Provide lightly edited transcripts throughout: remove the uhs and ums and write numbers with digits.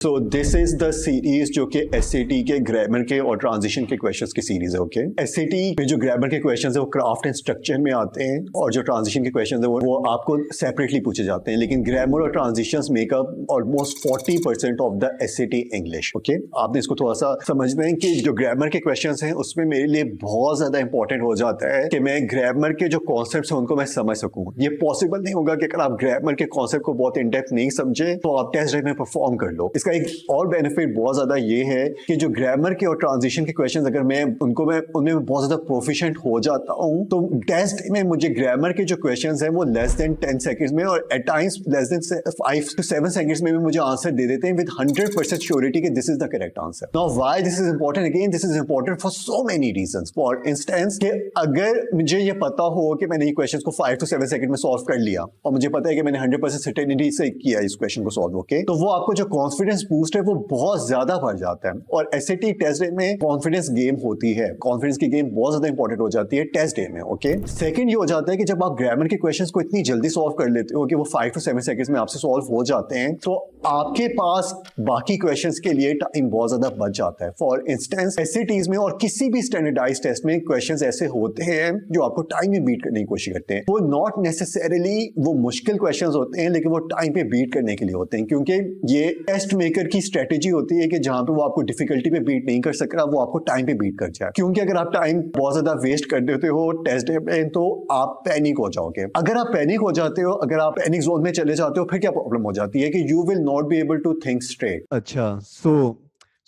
So this is the series जो कि SAT के ग्रामर के और ट्रांजिशन के क्वेश्चंस की सीरीज है। ओके, एसएटी में जो ग्रामर के क्वेश्चंस है वो क्राफ्ट एंड स्ट्रक्चर में आते हैं और जो ट्रांजिशन के क्वेश्चंस है वो आपको सेपरेटली पूछे जाते हैं। लेकिन ग्रामर और transitions makeup almost 40% of the SAT English. Okay, आपने इसको थोड़ा सा समझना है कि जो ग्रामर के क्वेश्चंस हैं उसमें मेरे लिए बहुत ज्यादा इंपॉर्टेंट हो जाता है कि मैं ग्रामर के जो कॉन्सेप्ट है उनको मैं समझ सकूं। ये पॉसिबल नहीं होगा कि अगर आप ग्रामर के कॉन्सेप्ट को बहुत इन डेप्थ नहीं समझे तो आप टेस्ट ड्राइव में परफॉर्म कर लो। इसका एक और बेनिफिट बहुत ज्यादा ये है कि जो ग्रामर के और ट्रांजिशन के क्वेश्चंस अगर मैं उनमें बहुत ज्यादा प्रोफिशिएंट हो जाता हूं तो टेस्ट में मुझे ग्रामर के जो क्वेश्चंस हैं वो लेस देन 10 सेकंड्स में और eight times less than 5 to 7 seconds में भी मुझे आंसर दे देते हैं विद 100% श्योरिटी कि this is the correct answer. Now why this is important, again this is important for so many reasons. For instance कि अगर मुझे ये पता हो कि मैंने ये क्वेश्चंस को 5 to 7 सेकंड में सॉल्व कर लिया और मुझे पता है कि मैंने 100% सर्टेनिटी से किया इस क्वेश्चन को सॉल्व, ओके, तो वो आपको जो कॉन्फिडेंस बूस्ट है वो बहुत ज्यादा बढ़ जाता है। और एसएटी टेस्ट डे में कॉन्फिडेंस गेम होती है, कॉन्फिडेंस की गेम बहुत ज्यादा इंपॉर्टेंट हो जाती है टेस्ट डे में। ओके, सेकंड ये हो जाता है कि जब आप ग्रामर के क्वेश्चंस को इतनी जल्दी सॉल्व कर लेते हो कि वो 5 to 7 सेकंड्स में आपसे सॉल्व हो जाते हैं तो आपके पास बाकी क्वेश्चंस के लिए टाइम बहुत ज्यादा बच जाता है। फॉर इंस्टेंस एसएटीज में और किसी भी स्टैंडर्डाइज्ड टेस्ट में क्वेश्चंस ऐसे होते हैं जो आपको टाइम में बीट करने की कोशिश करते हैं। वो नॉट नेसेसरीली वो मुश्किल क्वेश्चंस होते हैं लेकिन वो टाइम पे बीट करने के लिए होते हैं, क्योंकि ये टेस्ट मेकर की स्ट्रेटेजी होती है कि जहां पे वो आपको डिफिकल्टी पे बीट नहीं कर सक रहा वो आपको टाइम पे बीट कर जाए। क्योंकि अगर आप टाइम बहुत ज्यादा वेस्ट कर देते हो टेस्ट डे में तो आप पैनिक हो जाओगे। अगर आप पैनिक हो जाते हो, अगर आप पैनिक जोन में चले जाते हो, फिर क्या प्रॉब्लम हो जाती है कि you will not be able to think straight. अच्छा,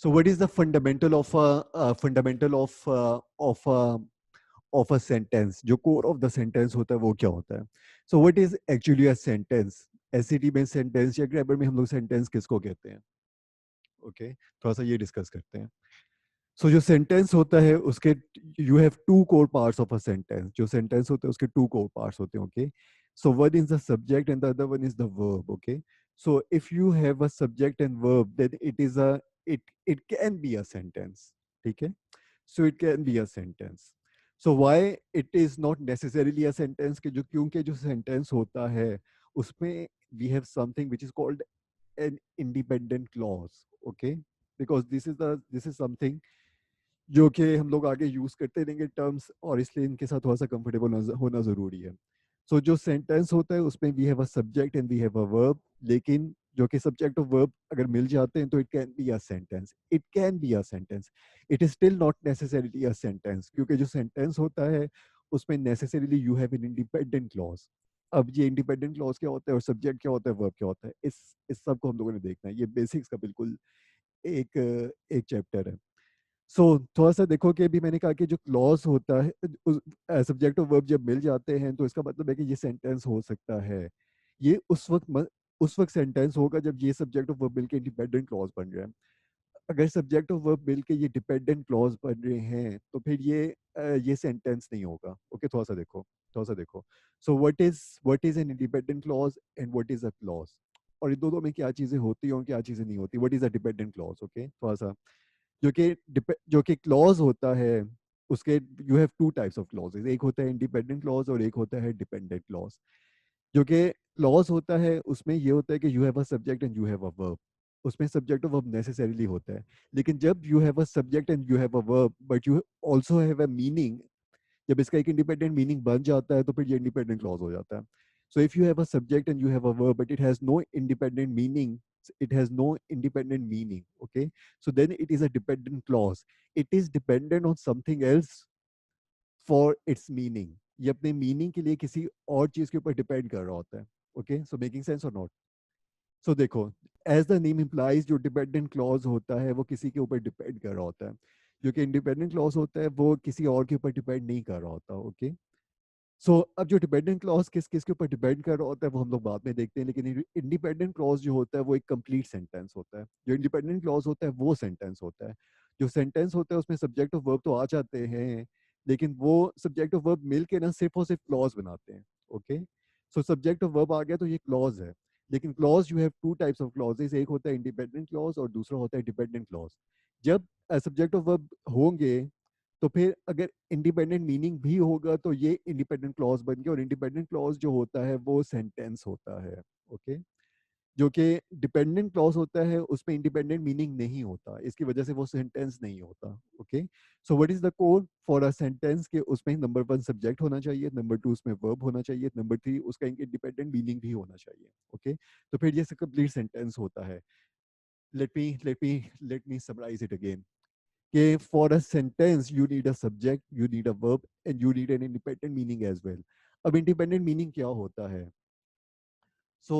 so what is the fundamental of a sentence? जो core of the sentence होता है वो क्या होता है? So what is actually a sentence? एससीटी में सेंटेंस या ग्रामर में हम लोग सेंटेंस किसको कहते हैं? ओके, थोड़ा सा ये डिस्कस करते हैं। सो जो सेंटेंस होता है उसके you have two core parts of a sentence. जो सेंटेंस होता है उसके टू कोर पार्ट्स होते हैं। Okay, so one is the subject and the other one is the verb. Okay, so if you have a subject and verb then it can be a sentence. ठीक है, so it can be a sentence. So why it is not necessarily a sentence, कि जो क्योंकि जो sentence होता है उसमें we have something which is called an independent clause. Okay, because this is something जो कि हम लोग आगे यूज करते रहेंगे टर्म्स, और इसलिए इनके साथ थोड़ा सा कंफर्टेबल होना जरूरी है। सो जो सेंटेंस होता है उसमें we have a subject and we have a verb, लेकिन जो कि सब्जेक्ट और वर्ब अगर मिल जाते हैं तो it can be a sentence. It can be a sentence, it is still not necessarily a sentence, क्योंकि जो सेंटेंस होता है उसमें necessarily you have an independent clause. अब ये इंडिपेंडेंट क्लॉज क्या होता है और सब्जेक्ट क्या होता है, वर्ब क्या होता है, इस सब को हम लोगों ने देखना है। ये बेसिक्स का बिल्कुल एक एक चैप्टर है। सो थोड़ा सा देखो कि अभी मैंने कहा कि जो क्लॉज होता है, सब्जेक्ट और वर्ब जब मिल जाते हैं तो इसका मतलब है कि ये सेंटेंस हो सकता है। ये उस वक्त सेंटेंस होगा जब ये सब्जेक्ट और वर्ब मिलके इंडिपेंडेंट क्लॉज बन रहे हैं। अगर सब्जेक्ट और वर्ब मिलके ये डिपेंडेंट क्लॉज बन रहे हैं तो फिर ये सेंटेंस नहीं होगा। ओके, थोड़ा सा देखो। सो what is an independent clause and what is a clause, और इन दोनों में क्या चीजें होती हैं और क्या चीजें नहीं होती। What is a dependent clause? Okay, थोड़ा सा जो कि क्लॉज होता है उसके you have two types of clauses. एक होता है इंडिपेंडेंट क्लॉज और एक होता है डिपेंडेंट क्लॉज। जो कि क्लॉज होता है उसमें ये होता है कि you have a subject and you have a verb. उसमें सब्जेक्ट और वर्ब नेसेसरीली होता है। लेकिन जब you have a subject and you have a verb but you also have a meaning, जब इसका एक इंडिपेंडेंट मीनिंग बन जाता है तो फिर ये इंडिपेंडेंट क्लॉज हो जाता है। So if you have a subject and you have a verb but it has no independent meaning, it has no independent meaning. Okay, so then it is a dependent clause. It is dependent on something else for its meaning. ये अपने meaning के लिए किसी और चीज के ऊपर depend कर रहा होता है। ओके, सो मेकिंग सेंस और नॉट? सो देखो, एज द नेम इम्प्लाइज जो डिपेंडेंट क्लॉज होता है वो किसी के ऊपर डिपेंड कर रहा होता है। जो कि इंडिपेंडेंट क्लॉज होता है वो किसी और के ऊपर डिपेंड नहीं कर रहा होता। ओके, सो अब जो डिपेंडेंट क्लॉज किस किस के ऊपर डिपेंड कर रहा होता है वो हम लोग बाद में देखते हैं, लेकिन इंडिपेंडेंट क्लॉज जो होता है वो एक कंप्लीट सेंटेंस होता है। जो इंडिपेंडेंट क्लॉज होता है वो सेंटेंस होता है। जो सेंटेंस होता है उसमें सब्जेक्ट और वर्ब तो आ जाते हैं, लेकिन वो सब्जेक्ट और वर्ब मिल के ना सिर्फ और सिर्फ क्लॉज बनाते हैं। ओके, सो सब्जेक्ट और वर्ब आ गया तो ये क्लॉज है। लेकिन clause you have two types of clauses, एक होता है इंडिपेंडेंट क्लॉज और दूसरा होता है डिपेंडेंट क्लॉज। जब सब्जेक्ट और वर्ब होंगे तो फिर अगर इंडिपेंडेंट मीनिंग भी होगा तो ये इंडिपेंडेंट क्लॉज बन गया, और इंडिपेंडेंट क्लॉज जो होता है वो सेंटेंस होता है। ओके, जो कि डिपेंडेंट क्लॉज होता है उसमें इंडिपेंडेंट मीनिंग नहीं होता, इसकी वजह से वो सेंटेंस नहीं होता। Okay, so what is the code for a sentence के उसमें नंबर वन सब्जेक्ट होना चाहिए, नंबर टू उसमें वर्ब होना चाहिए, नंबर थ्री उसका इंडिपेंडेंट मीनिंग भी होना चाहिए। ओके, तो फिर ये कंप्लीट सेंटेंस होता है। Let me summarise it again कि for a sentence you need a subject, you need a verb and you need an independent meaning as well. अब इंडिपेंडेंट मीनिंग क्या होता है? So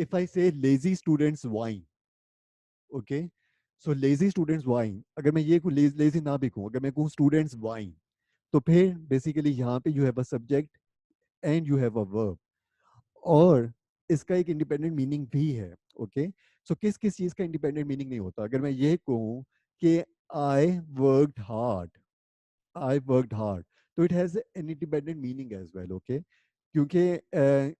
if I say lazy students whine, okay? So lazy students whine. अगर मैं ये lazy ना भी कहूँ, अगर मैं कहूँ students whine, तो फिर basically यहाँ पे you have a subject and you have a verb. और इसका एक इंडिपेंडेंट मीनिंग भी है। ओके, सो किस किस चीज का इंडिपेंडेंट मीनिंग नहीं होता? अगर मैं ये कहूँ कि I worked hard, I worked hard, तो it has an independent meaning as well. Okay, क्योंकि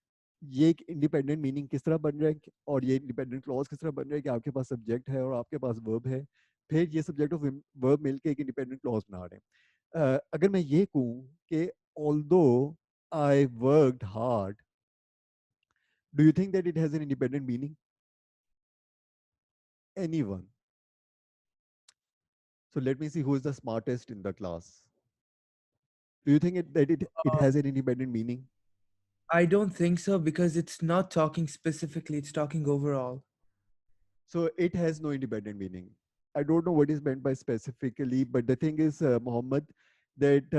ये एक इंडिपेंडेंट मीनिंग किस तरह बन रहा है और ये इंडिपेंडेंट क्लॉज किस तरह बन रहा है कि आपके पास सब्जेक्ट है और आपके पास वर्ब है, फिर ये सब्जेक्ट और वर्ब मिलके एक इंडिपेंडेंट क्लॉज बना रहे हैं। अगर मैं ये कहूँ कि although I worked hard, do you think that it has an independent meaning? Anyone? So let me see who is the smartest in the class. Do you think it Uh, has an independent meaning? I don't think so because it's not talking specifically, it's talking overall. So it has no independent meaning. I don't know what is meant by specifically, but the thing is, Mohammed, that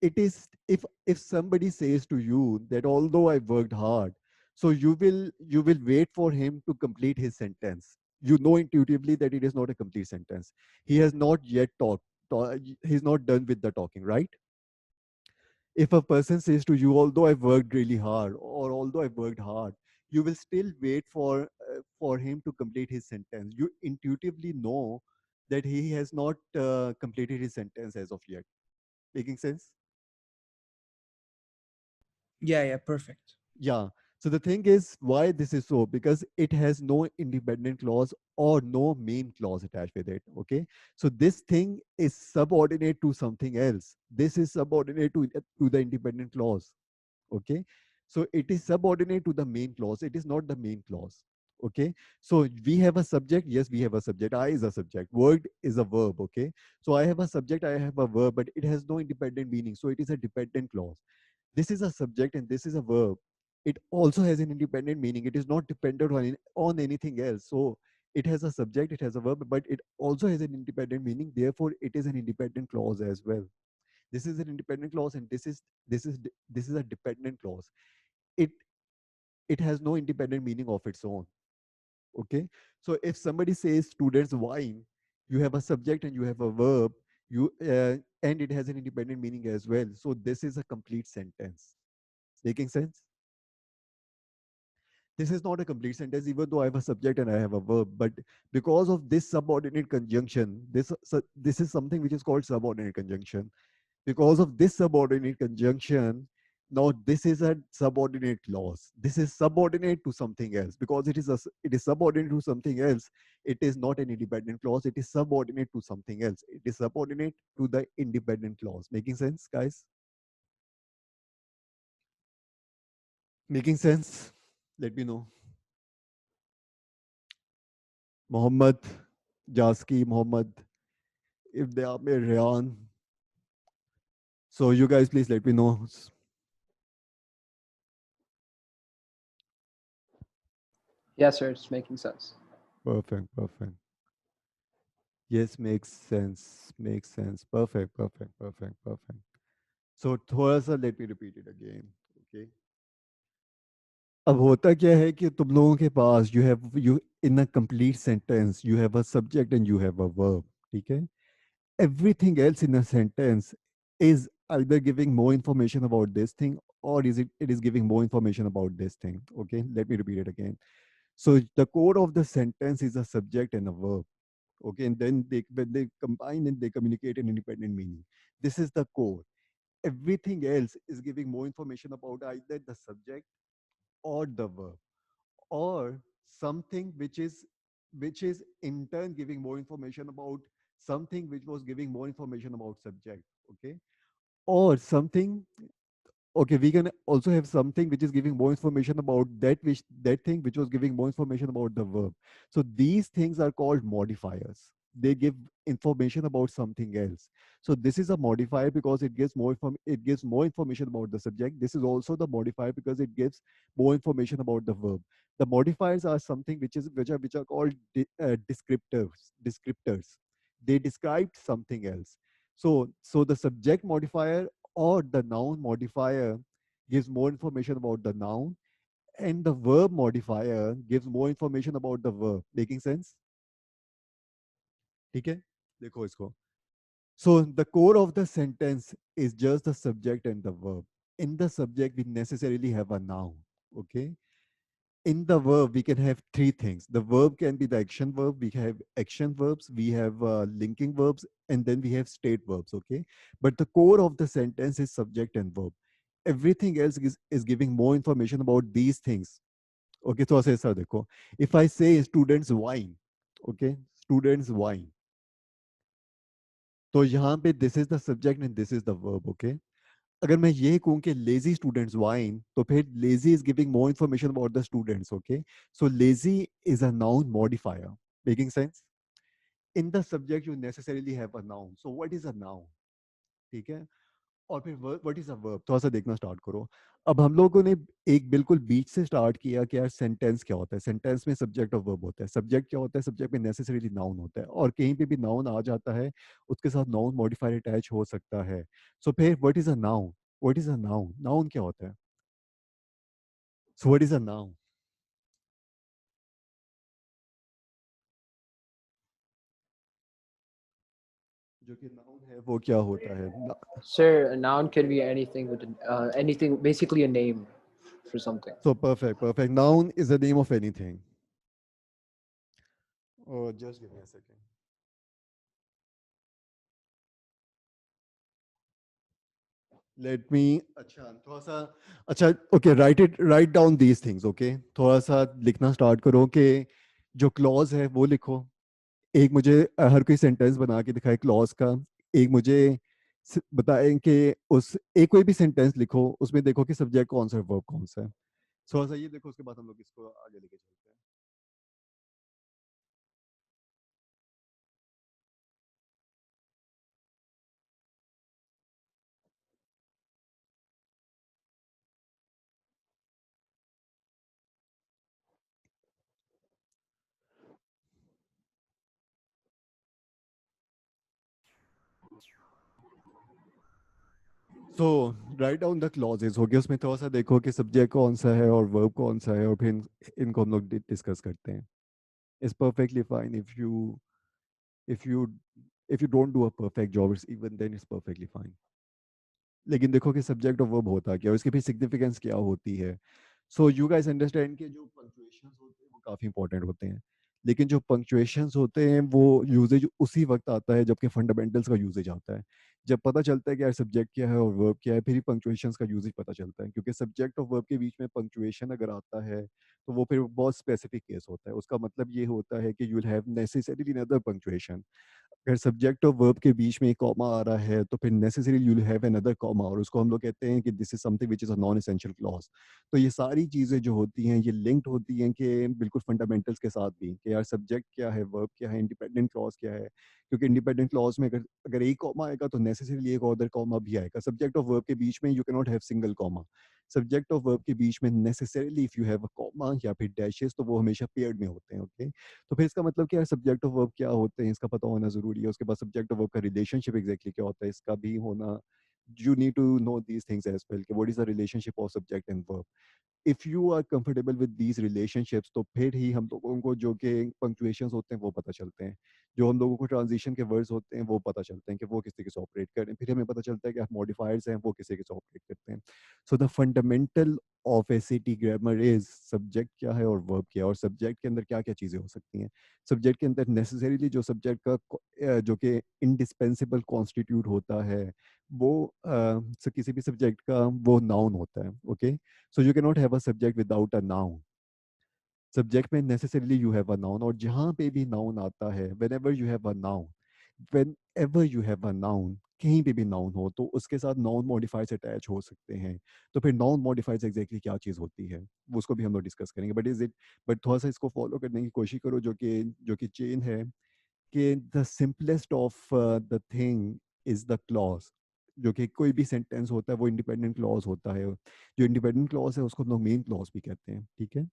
it is, if somebody says to you that although I worked hard, so you will wait for him to complete his sentence. You know intuitively that it is not a complete sentence. He has not yet talked. He's not done with the talking, right? If a person says to you, although I worked really hard or although I worked hard, you will still wait for him to complete his sentence. You intuitively know that he has not completed his sentence as of yet. Making sense? Yeah, yeah, perfect. Yeah. So the thing is why this is so, because it has no independent clause or no main clause attached with it. Okay. So this thing is subordinate to something else. This is subordinate to the independent clause. Okay, so it is subordinate to the main clause, it is not the main clause. Okay, so we have a subject, yes, we have a subject, I is a subject, word is a verb. Okay, so I have a subject, I have a verb, but it has no independent meaning, so it is a dependent clause. This is a subject and this is a verb, it also has an independent meaning, it is not dependent on anything else. So it has a subject, it has a verb, but it also has an independent meaning, therefore it is an independent clause as well. This is an independent clause and this is a dependent clause. It it has no independent meaning of its own. Okay, so if somebody says students whine, you have a subject and you have a verb, you and it has an independent meaning as well, so this is a complete sentence. Making sense? This is not a complete sentence even though I have a subject and I have a verb, but because of this subordinate conjunction, this is something which is called subordinate conjunction. Because of this subordinate conjunction, now this is a subordinate clause. This is subordinate to something else. Because it is subordinate to something else, it is not an independent clause, it is subordinate to something else, it is subordinate to the independent clause. Making sense, guys? Making sense? Let me know. Mohammed, Jaski, Mohammed, if they are Ryan, so you guys please let me know. Yes, sir, it's making sense. Perfect, perfect. Yes, makes sense. Makes sense. Perfect, perfect, perfect, perfect. So थोड़ा सा let me repeat it again. Okay. अब होता क्या है कि तुम लोगों के पास you in a complete sentence you have a subject and you have a verb. ठीक है? Everything else in a sentence is either giving more information about this thing or it is giving more information about this thing. Okay. Let me repeat it again. So the core of the sentence is a subject and a verb. Okay, and then when they combine and they communicate an independent meaning. This is the core. Everything else is giving more information about either the subject or the verb or something which is in turn giving more information about something which was giving more information about subject. Okay, or something okay, we can also have something which is giving more information about that thing which was giving more information about the verb. So these things are called modifiers. They give information about something else. So this is a modifier because it gives more information about the subject. This is also the modifier because it gives more information about the verb. The modifiers are something which are called descriptors. They describe something else. So the subject modifier or the noun modifier gives more information about the noun, and the verb modifier gives more information about the verb. Making sense? ठीक है? देखो इसको. So the core of the sentence is just the subject and the verb. In the subject, we necessarily have a noun. Okay. In the verb, we can have three things. The verb can be the action verb. We have action verbs. We have linking verbs, and then we have state verbs. Okay. But the core of the sentence is subject and verb. Everything else is giving more information about these things. Okay. So ऐसे ऐसा देखो. If I say students wine, okay, students wine. तो यहाँ पे this is the subject and this is the verb. Okay. अगर मैं ये कहूँ कि lazy students whine, तो फिर lazy is giving more information about the students. Okay. So lazy is a noun modifier. Making sense? In the subject, you necessarily have a noun. So what is a noun? ठीक है. और फिर what is a verb, थोड़ा सा देखना start करो. अब हम लोगों ने एक बिल्कुल बीच से स्टार्ट किया कि यार सेंटेंस क्या होता है. सेंटेंस में सब्जेक्ट और वर्ब होता है. सब्जेक्ट क्या होता है? सब्जेक्ट में नेसेसरीली नाउन होता है, और कहीं पे भी नाउन आ जाता है उसके साथ नाउन मॉडिफायर अटैच हो सकता है. सो फिर what is a noun? What is a noun? Noun क्या होता है? सो व्हाट इज अ नाउन? जो कि नाउन है वो क्या होता है? Sir, a noun can be anything with anything, basically a name for something. So perfect. Noun is the name of anything. Just give me a second. Let me. अच्छा थोड़ा सा. अच्छा okay, write down these things. Okay, थोड़ा सा लिखना start करो कि जो क्लॉज है वो लिखो. एक मुझे हर कोई सेंटेंस बना के दिखाए क्लॉज का. एक मुझे बताएं कि उस एक कोई भी सेंटेंस लिखो, उसमें देखो कि सब्जेक्ट कौन सा है, वर्ब कौन सा है. थोड़ा सा ये देखो, उसके बाद हम लोग इसको आगे लेके चलते हैं. सो राइट डाउन द क्लॉजेज. हो गया. उसमें थोड़ा सा देखो कि सब्जेक्ट कौन सा है और वर्ब कौन सा है, और फिर इनको हम लोग डिस्कस करते हैं. It's perfectly fine if you if you don't do a perfect job, it's even then it's perfectly fine. लेकिन देखो कि सब्जेक्ट और वर्ब होता क्या है, उसकी भी सिग्निफिकेंस क्या होती है. सो यू गाइस अंडरस्टैंड कि जो पंक्चुएशंस होते हैं वो काफ़ी इंपॉर्टेंट होते हैं. लेकिन जो पंक्चुएशंस होते हैं वो यूजेज उसी वक्त आता है जबकि फंडामेंटल्स का यूजेज आता है. जब पता चलता है कि यार सब्जेक्ट क्या है और वर्ब क्या है, फिर ही पंक्चुएशंस का यूजेज पता चलता है. क्योंकि सब्जेक्ट और वर्ब के बीच में पंक्चुएशन अगर आता है तो वो फिर बहुत स्पेसिफिक केस होता है. उसका मतलब ये होता है कि you will have necessarily another punctuation. अगर सब्जेक्ट और वर्ब के बीच में एक कॉमा आ रहा है तो फिर necessary you will have another comma, और उसको हम लोग कहते हैं कि this is something which is a non essential clause. तो ये सारी चीज़ें जो होती हैं ये लिंक्ड होती हैं कि बिल्कुल फंडामेंटल्स के साथ भी, कि यार सब्जेक्ट क्या है, वर्ब क्या है, इंडिपेंडेंट क्लॉज क्या है. क्योंकि इंडिपेंडेंट क्लॉज में अगर अगर एक कॉमा आएगा तो नेसेसरीली एक अदर कॉमा भी आएगा. सब्जेक्ट और वर्ब के बीच में you can not have single comma. Subject और वर्ब के बीच में necessarily if you have a comma या फिर डैशेस तो वो हमेशा पेयर्ड में होते हैं. ओके. तो फिर इसका मतलब क्या है, सब्जेक्ट और वर्ब क्या होते हैं इसका पता होना जरूरी है. उसके बाद सब्जेक्ट और वर्ब का रिलेशनशिप एग्जैक्टली क्या होता है इसका भी होना. You need to know these things as well, कि what is the relationship of subject and verb. If you are comfortable with these relationships तो फिर ही हम लोगों को जो कि पंक्चुएशंस होते हैं वो पता चलते हैं. जो हम लोगों को ट्रांजिशन के वर्ड्स होते हैं वो पता चलते हैं कि वो किस तरीके से ऑपरेट करें. फिर हमें पता चलता है कि मॉडिफायर्स हैं वो किस तरीके से ऑपरेट करते हैं. So the fundamental of SAT grammar is subject क्या है और वर्ब क्या है, और सब्जेक्ट के अंदर क्या क्या चीज़ें हो सकती हैं. सब्जेक्ट के अंदर नेसेसरीली जो सब्जेक्ट का जो कि इंडिस्पेंसिबल कॉन्स्टिट्यूट होता है वो किसी भी सब्जेक्ट का वो नाउन होता है. Okay. So you cannot have a subject without a noun. Subject में necessarily you have a noun, और जहाँ पे भी noun आता है, whenever you have a noun, कहीं पे भी नाउन हो तो उसके साथ नाउन मॉडिफायर्स अटैच हो सकते हैं। तो फिर नाउन मॉडिफायर्स एग्जैक्टली क्या चीज़ होती है वो उसको भी हम लोग डिस्कस करेंगे। बट थोड़ा सा इसको फॉलो करने की कोशिश करो जो कि चेन है कि the simplest of the thing is the clause. जो कि कोई भी सेंटेंस होता है वो इंडिपेंडेंट क्लॉज होता है। जो इंडिपेंडेंट क्लॉज है उसको हम लोग मेन क्लॉज भी कहते हैं, ठीक है।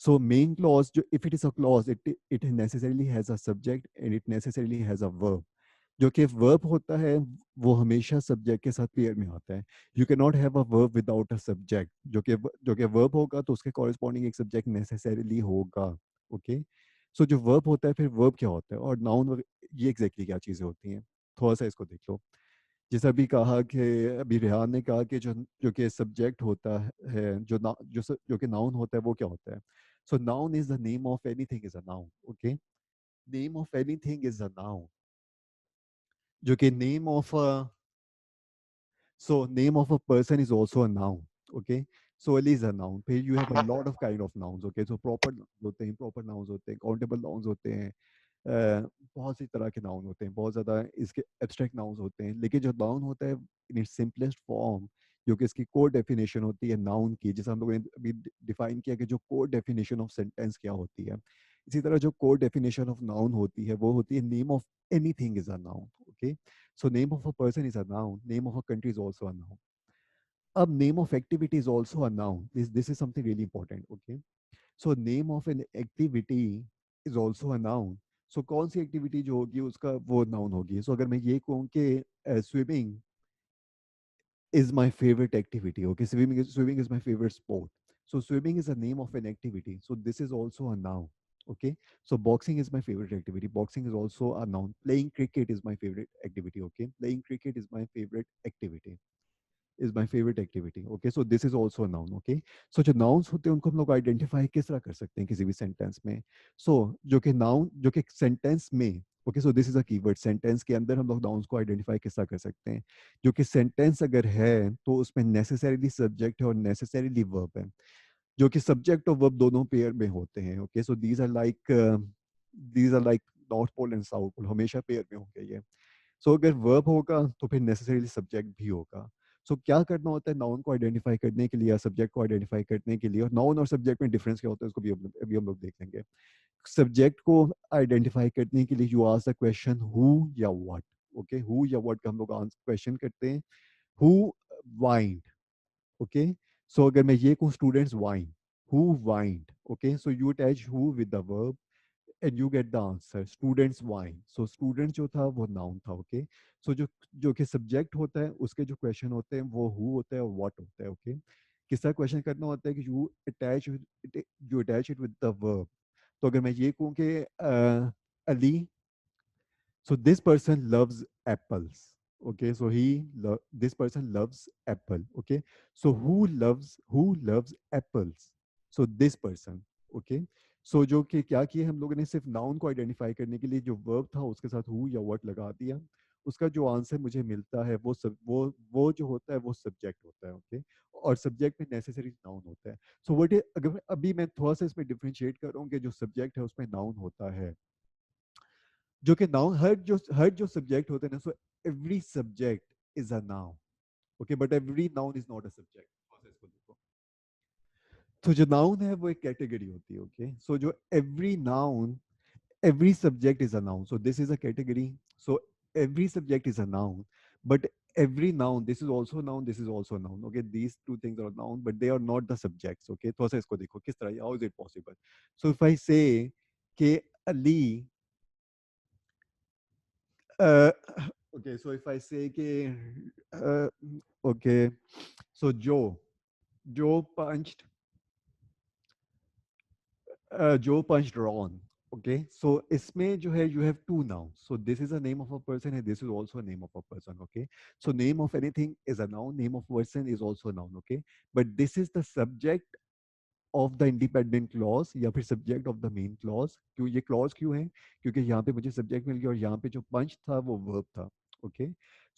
So main clause, if it is a clause, it necessarily has a subject and it necessarily has a verb. जो कि verb होता है वो हमेशा subject के साथ पेयर में आता है। You cannot have a verb without a subject. जो कि verb होगा तो उसके corresponding एक subject necessarily होगा, okay? So जो verb होता है फिर verb क्या होता है और noun ये exactly क्या चीज़ें होती हैं, थोड़ा सा इसको देख लो। जैसे अभी कहा कि अभी रेहान ने कहा कि जो कि सब्जेक्ट होता है जो कि नाउन होता है वो क्या होता है। So noun is the name of anything is a noun, okay. Name of anything is a noun. जो कि name of a person is also a noun, okay. So it is a noun, फिर you have a lot of kind of nouns, okay. So proper nouns होते हैं, improper nouns होते हैं, countable nouns होते हैं, बहुत सी तरह के नाउन होते हैं, बहुत ज़्यादा इसके एब्स्ट्रैक्ट नाउन्स होते हैं। लेकिन जो नाउन होता है इन इट्स सिंपलेस्ट फॉर्म, जो कि इसकी कोर डेफिनेशन होती है नाउन की, जैसे हम लोगों ने अभी डिफाइन किया कि जो कोर डेफिनेशन ऑफ सेंटेंस क्या होती है, इसी तरह जो कोर डेफिनेशन ऑफ नाउन होती है वो होती है name of anything is a noun, okay. So name of a person is a noun, name of a country is also a noun. अब name of activity is also a noun, this is something really important, okay. So name of an activity is also a noun. So कौन सी activity जो होगी उसका वो noun होगी। सो अगर मैं ये कहूँ कि swimming is my favorite activity, okay, swimming is my favorite sport, so swimming is a name of an activity, so this is also a noun, okay. So boxing is my favorite activity, boxing is also a noun. Playing cricket is my favorite activity, okay, playing cricket is my favorite activity, is my favorite activity, okay. So this is also a noun, okay. So जो nouns होते हैं उनको हम लोग identify किस तरह कर सकते हैं किसी भी सेंटेंस में। so जो कि नाउन जो कि सेंटेंस में, okay, so this is a keyword, sentence के अंदर हम लोग नाउन्स को आइडेंटिफाई किस तरह कर सकते हैं। जो कि सेंटेंस अगर है तो उसमें नेसेसरीली सब्जेक्ट है और नेसेसरीली वर्ब है। जो कि सब्जेक्ट और वर्ब दोनों पेयर में होते हैं, okay. So these are like north pole and south pole, हमेशा पेयर में होंगे ये। सो अगर वर्ब होगा तो फिर नेसेसरीली सब्जेक्ट भी होगा। सो क्या करना होता है नाउन को आइडेंटिफाई करने के लिए या सब्जेक्ट को आइडेंटिफाई करने के लिए, और नाउन और सब्जेक्ट में डिफरेंस क्या होता है उसको भी अभी हम लोग देख लेंगे। सब्जेक्ट को आइडेंटिफाई करने के लिए you ask the question who या व्हाट, ओके। हु या व्हाट का हम लोग क्वेश्चन करते हैं। Who wind, okay. सो अगर मैं ये कहूँ students wine, who wind, okay, so you attach who with the verb and you get the answer students wine. So student जो था वो noun था, okay. So जो कि subject होता है उसके जो question होते हैं वो who होता है और what होता है, okay. किस तरह question करना होता है कि you attach it with the verb. तो अगर मैं ये कहूँ कि Ali, so this person loves apples, okay. So this person loves apple, okay. So who loves apples, so this person, okay. So जो कि क्या किए हम लोगों ने सिर्फ नाउन को आइडेंटिफाई करने के लिए जो वर्ब था उसके साथ हु या व्हाट लगा दिया, उसका जो आंसर मुझे मिलता है वो जो होता है वो सब्जेक्ट होता है, ओके। और सब्जेक्ट में नेसेसरी नाउन होता है। सो व्हाट इज, अगर अभी मैं थोड़ा सा इसमें डिफरेंशिएट कर रहा हूँ कि जो सब्जेक्ट है उसमें नाउन होता है, जो कि नाउन हर जो सब्जेक्ट होते हैं ना, सो every subject is a noun, okay, but every noun is not a subject. इसको देखो, तो जो नाउन है वो एक कैटेगरी होती है, ओके। सो जो every subject is a noun, so this is a category. So every subject is a noun, but every noun, this is also a noun, this is also a noun, okay. These two things are noun but they are not the subjects, okay। तो इसको देखो किस तरह, how is it possible? So if I say कि Ali, Uh, okay, so if I say कि okay, so Joe punched Ron. Okay, so इसमें जो है you have two nouns. So this is a name of a person and this is also a name of a person. Okay, so name of anything is a noun. Name of person is also a noun. Okay, but this is the subject of the independent clause या फिर subject of the main clause. क्यों ये clause क्यों है? क्योंकि यहाँ पे मुझे सब्जेक्ट मिल गया और यहाँ पे जो पंच था वो वर्ब था, ओके।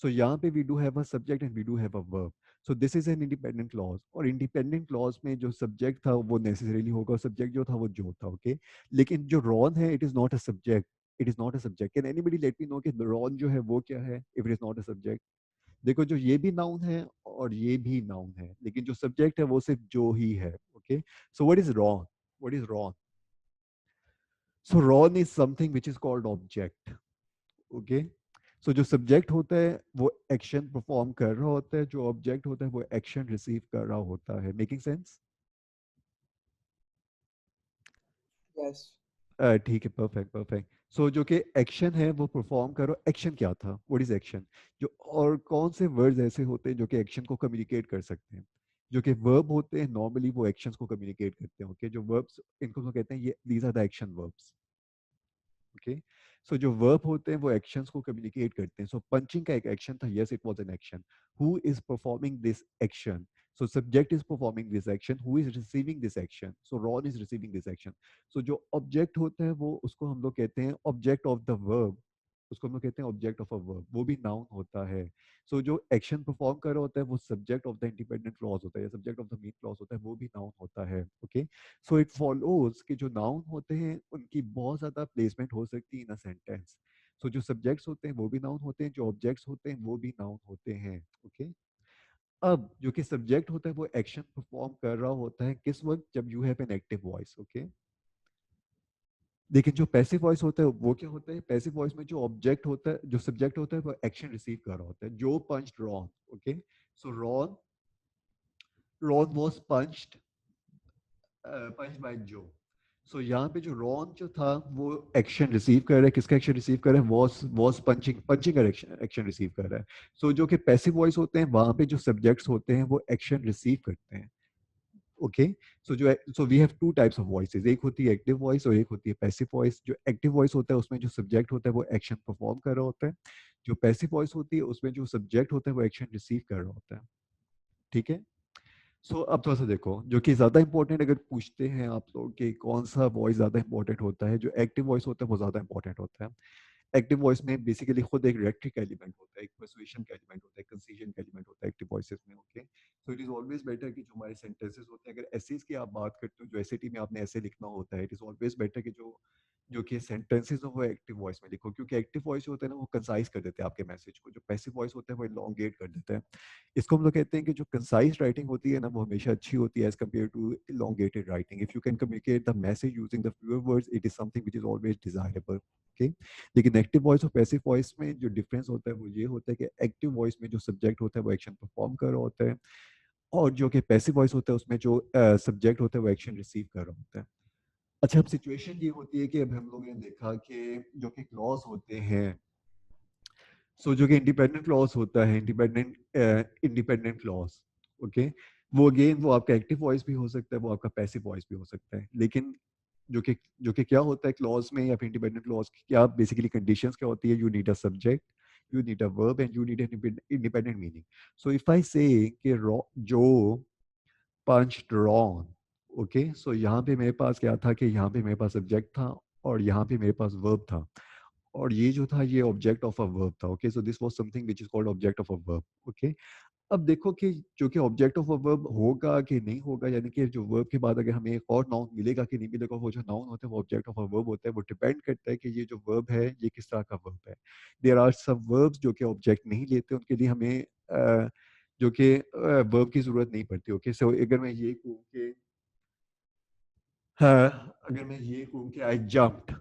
सो यहाँ पे we do have a subject and we do have a verb, so this is an independent clause. और इंडिपेंडेंट क्लॉज में जो सब्जेक्ट था वो नेसेसरीली होगा, सब्जेक्ट जो था वो जो था, ओके। लेकिन जो रॉन है it is not a subject, it is not a subject. Can anybody late me no कि रॉन जो है वो क्या है if it is not a subject? देखो जो ये भी नाउन है और ये भी नाउन है, लेकिन जो सब्जेक्ट है वो सिर्फ जो ही है। Okay, so what is Ron? What is Ron? So Ron is something which is called object. Okay, so जो सब्जेक्ट होता है वो एक्शन परफॉर्म कर रहा होता है, जो ऑब्जेक्ट होता है वो एक्शन रिसीव कर रहा होता है। Making sense? Yes. ठीक है, परफेक्ट परफेक्ट। सो जो कि एक्शन है वो परफॉर्म करो। एक्शन क्या था? What is action? जो और कौन से वर्ड्स ऐसे होते हैं जो कि एक्शन को कम्युनिकेट कर सकते हैं? जो कि वर्ब होते हैं नॉर्मली वो एक्शंस को कम्युनिकेट करते हैं। ओके, जो वर्ब्स इनको तो कहते हैं ये these are the action verbs. Okay, so जो वर्ब होते हैं वो एक्शंस को कम्युनिकेट करते हैं। सो पंचिंग का एक एक्शन था, yes it was an action. Who is performing this action? So subject is performing this action. Who is receiving this action? So Ron is receiving this action. So जो object होता है वो उसको हम लोग कहते हैं object of the verb. उसको हम लोग कहते हैं object of a verb. वो भी noun होता है। So जो action perform कर रहा होता है वो subject of the independent clause होता है या subject of the main clause होता है, वो भी noun होता है। Okay? So it follows कि जो noun होते हैं उनकी बहुत ज़्यादा placement हो सकती है in a sentence. So जो subjects होते हैं वो भी noun होते हैं, जो objects होते हैं वो भी noun होते हैं। Okay? अब जो कि सब्जेक्ट होता है वो एक्शन परफॉर्म कर रहा होता है किस वक्त? जब you have an active voice. Okay, लेकिन जो पैसिव वॉइस होता है वो क्या होता है? पैसिव वॉइस में जो ऑब्जेक्ट होता है, जो सब्जेक्ट होता है वो एक्शन रिसीव कर रहा होता है। Joe punched Ron. Okay, so Ron, Ron was punched by Joe. So यहाँ पे जो रॉन जो था वो एक्शन रिसीव कर रहा है। किसका एक्शन रिसीव कर रहा है? वॉज पंचिंग, पंचिंग का एक्शन रिसीव कर रहा है। सो जो कि पैसिव वॉइस होते हैं वहां पे जो सब्जेक्ट्स होते हैं वो एक्शन रिसीव करते हैं। Okay, so we have two types of voices, एक होती है एक्टिव वॉइस और एक होती है पैसिव वॉइस। जो एक्टिव वॉइस होता है उसमें जो सब्जेक्ट होता है वो एक्शन परफॉर्म कर रहा होता है। जो पैसिव वॉइस होती है उसमें जो सब्जेक्ट होता है वो एक्शन रिसीव कर रहा होता है। ठीक है, सो अब थोड़ा सा देखो जो कि ज्यादा इंपॉर्टेंट, अगर पूछते हैं आप लोग कि कौन सा वॉइस ज्यादा इंपॉर्टेंट होता है, जो एक्टिव वॉइस होता है वो ज्यादा इंपॉर्टेंट होता है। एक्टिव वॉइस में बेसिकली खुद एक रेक्ट्रिक एलिमेंट होता है, एक पर्सुएशन का एलिमेंट होता है, कंसीजन का एलिमेंट होता है एक्टिव वॉइसेस में। Okay, so it is always better कि जो हमारे सेंटेंसेस होते हैं, अगर एसेज की आप बात करते हो, जो एसएटी में आपने ऐसे लिखना होता है, इट इज ऑलवेज बेटर कि जो जो कि सेंटेंसेस हो वो एक्टिव वॉइस में लिखो, क्योंकि एक्टिव वॉइस होता है ना वो कंसाइज कर देते हैं आपके मैसेज को। जो पैसिव वॉइस होता है वो इलोंगेट कर देता है। इसको हम लोग कहते हैं कि जो कंसाइज राइटिंग होती है ना वो हमेशा अच्छी होती है as compare to elongated writing. If you can communicate the message using the fewer words, it is something which is always desirable. Okay, लेकिन एक्टिव वॉइस और पैसिव वॉइस में जो डिफरेंस होता है वो ये होता है कि एक्टिव वॉइस में जो सब्जेक्ट होता है वो एक्शन परफॉर्म कर रहा होता है, और जो कि पैसिव वॉइस होता है उसमें जो सब्जेक्ट होता है वो एक्शन रिसीव कर रहा होता है। अच्छा, अब सिचुएशन ये होती है कि अब हम लोगों ने देखा कि जो कि क्लॉज होते हैं, सो जो कि इंडिपेंडेंट क्लॉज होता है, इंडिपेंडेंट क्लॉज। ओके, वो अगेन वो आपका एक्टिव वॉइस भी हो सकता है, वो आपका पैसिव वॉइस भी हो सकता है। लेकिन जो कि क्या होता है क्लॉज में या फिर इंडिपेंडेंट क्लॉज की क्या बेसिकली कंडीशंस क्या होती है? You need a subject, you need a verb and you need an independent meaning. So if I say कि जो punched Ron, ओके, सो यहाँ पे मेरे पास क्या था कि यहाँ पे मेरे पास सब्जेक्ट था और यहाँ पे मेरे पास वर्ब था, और ये जो था ये ऑब्जेक्ट ऑफ अ वर्ब था। Okay, so this was something which is called object of a verb. Okay, अब देखो कि जो कि ऑब्जेक्ट ऑफ अ वर्ब होगा कि नहीं होगा, यानी कि जो वर्ब के बाद अगर हमें एक और नाउन मिलेगा कि नहीं मिलेगा, वो जो नाउन होता है वो ऑब्जेक्ट ऑफ अ वर्ब होता है। वो डिपेंड करता है कि ये जो वर्ब है ये किस तरह का वर्ब है। देयर आर सम वर्ब्स जो कि ऑब्जेक्ट नहीं लेते, उनके लिए हमें जो कि वर्ब की जरूरत नहीं पड़ती। ओके, सो अगर मैं ये कहूँ कि अगर मैं ये कहूँ कि आई जंप्ड,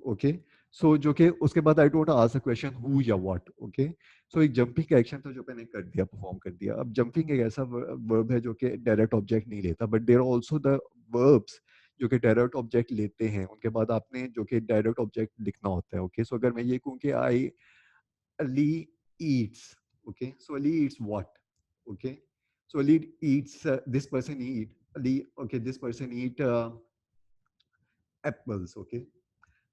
ओके, सो जो कि उसके बाद I don't ask a question who या व्हाट। ओके, सो एक जंपिंग का एक्शन था जो मैंने कर दिया, परफॉर्म कर दिया। अब जंपिंग एक ऐसा वर्ब है जो कि डायरेक्ट ऑब्जेक्ट नहीं लेता, but there are also the verbs जो कि डायरेक्ट ऑब्जेक्ट लेते हैं, उनके बाद आपने जो कि डायरेक्ट ऑब्जेक्ट लिखना होता है। ओके, सो अगर मैं ये कहूँ कि I Ali eats, okay, so Ali eats what? Okay, so Ali eats, this person eat Ali, okay, this person eat apples. Okay,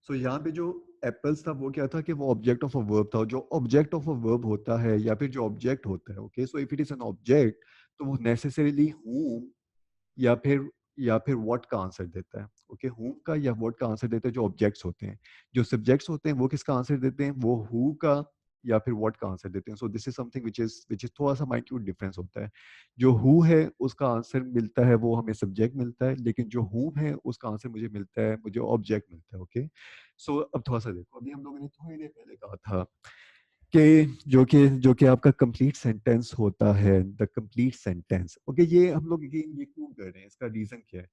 so यहाँ पे जो एप्पल्स था वो क्या था कि वो ऑब्जेक्ट ऑफ अ वर्ब था। जो ऑब्जेक्ट ऑफ अ वर्ब होता है या फिर जो ऑब्जेक्ट होता है, okay, so if it is an object तो वो नेसेसरीली हूम या फिर व्हाट का आंसर देता है। ओके, हूम का या व्हाट का आंसर देता है जो ऑब्जेक्ट्स होते हैं। जो सब्जेक्ट्स होते हैं वो किसका आंसर देते हैं? वो हु का या फिर व्हाट का आंसर देते हैं. सो this is something which is थोड़ा सा माइन्यूट डिफरेंस होता है. जो हु है उसका आंसर मिलता है, वो हमें सब्जेक्ट मिलता है, लेकिन जो हूम है उसका आंसर मुझे मिलता है, मुझे ऑब्जेक्ट मिलता है. ओके, सो अब थोड़ा सा देखो, अभी हम लोगों ने थोड़ी देर पहले कहा था कि जो कि आपका कंप्लीट सेंटेंस होता है, द कंप्लीट सेंटेंस. ओके, ये हम लोग ये क्यों कर रहे हैं, इसका रीजन क्या है?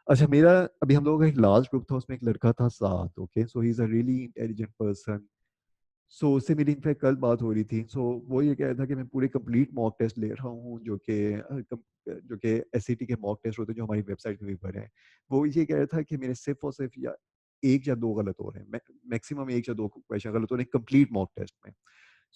अच्छा, मेरा अभी हम लोगों का एक लास्ट ग्रुप था, उसमें एक लड़का था साथ. Okay, so he is a really intelligent person. So उससे मेरी इनफैक्ट कल बात हो रही थी. सो वो ये कह रहा था कि मैं पूरे कंप्लीट मॉक टेस्ट ले रहा हूँ, जो कि एससीटी के मॉक टेस्ट होते हैं जो हमारी वेबसाइट पे भी भरे हैं. वो ये कह रहा था कि मेरे सिर्फ और सिर्फ या एक या दो गलत हो रहे हैं, मैक्सिमम एक या दो क्वेश्चन गलत हो रहे हैं कंप्लीट मॉक टेस्ट में.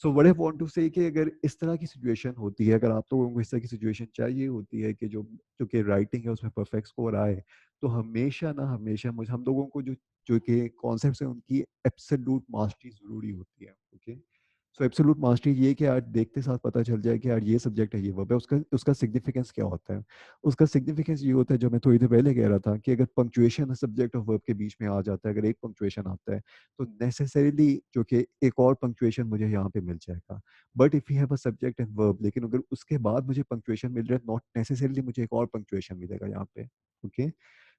So what I want to say कि अगर इस तरह की सिचुएशन होती है, अगर आप लोगों को इस तरह की सिचुएशन चाहिए होती है कि जो कि राइटिंग है उसमें परफेक्ट स्कोर आए, तो हमेशा ना हमेशा मुझे हम लोगों को जो कि कॉन्सेप्ट्स हैं उनकी एब्सोल्यूट मास्टरी जरूरी होती है. ओके, सो एब्सोल्यूट मास्टरी ये कि यार देखते साथ पता चल जाए कि यार ये सब्जेक्ट है, ये वर्ब है, उसका उसका सिग्निफिकेंस क्या होता है. उसका सिग्निफिकेंस ये होता है, जो मैं थोड़ी देर पहले कह रहा था, कि अगर पंक्चुएशन सब्जेक्ट और वर्ब के बीच में आ जाता है, अगर एक पंक्चुएशन आता है तो नेसेसरीली जो कि एक और पंक्चुएशन मुझे यहाँ पे मिल जाएगा. But if you have a subject and verb, लेकिन अगर उसके बाद मुझे पंक्चुएशन मिल रहा है, नॉट नेसेसरीली मुझे एक और पंक्चुएशन मिलेगा यहाँ पे. ओके,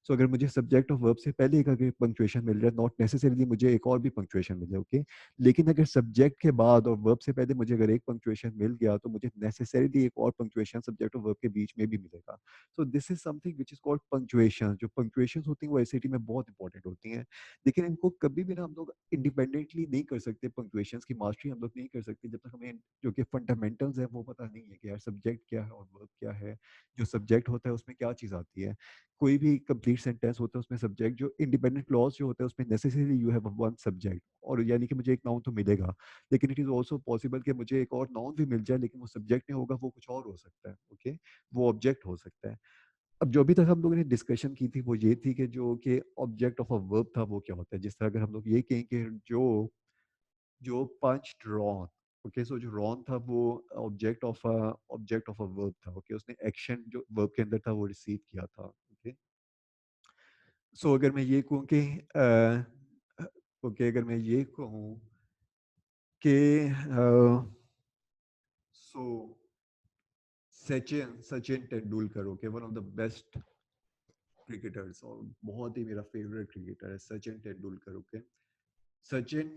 सो अगर मुझे सब्जेक्ट और वर्ब से पहले एक अगर पंक्चुएशन मिल रहा है, नॉट नेसेसरीली मुझे एक और भी पंक्चुएशन मिले. ओके, लेकिन अगर सब्जेक्ट के बाद और वर्ब से पहले मुझे अगर एक पंक्चुएशन मिल गया, तो मुझे नेसेसरीली एक और पंक्चुएशन सब्जेक्ट और वर्ब के बीच में भी मिलेगा. सो this is something which is called punctuation. जो पंक्चुएशन होती हैं वो एसएटी में बहुत इंपॉर्टेंट होती हैं, लेकिन इनको कभी भी ना हम लोग इंडिपेंडेंटली नहीं कर सकते. पंक्चुएशंस की मास्टरी हम लोग नहीं कर सकते जब तक हमें जो कि फंडामेंटल्स है वो पता नहीं है कि यार सब्जेक्ट क्या है और वर्ब क्या है. जो सब्जेक्ट होता है उसमें क्या चीज़ आती है. कोई भी कंप्लीट सेंटेंस होता है उसमें सब्जेक्ट, जो इंडिपेंडेंट क्लॉज जो होता है उसमें necessary you have one subject, और यानी कि मुझे एक नाउन तो मिलेगा, लेकिन इट इज ऑल्सो पॉसिबल कि मुझे एक और नाउन भी मिल जाए, लेकिन वो सब्जेक्ट नहीं होगा, वो कुछ और हो सकता है. ओके, वो ऑब्जेक्ट हो सकता है. अब जो अभी तक हम लोगों ने डिस्कशन की थी वो ये थी कि जो कि ऑब्जेक्ट ऑफ अ वर्ब था वो क्या होता है. जिस तरह अगर हम लोग ये कहें कि जो जो पंच रॉन. ओके, सो जो रॉन था वो ऑब्जेक्ट ऑफ अ वर्ब था. ओके, उसने एक्शन जो वर्ब के अंदर था वो रिसीव किया था. ओके, सो अगर मैं ये कहूँ कि ओके, अगर मैं ये कहूँ कि so Sachin Sachin Tendulkar, okay, one of the best cricketers, और बहुत ही मेरा फेवरेट क्रिकेटर है Sachin Tendulkar. Okay, Sachin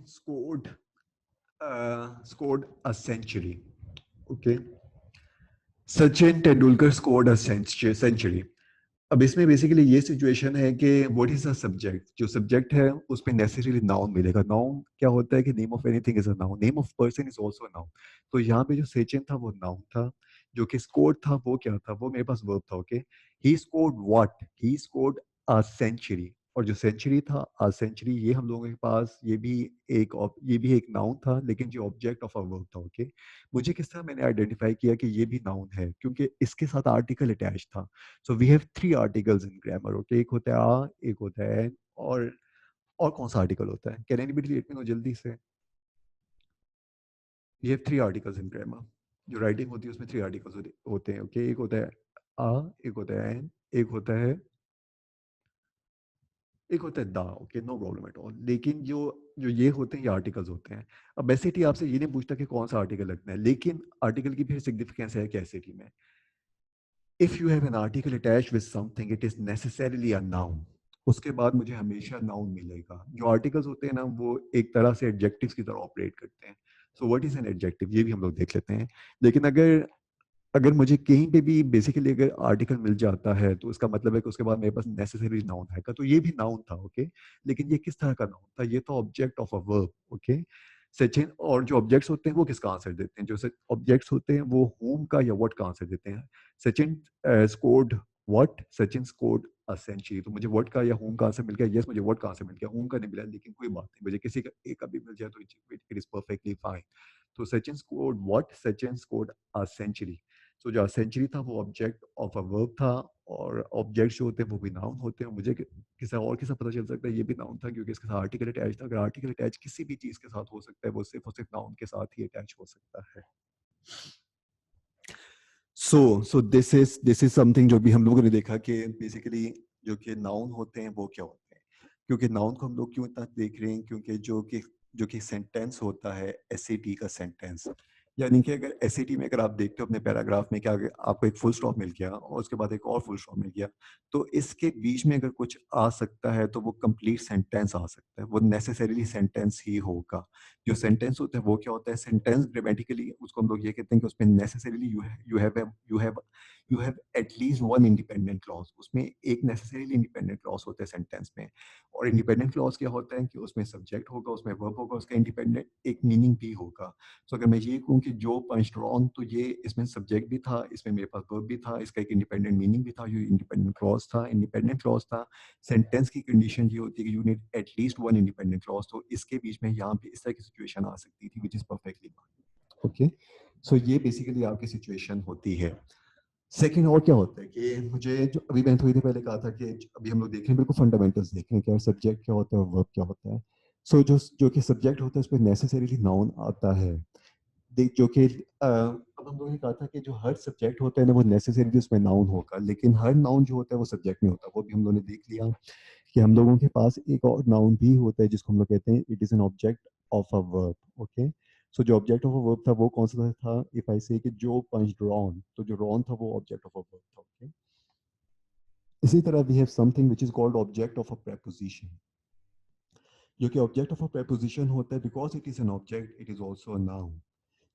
scored a century. Okay, Sachin Tendulkar scored a century. अब इसमें बेसिकली ये सिचुएशन है कि व्हाट इज अ सब्जेक्ट. जो सब्जेक्ट है उसमें नेसेसरी नाउन मिलेगा. नाउन क्या होता है कि name of anything is a noun, name of person is also a noun. तो यहाँ पे जो सचिन था वो नाउन था, जो कि स्कोर्ड था वो क्या था, वो मेरे पास वर्ब था. Okay, he scored what, he scored a century. और जो सेंचुरी था, अ सेंचुरी, ये हम लोगों के पास ये भी एक नाउन था, लेकिन जो ऑब्जेक्ट ऑफ अ वर्ब था. ओके, मुझे किस तरह मैंने आइडेंटिफाई किया कि ये भी नाउन है, क्योंकि इसके साथ आर्टिकल अटैच था. So we have three articles in grammar. Okay, एक होता है आ, एक होता है और कौन सा आर्टिकल होता है, can anybody let me know जल्दी से. We have three articles in grammar. जो राइटिंग होती है उसमें थ्री आर्टिकल्स होते हैं. ओके, एक होता है आ, एक होता है एन, एक होता है the. Okay, no problem at all. लेकिन जो जो ये होते हैं ये आर्टिकल्स होते हैं. अब बेसिकली आपसे ये नहीं पूछता कि कौन सा आर्टिकल लगना है, लेकिन आर्टिकल की फिर सिग्निफिकेंस है कैसे में. If you have an article attached with something, it is necessarily a noun. उसके बाद मुझे हमेशा नाउन मिलेगा. जो आर्टिकल्स होते हैं ना वो एक तरह से एडजेक्टिव्स की तरह ऑपरेट करते हैं. सो व्हाट इज एन एडजेक्टिव, ये भी हम लोग देख लेते हैं. लेकिन अगर अगर मुझे कहीं पे भी बेसिकली अगर आर्टिकल मिल जाता है तो उसका मतलब है कि उसके बाद मेरे पास नेसेसरी नाउन आएगा. तो ये भी नाउन था. ओके, लेकिन ये किस तरह का नाउन था, ये तो object of a verb. Okay, Sachin, और जो ऑब्जेक्ट्स होते हैं वो किसका आंसर देते हैं, जो ऑब्जेक्ट्स होते हैं वो होम का या व्हाट का आंसर देते हैं. Sachin scored what, Sachin scored a century. तो मुझे व्हाट का या होम का आंसर मिल गया. यस, मुझे व्हाट का आंसर मिल गया, होम का नहीं मिला, लेकिन कोई बात नहीं, मुझे किसी का एक का भी मिल जाए तो इट इज परफेक्टली फाइन. तो Sachin scored what, Sachin scored a century. So जो सेंचुरी था वो ऑब्जेक्ट ऑफ अ वर्ब था, और ऑब्जेक्ट जो होते हैं वो भी नाउन होते हैं. मुझे किसी और के साथ पता चल सकता है ये भी नाउन था, क्योंकि इसके साथ आर्टिकल अटैच था. अगर आर्टिकल अटैच किसी भी चीज के साथ हो सकता है, वो सिर्फ और सिर्फ नाउन के साथ ही अटैच हो सकता है. सो दिस इज समथिंग जो भी हम लोगों ने देखा कि बेसिकली जो कि नाउन होते हैं वो क्या होते हैं. क्योंकि नाउन को हम लोग क्यों इतना देख रहे हैं, क्योंकि जो कि सेंटेंस होता है एसएटी का सेंटेंस। यानी कि अगर एसएटी में अगर आप देखते हो अपने पैराग्राफ में कि अगर आपको एक फुल स्टॉप मिल गया और उसके बाद एक और फुल स्टॉप मिल गया, तो इसके बीच में अगर कुछ आ सकता है तो वो कंप्लीट सेंटेंस आ सकता है, वो नेसेसरीली सेंटेंस ही होगा। जो सेंटेंस होता है वो क्या होता है, सेंटेंस ग्रामेटिकली उसको हम लोग ये कहते हैं कि उसमें necessarily you have at least one independent clause, उसमें एक नेसेसरीली इंडिपेंडेंट क्लॉज होता है सेंटेंस में। और इंडिपेंडेंट क्लॉज क्या होता है कि उसमें सब्जेक्ट होगा, उसमें वर्ब होगा, उसका इंडिपेंडेंट एक मीनिंग भी होगा। तो अगर मैं ये कहूँ कि जो पंच्ड ऑन, तो ये इसमें सब्जेक्ट भी था, इसमें मेरे पास वर्ब भी था, इसका एक इंडिपेंडेंट मीनिंग भी था, ये इंडिपेंडेंट क्लॉज था, इंडिपेंडेंट क्लॉज था। सेंटेंस की कंडीशन ये होती है कि you need at least one independent clause, तो इसके बीच में यहाँ पे इस तरह की सिचुएशन आ सकती थी, विच इज परफेक्टली ओके। सो ये बेसिकली आपकी सिचुएशन होती है। सेकंड और क्या होता है कि मुझे जो अभी मैंने थोड़ी देर पहले कहा था कि अभी हम लोग देख रहे हैं, बिल्कुल फंडामेंटल्स देख रहे हैं कि सब्जेक्ट क्या होता है और वर्ब क्या होता है। सो जो कि सब्जेक्ट होता है उस पर नेसेसरीली नाउन आता है। देख जो कि अब हम लोगों ने कहा था कि जो हर सब्जेक्ट होता है ना वो नेसेसरीली उसमें नाउन होगा, लेकिन हर नाउन जो होता है वो सब्जेक्ट नहीं होता। वो भी हम लोगों ने देख लिया कि हम लोगों के पास एक और नाउन भी होता है जिसको हम लोग कहते हैं it is an object of a verb. Okay, so जो ऑब्जेक्ट ऑफ अ वर्ब था वो कौन सा था? इफ आई से कि जो पंच्ड रॉन, तो जो रॉन था वो ऑब्जेक्ट ऑफ अ वर्ब था। ओके, इसी तरह we have something which is called object of a preposition, जो कि ऑब्जेक्ट ऑफ अ प्रेपोजिशन होता है because it is an object, it is also a noun.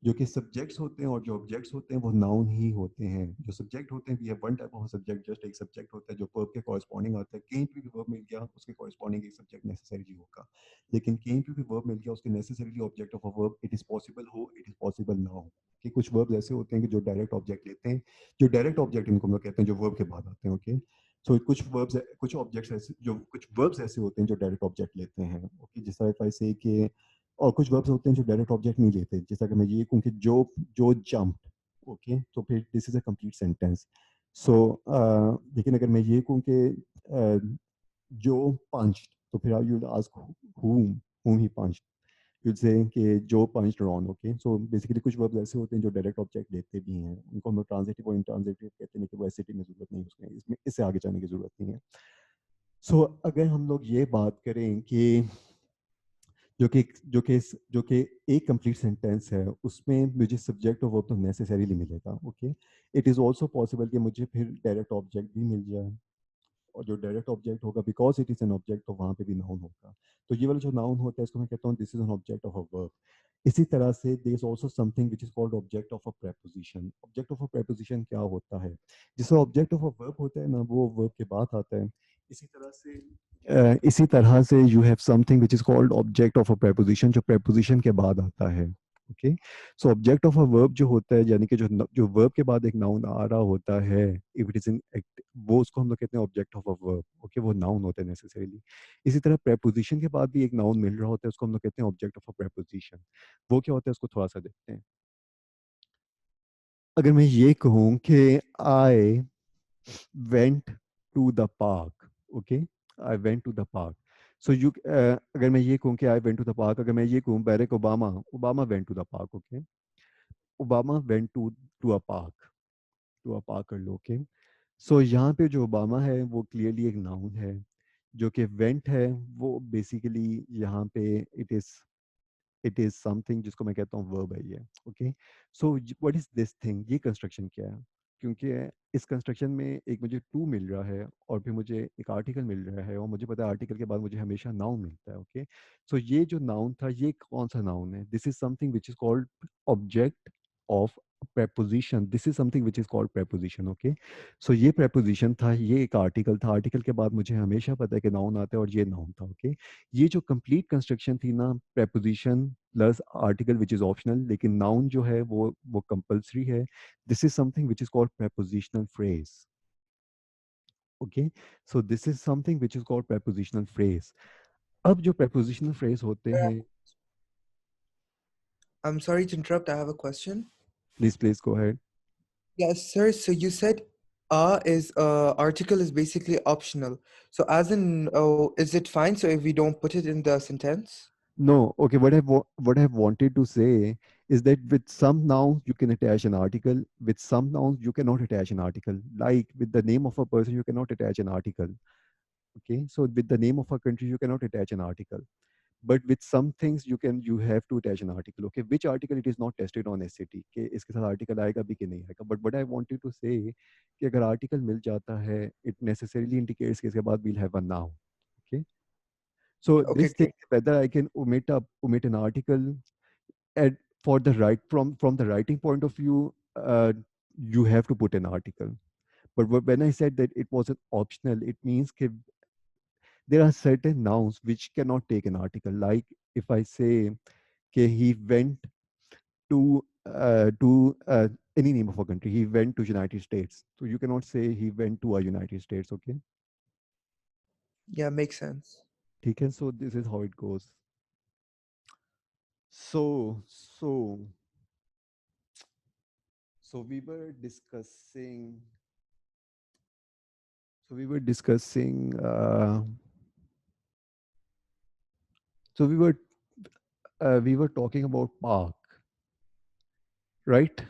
जो कि सब्जेक्ट्स होते हैं और जो ऑब्जेक्ट्स होते हैं वो नाउन ही होते हैं। जो सब्जेक्ट होते हैं we have one type of subject, just एक सब्जेक्ट होता है जो वर्ब के कॉरस्पॉन्डिंग आता है। कहीं पे भी वर्ब मिल गया उसके कॉरस्पॉन्डिंग एक सब्जेक्ट नेसेसरीली होगा, लेकिन कहीं पे भी वर्ब मिल गया उसके necessarily object of a verb it is possible हो, इट इज पॉसिबल ना हो। कि कुछ वर्ब ऐसे होते हैं कि जो डायरेक्ट ऑब्जेक्ट लेते हैं, जो डायरेक्ट ऑब्जेक्ट इनको हम लोग कहते हैं जो वर्ब के बाद आते हैं। ओके, सो कुछ ऑब्जेक्ट्स ऐसे, जो कुछ वर्ब्स ऐसे होते हैं जो डायरेक्ट ऑब्जेक्ट लेते हैं। ओके, जिस तरह से कि और कुछ वर्ब्स होते हैं जो डायरेक्ट ऑब्जेक्ट नहीं लेते, जैसा कि मैं ये कहूँ कि जो जंप्ड, ओके, तो फिर this is a complete sentence. So लेकिन अगर मैं ये कहूँ कि जो पंच्ड, तो फिर you will ask whom he punched, you से कि जो punched Ron. Okay, so basically कुछ वर्ब्स ऐसे होते हैं जो डायरेक्ट ऑब्जेक्ट लेते भी हैं, उनको हम ट्रांजिटिव और इंट्रांजिटिव कहते हैं कि वो एसटी में जरूरत नहीं, उसमें इसमें इससे आगे जाने की जरूरत नहीं है। सो अगर हम लोग ये बात करें कि जो कि एक कंप्लीट सेंटेंस है उसमें मुझे सब्जेक्ट और वर्ब तो नेसेसरीली मिलेगा। Okay, it is also possible कि मुझे फिर डायरेक्ट ऑब्जेक्ट भी मिल जाए, और जो डायरेक्ट ऑब्जेक्ट होगा because it is an object तो वहां पे भी नाउन होगा। तो ये वाला जो नाउन होता है इसको मैं कहता हूँ this is an object of a verb. इसी तरह से there is also something which is called object of a preposition. Object of a preposition क्या होता है? जिसका ऑब्जेक्ट ऑफ अ वर्ब होता है ना वो वर्ब के बाद आता है। इसी तरह से you have something which is called object of a preposition, जो प्रेपोजिशन के बाद आता है। Okay, so object of a verb जो होता है, यानी कि जो वर्ब के बाद एक नाउन आ रहा होता है, इफ इट इज इन, वो उसको हम लोग कहते हैं object of a verb. Okay, वो नाउन होता है नेसेसरीली। इसी तरह प्रेपोजिशन के बाद भी एक नाउन मिल रहा होता है, उसको हम लोग कहते हैं ऑब्जेक्ट ऑफ अ प्रेपोजिशन। वो क्या होता है उसको थोड़ा सा देखते हैं। अगर मैं ये कहूँ कि I went to the park, okay, I went to the park, so अगर मैं ये कहूँ कि I went to the park, अगर मैं ये कहूँ Barack Obama, Obama went to the park. Okay, Obama went to a park, to a park कर लो। ओके, सो यहाँ पे जो ओबामा है वो क्लियरली एक नाउन है, जो कि वेंट है वो बेसिकली यहाँ पे इट इज समथिंग जिसको मैं कहता हूँ वर्ब है ये। Okay, so what is this thing, ये कंस्ट्रक्शन क्या है? क्योंकि इस कंस्ट्रक्शन में एक मुझे टू मिल रहा है और फिर मुझे एक आर्टिकल मिल रहा है, और मुझे पता है आर्टिकल के बाद मुझे हमेशा नाउन मिलता है। ओके, सो ये जो नाउन था ये कौन सा नाउन है? This is something which is called object of preposition, this is something which is called preposition. Okay, so ये preposition था, ये एक आर्टिकल था, आर्टिकल के बाद मुझे हमेशा पता है कि नाउन आता है और ये नाउन था। ओके, ये जो कंप्लीट कंस्ट्रक्शन थी ना, preposition plus article which is optional, लेकिन नाउन जो है वो कंपल्सरी है। This is something which is called prepositional phrase. Okay, so this is something which is called prepositional phrase. अब जो prepositional phrase होते Uh, हैं, I'm sorry to interrupt. I have a question. Please go ahead. Yes, sir. So you said is article is basically optional. So as in, oh, is it fine? So if we don't put it in the sentence? No, okay. What I've wanted to say is that with some nouns you can attach an article. With some nouns you cannot attach an article. Like with the name of a person you cannot attach an article. Okay, so with the name of a country you cannot attach an article. but with some things you have to attach an article. Okay, which article it is not tested on SAT कि इसके साथ article आएगा भी कि नहीं आएगा. But what I wanted to say कि अगर article मिल जाता है, it necessarily indicates कि इसके बाद we'll have a noun. Okay, so Okay, this thing great. whether I can omit an article at for the right from the writing point of view, you have to put an article. But when I said that it wasn't optional, it means that there are certain nouns which cannot take an article. Like if I say, okay, he went to any name of a country, he went to United States. So you cannot say he went to a United States. Okay, Yeah, makes sense. okay. So this is how it goes. So so so we were discussing. So we were discussing. So we were talking about park, right?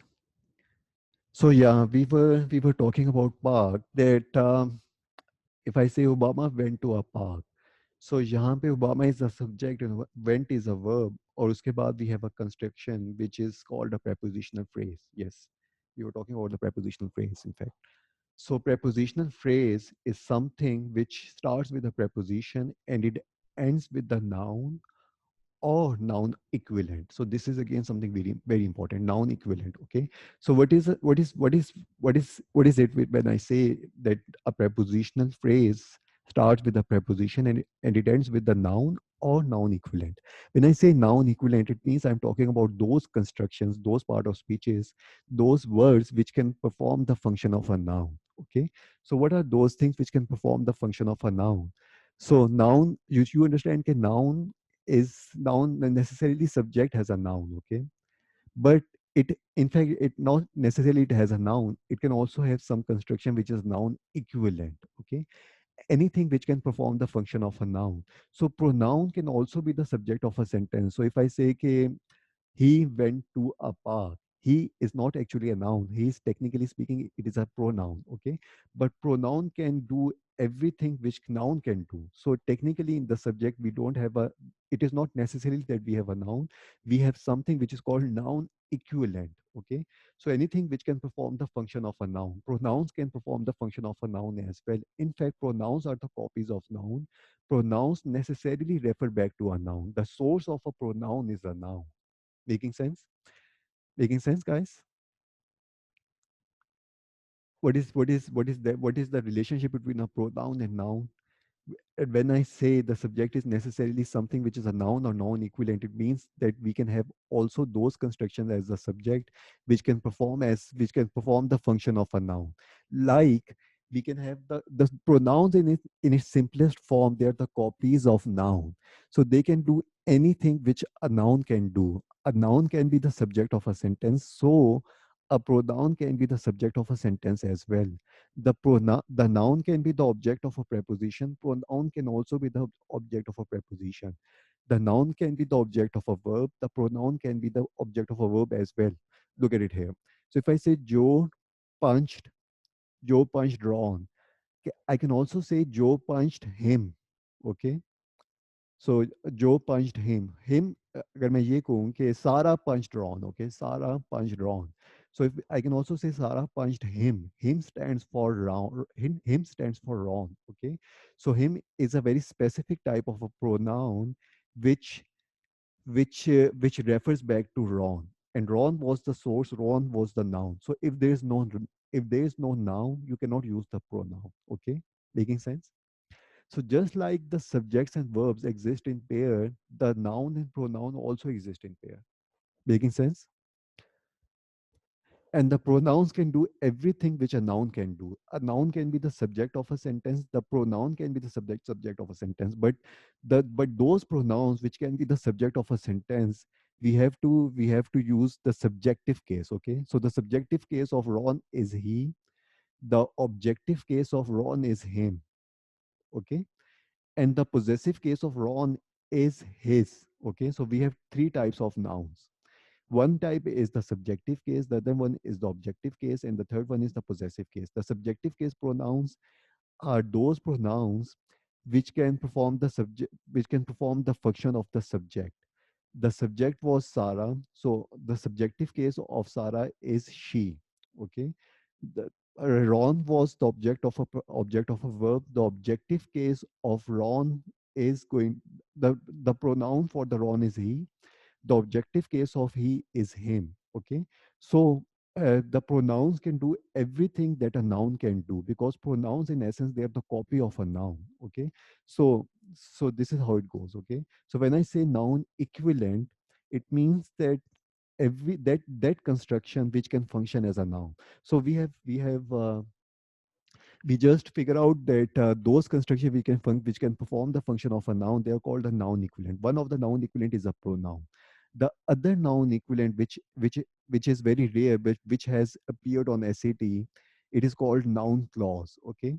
So yeah, we were talking about park that if I say Obama went to a park, so यहाँ पे Obama is a subject and went is a verb, और उसके बाद we have a construction which is called a prepositional phrase. Yes, we were talking about the prepositional phrase in fact. So prepositional phrase is something which starts with a preposition and it ends with the noun or noun equivalent. So this is again something very important. Noun equivalent. Okay. So what is it when I say that a prepositional phrase starts with a preposition and it ends with the noun or noun equivalent? When I say noun equivalent, it means I'm talking about those constructions, those part of speeches, those words which can perform the function of a noun. Okay. So what are those things which can perform the function of a noun? So noun, you understand that noun is noun necessarily subject has a noun, okay, but it in fact it not necessarily it has a noun, it can also have some construction which is noun equivalent. Okay, anything which can perform the function of a noun. So pronoun can also be the subject of a sentence. So if I say ke he went to a park, he is not actually a noun, he is technically speaking it is a pronoun. Okay, but pronoun can do everything which noun can do. So technically in the subject we don't have a, it is not necessarily that we have a noun, we have something which is called noun equivalent. Okay, so anything which can perform the function of a noun, pronouns can perform the function of a noun as well. In fact, pronouns are the copies of noun. Pronouns necessarily refer back to a noun. The source of a pronoun is a noun. Making sense? Making sense, guys? What is the relationship between a pronoun and noun? And when I say the subject is necessarily something which is a noun or noun equivalent, it means that we can have also those constructions as a subject which can perform the function of a noun. Like we can have the pronouns in its simplest form, they are the copies of noun. So they can do anything which a noun can do. A noun can be the subject of a sentence, so a pronoun can be the subject of a sentence as well. The noun can be the object of a preposition. Pronoun can also be the object of a preposition. The noun can be the object of a verb. The pronoun can be the object of a verb as well. Look at it here. So if I say punched Joe punched Ron, I can also say Joe punched him. Okay, so Joe punched him, अगर मैं ये कहूँ कि Sarah punched Ron. Okay, Sarah punched Ron. So if I can also say Sarah punched him stands for Ron. Him stands for Ron. Okay, so him is a very specific type of a pronoun which which refers back to Ron, and Ron was the source. Ron was the noun. So if there is no noun, you cannot use the pronoun. Okay, making sense? So just like the subjects and verbs exist in pair, the noun and pronoun also exist in pair. Making sense? And the pronouns can do everything which a noun can do. A noun can be the subject of a sentence. The pronoun can be the subject of a sentence. But those pronouns which can be the subject of a sentence, we have to use the subjective case. Okay. So the subjective case of Ron is he. The objective case of Ron is him. Okay, and the possessive case of Ron is his. Okay, so we have three types of nouns. One type is the subjective case, the other one is the objective case, and the third one is the possessive case. The subjective case pronouns are those pronouns which can perform the subject, which can perform the function of the subject. The subject was Sarah, so the subjective case of Sarah is she. Okay, the Ron was the object of object of a verb. The objective case of Ron is going, the pronoun for the Ron is he. The objective case of he is him. Okay, so the pronouns can do everything that a noun can do, because pronouns in essence they are the copy of a noun. Okay, so this is how it goes. Okay, so when I say noun equivalent, it means that that construction which can function as a noun. So we just figure out that those constructions which can perform the function of a noun, they are called a noun equivalent. One of the noun equivalent is a pronoun. The other noun equivalent, which is very rare, but which has appeared on SAT, it is called noun clause. Okay,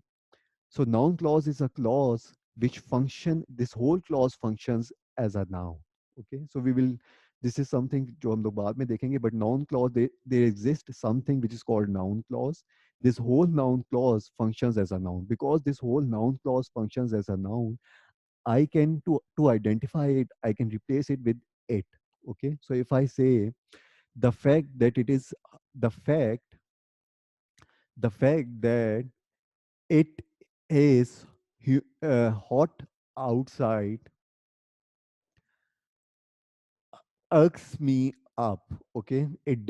so noun clause is a clause which function. This whole clause functions as a noun. Okay, so we will. This is something जो हम लोग बाद में देखेंगे. But noun clause, there exists something which is called noun clause. This whole noun clause functions as a noun. Because this whole noun clause functions as a noun, I can to identify it, I can replace it with it. Okay, so if I say the fact that it is the fact the fact that it is hot outside irks me up. Okay, it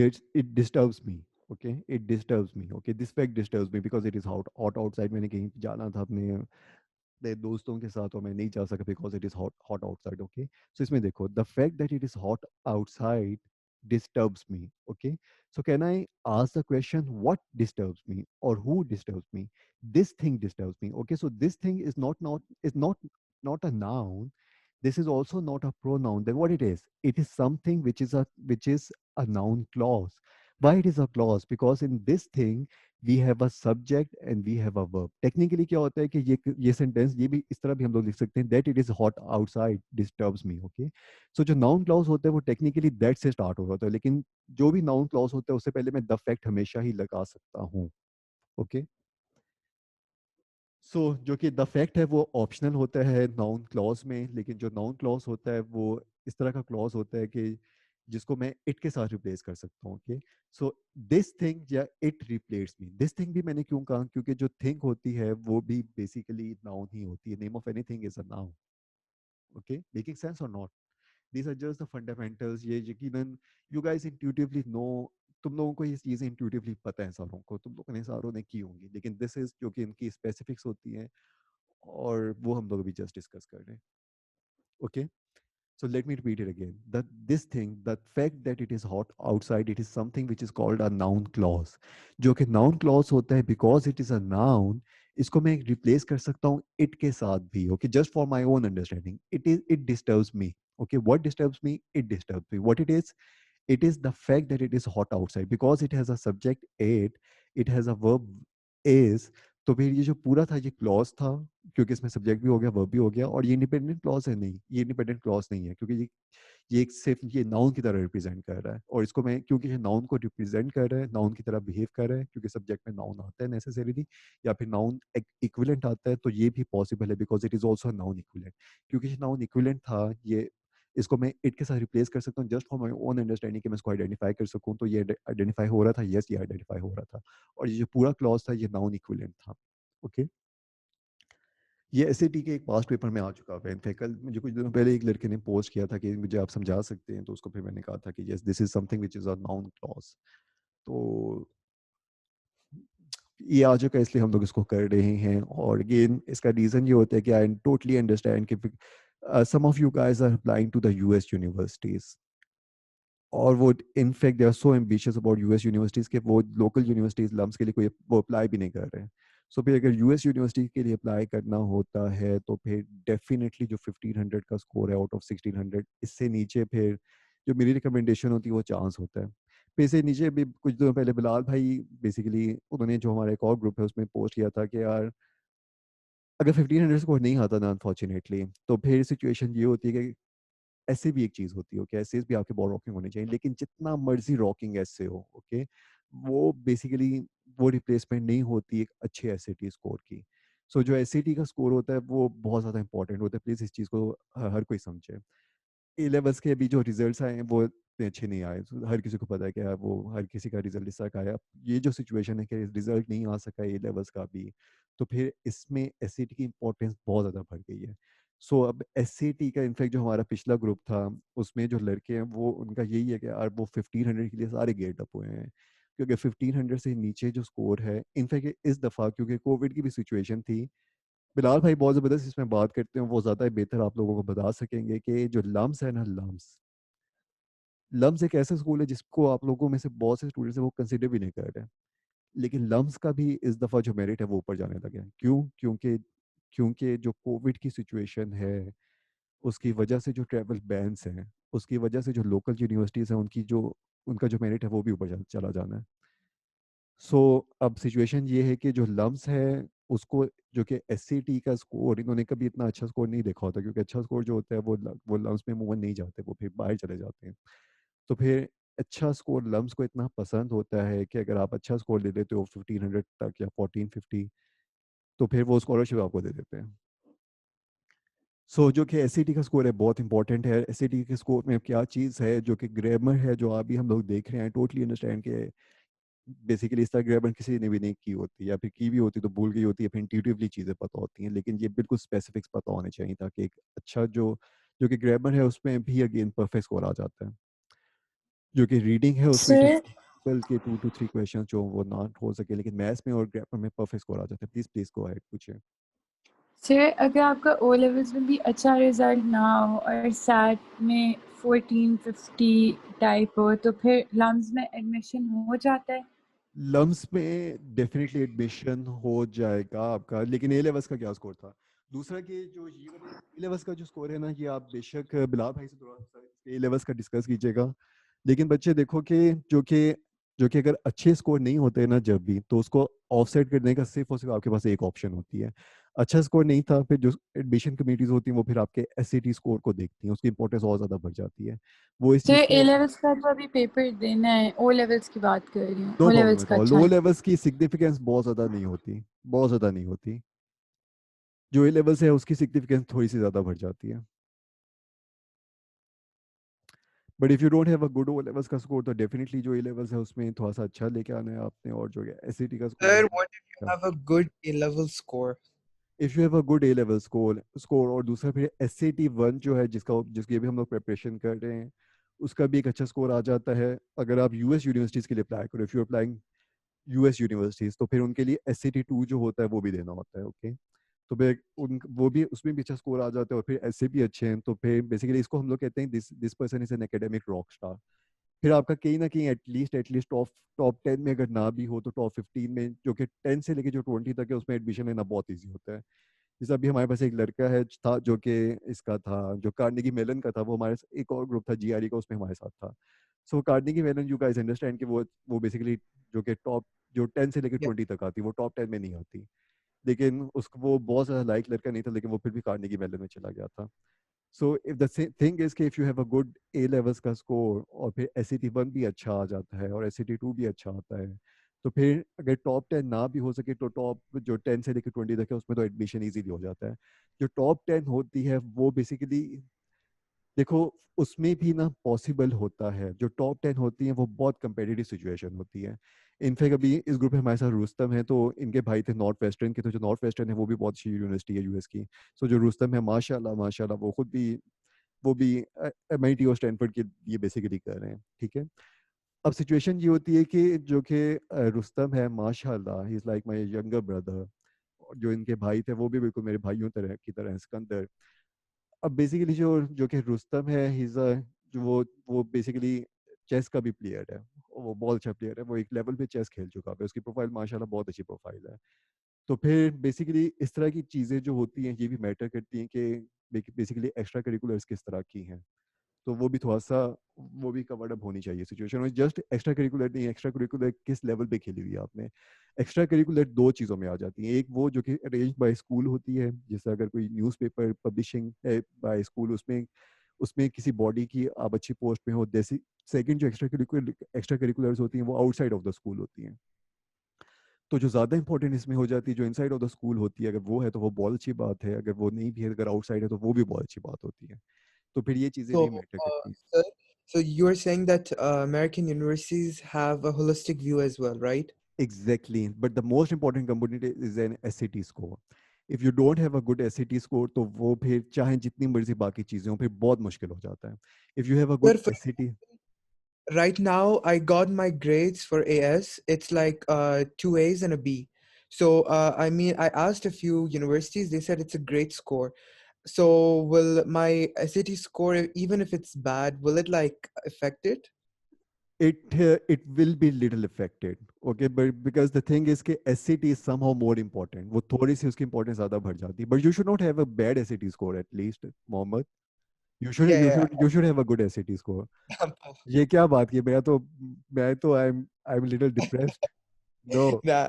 disturbs me. Okay, it disturbs me. Okay, this fact disturbs me because it is hot outside. मैंने कहीं जाना था अपने अपने दोस्तों के साथ, और मैं नहीं जा सका because it is hot outside. Okay, so इसमें देखो, the fact that it is hot outside disturbs me. Okay, so can I ask the question, what disturbs me or who disturbs me? This thing disturbs me. Okay, so this thing is not a noun. This is also not a pronoun. Then what it is? It is something which is a noun clause. Why it is a clause? Because in this thing we have a subject and we have a verb. Technically क्या होता है कि ये sentence ये भी इस तरह भी हम लोग लिख सकते हैं, that it is hot outside disturbs me. Okay, so जो noun clause होता है वो technically that से start हो रहा होता है, लेकिन जो भी noun clause होता है उससे पहले मैं the fact हमेशा ही लगा सकता हूँ. Okay, जो कि द फैक्ट है वो ऑप्शनल होता है नाउन क्लॉज में, लेकिन जो नाउन क्लॉज होता है वो इस तरह का क्लॉज होता है कि जिसको मैं इट के साथ रिप्लेस कर सकता हूँ. ओके, सो दिस थिंग या it replace me. This thing भी मैंने क्यों कहा, क्योंकि जो थिंग होती है वो भी बेसिकली नाउन ही होती है. Name of anything is a noun. Okay, making sense और not? These are just the fundamentals. ये यकीनन you guys intuitively know. तुम लोगों को ये चीज़ें intuitively पता है सारों को, तुम लोगों ने सारों ने की होंगी, लेकिन this is जो कि इनकी specifics होती हैं और वो हम लोग अभी just discuss कर रहे हैं. Okay, so let me repeat it again. That this thing, the fact that it is hot outside, it is something which is called a noun clause. जो कि noun clause होता है because it is a noun. इसको मैं replace कर सकता हूँ it के साथ भी. Okay, just for my own understanding. It disturbs me. Okay, what disturbs me? It disturbs me. What it is the fact that it is hot outside because it has a subject it has a verb is. तो फिर ये जो पूरा था ये clause था, क्योंकि इसमें सब्जेक्ट भी हो गया वर्ब भी हो गया, और ये इंडिपेंडेंट क्लॉज है नहीं, ये इंडिपेंडेंट क्लॉज नहीं है, क्योंकि ये एक सिर्फ ये नाउन की तरह रिप्रेजेंट कर रहा है, और इसको मैं क्योंकि ये नाउन को रिप्रेजेंट कर रहा है, नाउन की तरह बिहेव कर रहा है, क्योंकि सब्जेक्ट में नाउन आता है नेसेसरीली, या फिर नाउन इक्विवेलेंट आता है, तो ये भी पॉसिबल है because it is also noun equivalent. क्योंकि ये नाउन इक्विवेलेंट था, ये इसको मैं इट के साथ रिप्लेस कर सकता हूँ just for my own understanding कि मैं इसको आइडेंटिफाई कर सकूँ. तो ये आइडेंटिफाई हो रहा था, यस ये आइडेंटिफाई हो रहा था, और ये जो पूरा क्लॉज था ये नाउन इक्विवेलेंट था. ओके, ये एसएटी के एक पास्ट पेपर में आ चुका है. इनफैक्ट कल मुझे कुछ दिनों पहले एक लड़के ने पोस्ट किया था कि मुझे आप समझा सकते हैं, तो उसको फिर मैंने कहा था कि yes this is something which is a noun clause. तो ये आ चुका है, इसलिए हम लोग इसको कर रहे हैं. और अगेन इसका रीज़न ये होता है कि आई टोटली अंडरस्टैंड कि some of you guys are applying to the US universities, और वो in fact they are so ambitious about US universities के वो लोकल यूनिवर्सिटीज़ लम्स के लिए कोई वो अप्लाई भी नहीं कर रहे हैं. सो फिर अगर यूएस यूनिवर्सिटी के लिए अप्लाई करना होता है तो फिर डेफिनेटली जो 1500 का स्कोर है आउट ऑफ 1600, इससे नीचे फिर जो मेरी रिकमेंडेशन होती है वो चांस होता है. फिर इससे नीचे भी कुछ दिनों पहले बिलाल भाई बेसिकली उन्होंने जो हमारा एक और ग्रुप है उसमें पोस्ट किया था कि यार अगर 1500 स्कोर नहीं आता ना अनफॉर्चुनेटली, तो फिर सिचुएशन ये होती है कि ऐसे भी एक चीज होती है. ओके, ऐसे भी आपके बॉल रॉकिंग होने चाहिए, लेकिन जितना मर्जी रॉकिंग ऐसे हो, ओके, वो बेसिकली वो रिप्लेसमेंट नहीं होती एक अच्छे एसएटी स्कोर की. सो जो एसएटी का स्कोर होता है वो बहुत ज़्यादा इंपॉर्टेंट होता है, प्लीज़ इस चीज़ को हर कोई समझे। ए लेवल्स के अभी जो रिजल्ट्स आए हैं वो इतने अच्छे नहीं आए, तो हर किसी को पता है कि यार वो हर किसी का रिजल्ट इस तरह का आया। ये जो सिचुएशन है कि रिजल्ट नहीं आ सका ए लेवल्स का भी, तो फिर इसमें एसएटी की इम्पोर्टेंस बहुत ज़्यादा बढ़ गई है। सो अब एसएटी का इनफैक्ट जो हमारा पिछला ग्रुप था, उसमें जो लड़के हैं वो उनका यही है कि यार वो 1500 के लिए सारे गेट अप हुए हैं, क्योंकि 1500 से नीचे जो स्कोर है, इनफैक्ट इस दफ़ा क्योंकि कोविड की भी सिचुएशन थी, बिलाल भाई बहुत ज़बरदस्त इसमें बात करते हैं, वो ज़्यादा बेहतर आप लोगों को बता सकेंगे कि जो लम्स है ना, लम्स लम्स एक ऐसा स्कूल है जिसको आप लोगों में से बहुत से स्टूडेंट्स हैं वो कंसिडर भी नहीं कर रहे हैं, लेकिन लम्स का भी इस दफ़ा जो मेरिट है वो ऊपर जाने लगे हैं। क्यों? क्योंकि जो कोविड की सिचुएशन है, उसकी वजह से जो ट्रैवल बैन्स हैं, उसकी वजह से जो लोकल यूनिवर्सिटीज़ हैं उनका जो मेरिट है वो भी ऊपर चला जाना है। सो अब सिचुएशन ये है कि जो लम्स है उसको, जो कि एससीटी का स्कोर, इन्होंने कभी इतना अच्छा स्कोर नहीं देखा होता, क्योंकि अच्छा स्कोर जो होता है वो लम्स में मूवमेंट नहीं जाते, वो फिर बाहर चले जाते हैं। तो फिर अच्छा स्कोर लम्स को इतना पसंद होता है कि अगर आप अच्छा स्कोर ले लेते हो 1500 तक या 1450, तो फिर वो स्कॉलरशिप आपको दे देते हैं। सो जो कि एससीटी का स्कोर है बहुत इंपॉर्टेंट है। एससीटी के स्कोर में क्या चीज़ है, जो कि ग्रामर है, जो अभी हम लोग देख रहे हैं, टोटली अंडरस्टैंड के बेसिकली इस तरह ग्रामर किसी ने भी नहीं की होती, या फिर की भी होती तो भूल गई होती है, फिर इंट्यूटिवली चीज़ें पता होती हैं, लेकिन ये बिल्कुल स्पेसिफिक्स पता होने चाहिए ताकि एक अच्छा जो कि ग्रामर है उसमें भी अगेन परफेक्ट स्कोर आ जाता है। जो कि रीडिंग है उसमें सर टिपिकल के 2 to 3 क्वेश्चन जो वो ना हो सके, लेकिन मैथ्स में और ग्रामर में परफेक्ट स्कोर आ जाता है। प्लीज़ प्लीज़ गो अहेड, पूछिए। सर अगर आपका ओ लेवल्स में भी अच्छा रिजल्ट ना हो और सैट में 1450 टाइप हो तो फिर लम्स में एडमिशन हो जाता है? लम्स में डेफिनेटली एडमिशन हो जाएगा आपका, लेकिन ए लेवल्स का क्या स्कोर था? दूसरा कि जो ये वाले ए लेवल्स का जो स्कोर है ना, ये आप बेशक बिलाल भाई से थोड़ा सा ए लेवल्स का डिस्कस कीजिएगा, लेकिन बच्चे देखो कि जो कि अगर अच्छे स्कोर नहीं होते ना जब भी, तो उसको ऑफसेट करने का सिर्फ और सिर्फ आपके पास एक ऑप्शन होती है। अच्छा स्कोर नहीं था, फिर जो एडमिशन कमेटीज होती हैं वो फिर आपके एससीटी स्कोर को देखती हैं, उसकी इंपॉर्टेंस और ज़्यादा बढ़ जाती है। वो इस सर चीज़ ए को, लेवल्स का तो अभी पेपर देना है, ओ लेवल्स की बात कर रही हूँ, no O problem levels at का ऑल, अच्छा लो है। लेवल्स की सिग्निफिकेंस बहुत ज़्यादा नहीं होती, बहुत ज़्यादा नहीं होती। जो ए लेवल्स है उसकी सिग्निफिकेंस थोड़ी सी ज़्यादा बढ़ जाती है। But if you don't have a good O levels का स्कोर, तो डेफिनेटली जो ए लेवल्स है उसमें थोड़ा सा अच्छा लेके आना है आपने, और जो एससीटी का स्कोर Sir, है, what if you have a good A-level score? If you have a good A level score और दूसरा फिर एसएटी 1 जो है जिसकी अभी हम लोग प्रिपरेशन कर रहे हैं, उसका भी एक अच्छा स्कोर आ जाता है। अगर आप यूएस यूनिवर्सिटीज़ के लिए अप्लाई करो, if you applying US universities, तो फिर उनके लिए एसएटी 2 जो होता है वो भी देना होता है, ओके। तो फिर उन वो भी उसमें भी अच्छा स्कोर आ जाता है, और फिर ऐसे भी अच्छे हैं, तो फिर बेसिकली इसको हम लोग कहते हैं this this person is an academic rock star. फिर आपका कहीं ना कहीं एटलीस्ट टॉप टॉप 10 में अगर ना भी हो तो टॉप 15 में, जो कि 10 से लेके जो 20 तक है, उसमें एडमिशन लेना बहुत ईजी होता है। जैसे अभी हमारे पास एक लड़का है था जो कि इसका था, जो कार्नेगी मेलन का था, वो हमारे एक और ग्रुप था जीआरई का, उसमें हमारे साथ था। So Carnegie Mellon, you guys understand कि वो बेसिकली जो कि टॉप जो 10 से लेकर Yeah. 20 तक आती, वो टॉप 10 में नहीं आती, लेकिन उसको वो बहुत ज़्यादा लाइक लड़का नहीं था, लेकिन वो फिर भी कार्नेगी मेलन में चला गया था। So if the thing is कि if you have a good A levels का स्कोर और फिर एसईटी 1 भी अच्छा आ जाता है और एसईटी 2 भी अच्छा आता है, तो फिर अगर टॉप 10 ना भी हो सके तो टॉप जो 10 से लेकर 20 तक है उसमें तो एडमिशन इजीली हो जाता है। जो टॉप 10 होती है वो बेसिकली, देखो, उसमें भी ना पॉसिबल होता है, जो टॉप 10 होती हैं वो बहुत कंपेटिटिव सिचुएशन होती है। इनफैक्ट अभी इस ग्रुप में हमारे साथ रुस्तम है, तो इनके भाई थे नॉर्थ वेस्टर्न के, तो जो नॉर्थ वेस्टर्न है वो भी बहुत अच्छी यूनिवर्सिटी है यूएस की। सो जो रुस्तम है, माशाल्लाह माशाल्लाह, वो भी एमआईटी और स्टैनफोर्ड के लिए बेसिकली कर रहे हैं, ठीक है। अब सिचुएशन ये होती है कि जो कि रुस्तम है, माशाल्लाह, he is like my younger brother, जो इनके भाई थे वो भी बिल्कुल मेरे भाइयों तरह की तरह हैं, सिकंदर। अब बेसिकली जो कि रुस्तम है, ही इज़ जो वो बेसिकली चेस का भी प्लेयर है, वो बहुत अच्छा प्लेयर है, वो एक लेवल पे चेस खेल चुका है, उसकी प्रोफाइल माशाल्लाह बहुत अच्छी प्रोफाइल है। तो फिर बेसिकली इस तरह की चीज़ें जो होती हैं ये भी मैटर करती हैं कि बेसिकली एक्स्ट्रा करिकुलर्स किस तरह की हैं, तो वो भी थोड़ा-सा वो भी कवर्ड अप होनी चाहिए सिचुएशन में। जस्ट एक्स्ट्रा करिकुलर नहीं, एक्स्ट्रा करिकुलर किस लेवल पे खेली हुई है आपने। एक्स्ट्रा करिकुलर 2 चीज़ों में आ जाती हैं। एक वो जो कि अरेंज्ड बाय स्कूल होती है, जैसे अगर कोई न्यूज़पेपर पब्लिशिंग है बाय स्कूल, उसमें उसमें किसी बॉडी की आप अच्छी पोस्ट पे हो, जैसे सेकंड जो एक्स्ट्रा करिकुलर्स होती हैं वो आउटसाइड ऑफ द स्कूल होती हैं। तो जो ज़्यादा इंपॉर्टेंट इसमें हो जाती है, जो इनसाइड ऑफ द स्कूल होती है, अगर वो है तो वो बहुत अच्छी बात है, अगर वो नहीं भी है, अगर आउटसाइड है तो वो भी बहुत अच्छी बात होती है। तो फिर ये चीज़ें So, नहीं मैटर करती। sir, so you're saying that American universities have a holistic view as well, right? Exactly, but the most important component is an SAT score. If you don't have a good SAT score, तो वो फिर चाहे जितनी मर्जी बाकी चीज़ें हों, फिर बहुत मुश्किल हो जाता है। If you have a good Sir, for SAT, right now, I got my grades for AS. It's like two A's and a B. So, I mean, I asked a few universities. They said it's a great score. So, will my SAT score, even if it's bad, will it like affect it? it will be little affected, okay? But because the thing is कि SAT is somehow more important. वो थोड़ी सी उसकी importance ज़्यादा बढ़ जाती है. But you should not have a bad SAT score at least, Mohammed. You should Yeah, you yeah. should you should have a good SAT score. I'm- ये क्या बात की? मैं तो I'm a little depressed. No. nah,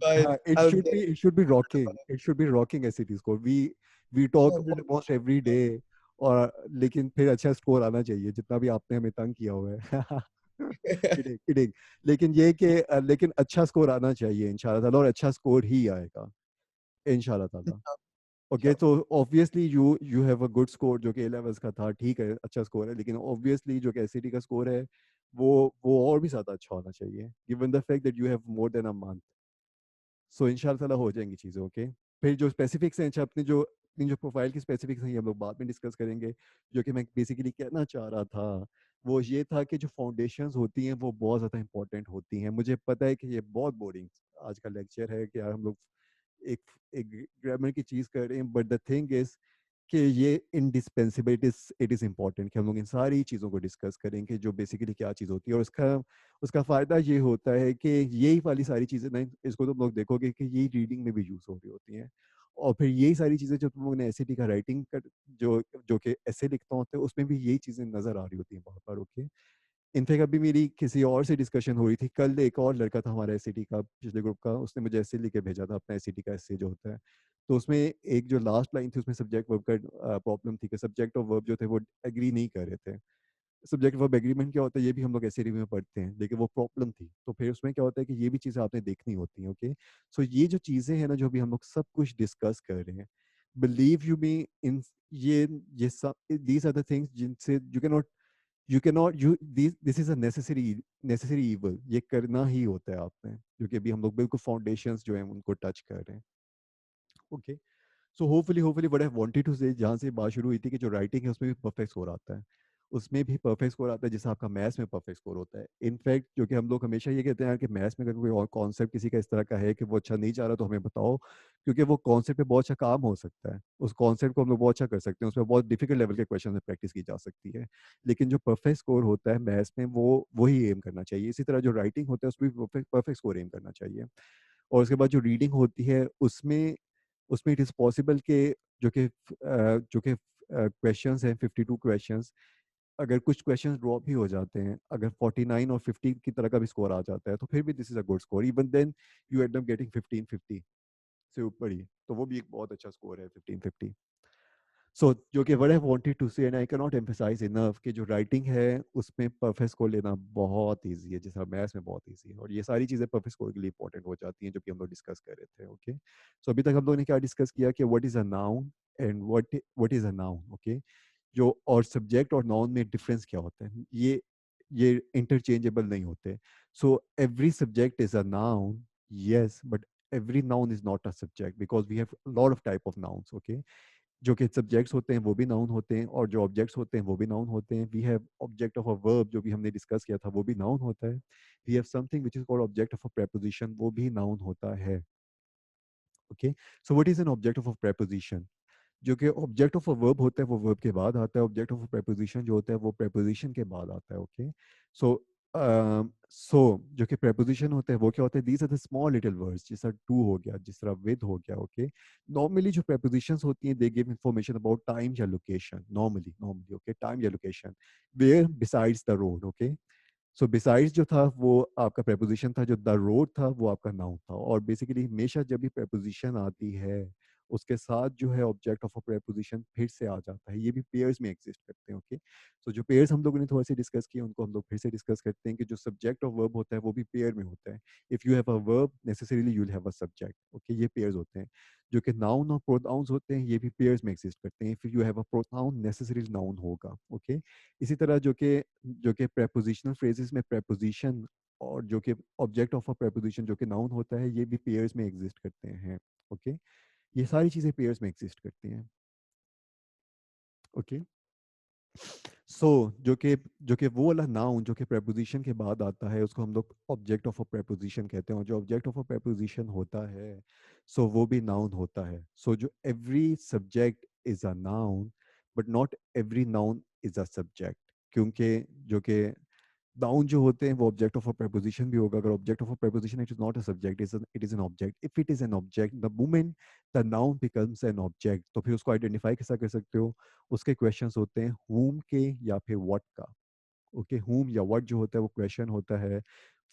but I'll get It should be rocking. It should be rocking SAT score. We talk no, about it almost every day. और लेकिन फिर अच्छा स्कोर आना चाहिए जितना भी आपने हमें तंग किया हुआ है। Kidding kidding. लेकिन ये कि लेकिन अच्छा स्कोर आना चाहिए इंशाल्लाह ताला, और अच्छा स्कोर ही आएगा इंशाल्लाह ताला। ओके, तो obviously you have a good score जो कि ए लेवल्स का था, ठीक है, अच्छा स्कोर है, लेकिन ऑब्वियसली जो कि एससीटी का स्कोर है वो और भी ज़्यादा अच्छा होना चाहिए, given the fact that you have more than a month. So इंशाल्लाह ताला हो जाएंगी चीज़ें, ओके। फिर जो स्पेसिफिक्स हैं, अच्छा, अपनी जो प्रोफाइल की स्पेसिफिक्स हैं ये हम लोग बाद में डिस्कस करेंगे। जो कि मैं बेसिकली कहना चाह रहा था वो ये था कि जो फाउंडेशंस होती हैं वो बहुत ज़्यादा इंपॉर्टेंट होती हैं। मुझे पता है कि ये बहुत बोरिंग आज का लेक्चर है कि यार हम लोग एक एक ग्रामर की चीज़ कर रहे हैं, बट द थिंग इज़ कि ये इंडिस्पेंसिबल, इट इज़ इम्पॉर्टेंट कि हम लोग इन सारी चीज़ों को डिस्कस करें कि जो बेसिकली क्या चीज़ होती है, और उसका उसका फ़ायदा ये होता है कि यही वाली सारी चीज़ें ना, इसको तुम लोग देखोगे कि ये रीडिंग में भी यूज़ हो रही होती हैं, और फिर यही सारी चीज़ें जो तुम लोग ने एसएटी का राइटिंग कर जो जो कि ऐसे लिखता होता है उसमें भी यही चीज़ें नज़र आ रही होती हैं बार बार, ओके। इनफैक्ट अभी मेरी किसी और से डिस्कशन हो रही थी कल, एक और लड़का था हमारा एससीटी का, पिछले ग्रुप का, उसने मुझे ऐसे लिख के भेजा था अपना एससीटी का एस्से जो होता है। तो उसमें एक जो लास्ट लाइन थी उसमें सब्जेक्ट वर्ब का प्रॉब्लम थी कि सब्जेक्ट और वर्ब जो थे वो एग्री नहीं कर रहे थे। सब्जेक्ट वर्ब एग्रीमेंट क्या होता है ये भी हम लोग एससीटी में पढ़ते हैं, लेकिन वो प्रॉब्लम थी। तो फिर उसमें क्या होता है कि ये भी चीज़ें आपने देखनी होती हैं, ओके। सो ये जो चीज़ें हैं ना, जो भी हम लोग सब कुछ डिस्कस कर रहे हैं, बिलीव यू मी, इन ये सब दीज आर द थिंग्स जिनसे you can not you this is a necessary evil, ये करना ही होता है आपने, क्योंकि अभी हम लोग बिल्कुल फाउंडेशंस जो हैं उनको टच कर रहे हैं, okay. So hopefully what I wanted to say, जहाँ से बात शुरू हुई थी कि जो राइटिंग है उसमें भी परफेक्ट स्कोर आता है, उसमें भी परफेक्ट स्कोर आता है जैसा आपका मैथ्स में परफेक्ट स्कोर होता है। इनफैक्ट जो कि हम लोग हमेशा ये कहते हैं कि मैथ्स में अगर कोई और कॉन्सेप्ट किसी का इस तरह का है कि वो अच्छा नहीं जा रहा तो हमें बताओ, क्योंकि वो कॉन्सेप्ट पे बहुत अच्छा काम हो सकता है, उस कॉन्सेप्ट को हम लोग बहुत अच्छा कर सकते हैं, उसमें बहुत डिफिकल्ट लेवल के क्वेश्चन में प्रैक्टिस की जा सकती है। लेकिन जो परफेक्ट स्कोर होता है मैथ्स में वो वही एम करना चाहिए। इसी तरह जो राइटिंग होता है उसमें भी परफेक्ट स्कोर एम करना चाहिए। और उसके बाद जो रीडिंग होती है उसमें उसमें इट इज़ पॉसिबल के जो कि क्वेश्चंस हैं 52 क्वेश्चंस, अगर कुछ क्वेश्चंस ड्रॉप भी हो जाते हैं, अगर 49 और 50 की तरह का भी स्कोर आ जाता है तो फिर भी this is a good score, even then you end up getting 1550 से ऊपर ही, तो वो भी एक बहुत अच्छा स्कोर है 1550। सो जो कि what I wanted to say, and I can not emphasize enough कि जो राइटिंग है उसमें परफेक्ट स्कोर लेना बहुत ईजी है, जैसा मैथ्स में बहुत ईजी है, और ये सारी चीज़ें परफेक्ट स्कोर के लिए इंपॉर्टेंट हो जाती हैं जो कि हम लोग डिस्कस कर रहे थे, ओके। सो अभी तक हम लोगों ने क्या डिस्कस किया कि what is a noun and what is a noun, okay. जो और सब्जेक्ट और नाउन में डिफरेंस क्या होता है, ये इंटरचेंजेबल नहीं होते। So every subject is a noun, yes, but every noun is not a subject because we have lot of type of nouns, okay. जो कि सब्जेक्ट्स होते हैं वो भी नाउन होते हैं, और जो ऑब्जेक्ट्स होते हैं वो भी नाउन होते हैं। We have object of a verb जो भी हमने डिस्कस किया था वो भी नाउन होता है। We have something which is called object of a preposition, वो भी नाउन होता है, okay. So what is an object of a preposition? जो कि ऑब्जेक्ट ऑफ अ वर्ब होता है वो वर्ब के बाद आता है, ऑब्जेक्ट ऑफ अ प्रेपोजिशन जो होता है वो प्रेपोजिशन के बाद आता है, ओके। सो सो जो कि प्रेपोजिशन होता है वो क्या होता है, these are the small little words, जिस तरह टू हो गया, जिस तरह विद हो गया, ओके। नॉर्मली जो प्रेपोजिशंस होती हैं they give information about time या लोकेशन, नॉर्मली ओके, टाइम या location, where besides the road, okay. So besides जो था वो आपका प्रेपोजिशन था, जो द रोड था वो आपका नाउन था। और बेसिकली हमेशा जब भी प्रेपोजिशन आती है उसके साथ जो है ऑब्जेक्ट ऑफ अ प्रेपोजिशन फिर से आ जाता है। ये भी पेयर्स में एग्जिस्ट करते हैं। ओके, सो जो पेयर्स हम लोगों ने थोड़ा सा डिस्कस किए उनको हम लोग फिर से डिस्कस करते हैं कि जो सब्जेक्ट ऑफ वर्ब होता है वो भी पेयर में होता है। If you have a verb necessarily you will have a subject. Okay, ये पेयर्स होते हैं। जो कि नाउन और प्रोनाउंस होते हैं ये भी पेयर्स में एग्जिस्ट करते हैं। If you have a pronoun necessarily noun होगा। ओके, इसी तरह जो कि प्रेपोजिशनल फ्रेजेस में प्रेपोजिशन और जो कि ऑब्जेक्ट ऑफ अ प्रेपोजिशन जो कि नाउन होता है ये भी पेयर्स में एग्जिस्ट करते हैं। ओके, ये सारी चीज़ें पेयर्स में एग्जिस्ट करती हैं। ओके, सो जो कि वो वाला नाउन जो कि प्रेपोजिशन के बाद आता है उसको हम लोग ऑब्जेक्ट ऑफ अ प्रेपोजिशन कहते हैं। और जो ऑब्जेक्ट ऑफ अ प्रेपोजिशन होता है सो वो भी नाउन होता है। सो जो every subject is a noun but not every noun is a subject, क्योंकि जो कि नाउन जो होते हैं वो ऑब्जेक्ट ऑफ अ प्रेपोजिशन भी होगा। अगर object of a preposition it is not a subject, it is an object. If it is an object the moment the noun becomes an object, तो फिर उसको आइडेंटिफाई कैसा कर सकते हो? उसके क्वेश्चंस होते हैं whom के या फिर what का। ओके, whom या what जो होता है वो क्वेश्चन होता है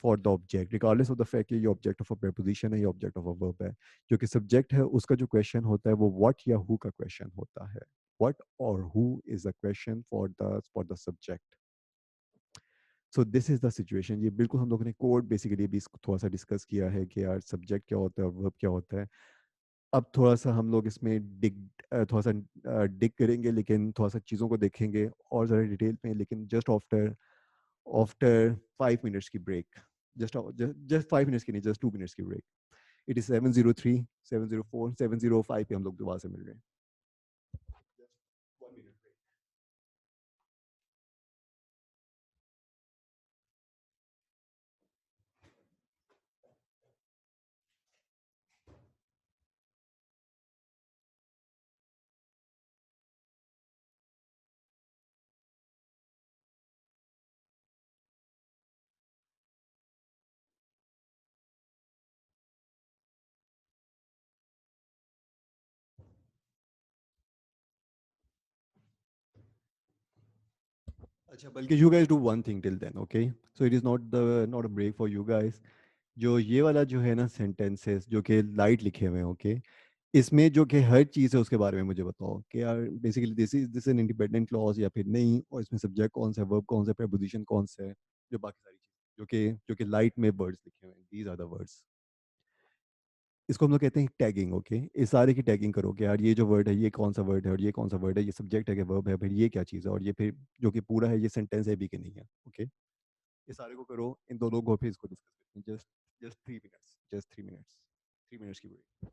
for the object, regardless of the fact कि ये ऑब्जेक्ट ऑफ अ प्रेपोजिशन है या ऑब्जेक्ट ऑफ अ वर्ब है। जो कि सब्जेक्ट है उसका जो क्वेश्चन होता है वो what या who का क्वेश्चन होता है। what और who is a question for the subject. So this is the situation. ये बिल्कुल हम लोगों ने कोड बेसिकली भी इसको थोड़ा सा डिस्कस किया है कि यार सब्जेक्ट क्या होता है और वर्ब क्या होता है। अब थोड़ा सा हम लोग इसमें थोड़ा सा डिग करेंगे, लेकिन थोड़ा सा चीज़ों को देखेंगे और ज़्यादा डिटेल में, लेकिन जस्ट आफ्टर आफ्टर 5 मिनट्स की ब्रेक। जस्ट 5 मिनट्स की नहीं, जस्ट 2 मिनट्स की ब्रेक। इट इज 7:03, 7:04, 7:05 पे हम लोग दोबारा से मिल रहे हैं। Just 1 minute break. अच्छा, बल्कि you guys do one thing till then, okay? So it is not a break for you guys. जो ये वाला जो है ना सेंटेंसेस जो कि लाइट लिखे हुए हैं, ओके, इसमें जो कि हर चीज़ है उसके बारे में मुझे बताओ कि यार basically this N independent clause या फिर नहीं, और इसमें सब्जेक्ट कौन सा है, वर्ब कौन सा है, प्रीपोजिशन कौन सा है, जो बाकी सारी चीज़ जो कि लाइट में वर्ड्स लिखे हुए हैं, दीज आर द वर्ड्स। इसको हम लोग कहते हैं टैगिंग। ओके, इस सारे की टैगिंग करो कि यार ये जो वर्ड है ये कौन सा वर्ड है और ये कौन सा वर्ड है, ये सब्जेक्ट है कि वर्ब है, फिर ये क्या चीज़ है, और ये फिर जो कि पूरा है ये सेंटेंस है भी कि नहीं है। ओके, ये सारे को करो, इन दोनों को फिर इसको डिस्कस करते हैं। Just 3 minutes, just 3 minutes, 3 minutes की break.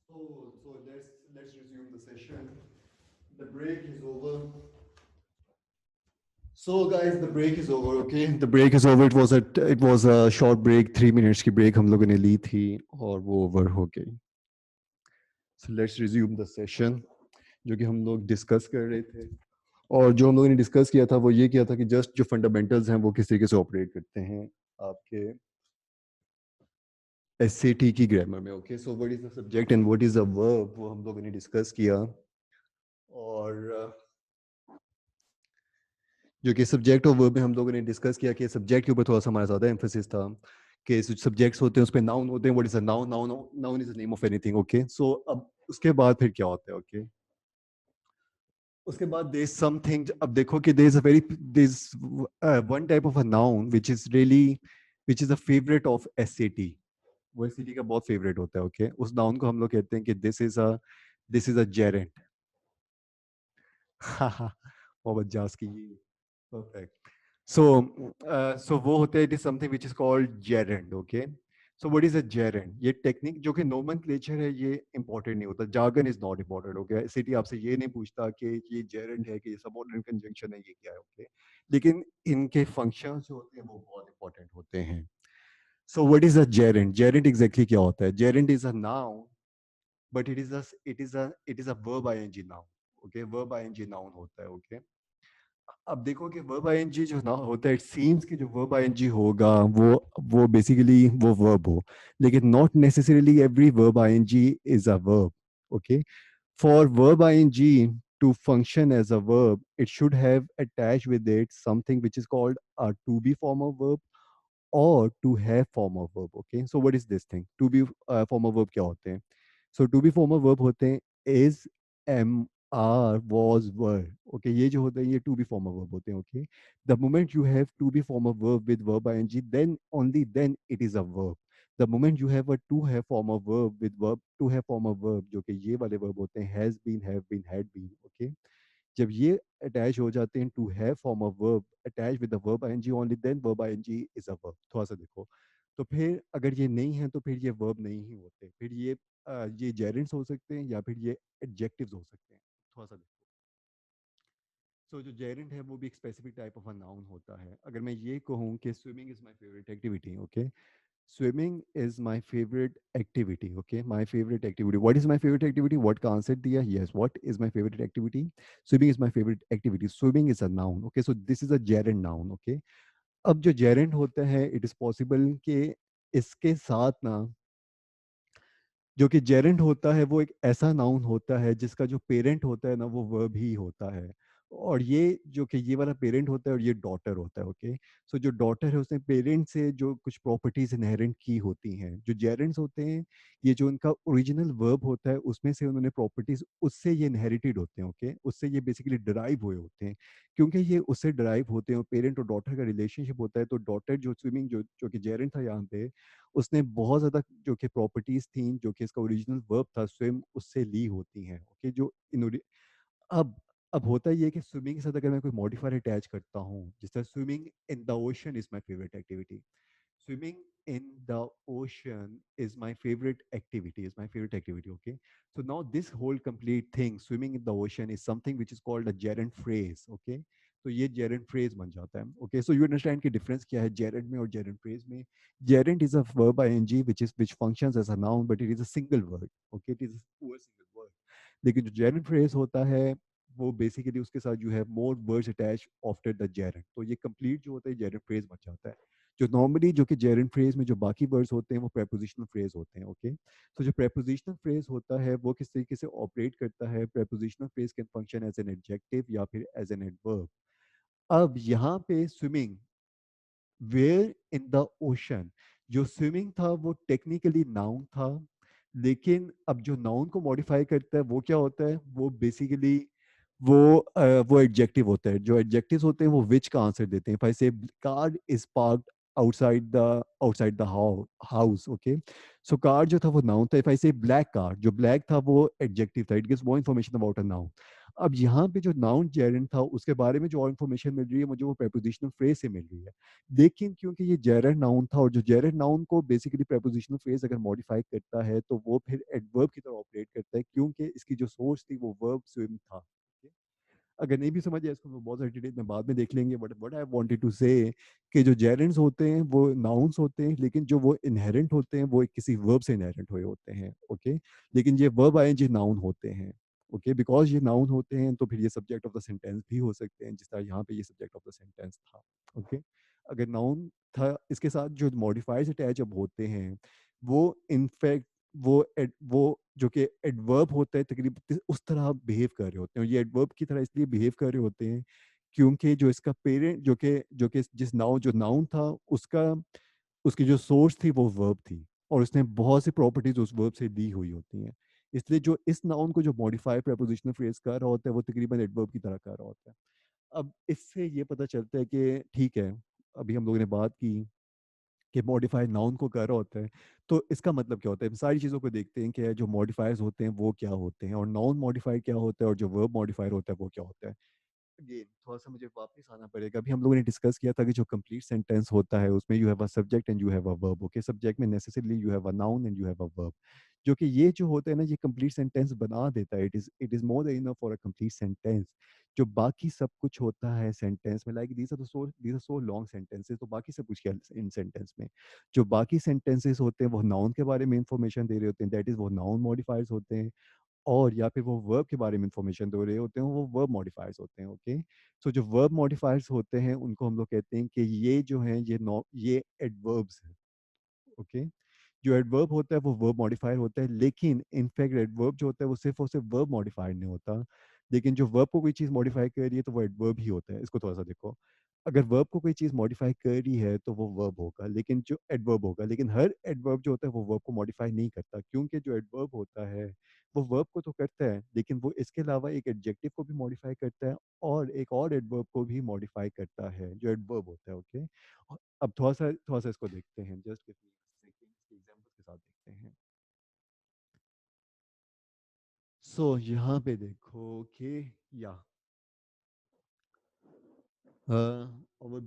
Let's resume the session. The break is over. So guys, the break is over. Okay, the break is over. It was a short break, 3 minutes की break हम लोगों ने ली थी और वो over हो गई. So let's resume the session जो कि हम लोग डिस्कस कर रहे थे. और जो हम लोगों ने डिस्कस किया था वो ये किया था कि जस्ट जो फंडामेंटल्स हैं वो किस तरीके से ऑपरेट करते हैं आपके एसएटी की ग्रामर में. Okay, so what is the subject and what is the verb, वो हम लोगों ने डिस्कस किया. और जो कि सब्जेक्ट और वर्ब में हम लोगों ने डिस्कस किया कि सब्जेक्ट के ऊपर थोड़ा सा हमारा ज़्यादा एम्फोसिस था कि जो सब्जेक्ट्स होते हैं उस पर नाउन होते हैं. What is a noun? Noun is the name of anything. Okay, so अब उसके बाद फिर क्या होता है? ओके, उसके बाद देयर इज समथिंग. अब देखो कि there is one type of a noun which is a favourite of SAT. वो एसएटी का बहुत फेवरेट होता है. ओके, उस नाउन को हम लोग कहते हैं कि this is a gerund. Mohammad जास की परफेक्ट. So वो होता है, it is something which is called gerund. Okay, so what is a gerund? ये टेक्निक जो कि nomenclature है ये important नहीं होता. jargon is not important. Okay, city आपसे ये नहीं पूछता कि ये gerund है कि ये subordinate conjunction है, ये क्या है. Okay, लेकिन इनके functions जो होते हैं वो बहुत important होते हैं. So what is a gerund? Gerund exactly क्या होता है? Gerund is a noun, but it is a verb ing noun. Okay, verb ing noun होता है. Okay, अब देखो कि वर्ब आईएनजी जो ना होता है, इट सीम्स कि जो वर्ब आईएनजी होगा वो बेसिकली वो वर्ब हो, लेकिन not necessarily every verb ING is a verb. Okay, for verb ING to function as a verb, it should have attached with it something which is called a to be form of verb or to have form of verb. Okay, so what is this thing? To be form of verb क्या होते हैं? So to be form of verb होते हैं is, am, are, was, were. Okay, ये जो होते हैं ये to be form of verb होते हैं. Okay, the moment you have to be form of verb with verb ing, then only then it is a verb. The moment you have a to have form of verb with verb to have form of verb जो कि ये वाले verb होते हैं has been, have been, had been. Okay, जब ये attach हो जाते हैं to have form of verb attach with the verb ING, only then verb ING is a verb. थोड़ा सा देखो, तो फिर अगर ये नहीं है तो फिर ये वर्ब नहीं ही होते, फिर ये जेरेंट्स हो सकते हैं या फिर ये एडजेक्टिव्स हो सकते हैं. थोड़ा सा देखो, सो जो जेरेंट है वो भी एक specific type of a noun होता है. अगर मैं ये कहूँ कि swimming is my favourite activity. Okay, swimming is my favorite activity. Okay, my favorite activity. What is my favorite activity? What का आंसर दिया? Yes, what is my favorite activity? Swimming is my favorite activity. Swimming is a noun. Okay, so this is a gerund noun. Okay, अब जो gerund होता है, it is possible कि इसके साथ ना जो कि जेरेंट होता है वो एक ऐसा नाउन होता है जिसका जो पेरेंट होता है ना वो वर्ब ही होता है. और ये जो कि ये वाला पेरेंट होता है और ये डॉटर होता है. ओके, सो जो डॉटर है उसने पेरेंट से जो कुछ प्रॉपर्टीज इनहेरेंट की होती हैं. जो जेरेंट्स होते हैं ये जो उनका ओरिजिनल वर्ब होता है उसमें से उन्होंने प्रॉपर्टीज उससे ये इनहेरिटेड होते हैं. ओके, उससे ये बेसिकली डराइव हुए होते हैं. क्योंकि ये उससे डराइव होते हैं और पेरेंट और डॉटर का रिलेशनशिप होता है, तो डॉटर जो स्विमिंग जो कि जेरेंट था यहाँ पे, उसने बहुत ज़्यादा जो कि प्रॉपर्टीज थी जो कि इसका ओरिजिनल वर्ब था स्विम उससे ली होती हैं. ओके, जो इन अब अब होता ये है कि स्विमिंग के साथ अगर मैं कोई मॉडिफायर अटैच करता हूँ, जिस तरह swimming in the ocean is my favourite activity. Swimming in the ocean is my favorite activity. Okay, so now this whole complete thing, swimming in the ocean, is something which is called a gerund phrase. Okay, तो ये gerund phrase बन जाता है. Okay, so you understand कि difference क्या है gerund में और gerund phrase में. Gerund is a verb ing which functions as a noun, but it is a single word. Okay, it is a poor single word. लेकिन जो gerund phrase होता है वो बेसिकली उसके साथ you have more words attached after the gerund, तो ये complete जो होता है gerund phrase बन जाता है. जो नॉर्मली जो कि जेरेंट फ्रेज में जो बाकी वर्ड्स होते हैं वो प्रेपोजिशनल फ्रेज होते हैं. ओके, तो जो प्रेपोजिशनल फ्रेज होता है वो किस तरीके से ऑपरेट करता है? Prepositional phrase can function as an adjective या फिर एज एन एडवर्ब. अब यहाँ पे swimming where in the ocean, जो स्विमिंग था वो टेक्निकली नाउन था, लेकिन अब जो नाउन को मॉडिफाई करता है वो क्या होता है? वो बेसिकली वो एडजेक्टिव होता है. जो एडजेक्टिव्स होते हैं वो विच का आंसर देते हैं. इफ आई से car is parked outside the house. Okay, so car जो था वो noun था. If I say black car, जो black था वो adjective था. It gives more information about a noun. अब यहाँ पे जो noun gerund था उसके बारे में जो और information मिल रही है मुझे वो prepositional phrase से मिल रही है. लेकिन क्योंकि ये gerund noun था और जो gerund noun को basically prepositional phrase अगर modify करता है तो वो फिर adverb की तरह operate करता है क्योंकि इसकी जो source थी वो verb swim था. Okay? अगर नहीं भी समझ आया इसको तो बहुत सारी डिटेल में बाद में देख लेंगे. But what I wanted to say कि जो जेरेंड्स होते हैं वो नाउन्स होते हैं लेकिन जो वो इनहेरेंट होते हैं वो किसी वर्ब से इनहेरेंट हुए होते हैं. ओके, लेकिन ये वर्ब आईएनजी नाउन होते हैं. ओके, बिकॉज ये नाउन होते हैं तो फिर ये सब्जेक्ट ऑफ द सेंटेंस भी हो सकते हैं जिस तरह यहाँ पे ये सब्जेक्ट ऑफ द सेंटेंस था. ओके, अगर नाउन था इसके साथ जो मॉडिफायर्स अटैच अब होते हैं वो इनफैक्ट वो जो कि एडवर्ब होता है तकरीबन उस तरह बिहेव कर रहे होते हैं. और ये एडवर्ब की तरह इसलिए बिहेव कर रहे होते हैं क्योंकि जो इसका पेरेंट जो कि जिस नाउन था उसका उसकी जो सोर्स थी वो वर्ब थी और उसने बहुत सी प्रॉपर्टीज उस वर्ब से ली हुई होती हैं. इसलिए जो इस नाउन को जो मॉडिफाई प्रपोजिशनल फ्रेज कर रहा होता है वो तकरीबन एडवर्ब की तरह कर रहा होता है. अब इससे ये पता चलता है कि ठीक है, अभी हम लोगों ने बात की कि मॉडिफाइड नाउन को कर रहा होता है तो इसका मतलब क्या होता है. सारी चीज़ों को देखते हैं कि जो मॉडिफायर्स होते हैं वो क्या होते हैं और नाउन मॉडिफाइड क्या होता है और जो वर्ब मॉडिफायर होता है वो क्या होता है. अगेन थोड़ा सा मुझे वापस आना पड़ेगा. अभी हम लोगों ने डिस्कस किया था कि जो कंप्लीट सेंटेंस होता है उसमें you have a subject and you have a verb. Okay, subject में necessarily you have a noun and you have a verb. जो कि ये जो होता है ना ये कंप्लीट सेंटेंस बना देता है. It is more than enough for a complete sentence. जो बाकी सब कुछ होता है सेंटेंस में like these are so long sentences तो बाकी सब कुछ क्या इन सेंटेंस में जो बाकी सेंटेंसेस होते हैं वो नाउन के बारे में इंफॉर्मेशन दे रहे होते हैं. दैट इज वो नाउन मॉडिफायर्स होते हैं. और या फिर वो वर्ब के बारे में इंफॉर्मेशन दे रहे होते हैं वो वर्ब मॉडिफायर्स होते हैं. ओके, सो जो वर्ब मॉडिफायर्स होते हैं उनको हम लोग कहते हैं कि ये जो हैं ये एडवर्ब्स हैं. ओके, जो एडवर्ब होता है वो वर्ब मॉडिफायर होता है लेकिन इनफैक्ट एडवर्ब जो होता है वो सिर्फ और सिर्फ वर्ब मॉडिफायर नहीं होता. लेकिन जो वर्ब को कोई चीज़ मॉडिफाई कर रही है तो वो एडवर्ब ही होता है. इसको थोड़ा सा देखो, अगर वर्ब को कोई चीज़ मॉडिफाई कर रही है तो वो वर्ब होगा लेकिन जो एडवर्ब होगा. लेकिन हर एडवर्ब जो होता है वो वर्ब को मॉडिफाई नहीं करता क्योंकि जो एडवर्ब होता है वो वर्ब को तो करता है लेकिन वो इसके अलावा एक एडजेक्टिव को भी मॉडिफाई करता है और एक और एडवर्ब को भी मॉडिफाई करता है जो एडवर्ब होता है. ओके, अब थोड़ा सा इसको देखते हैं. जस्ट इसके एग्जांपल्स के साथ देखते हैं. सो यहाँ पे देखो कि या our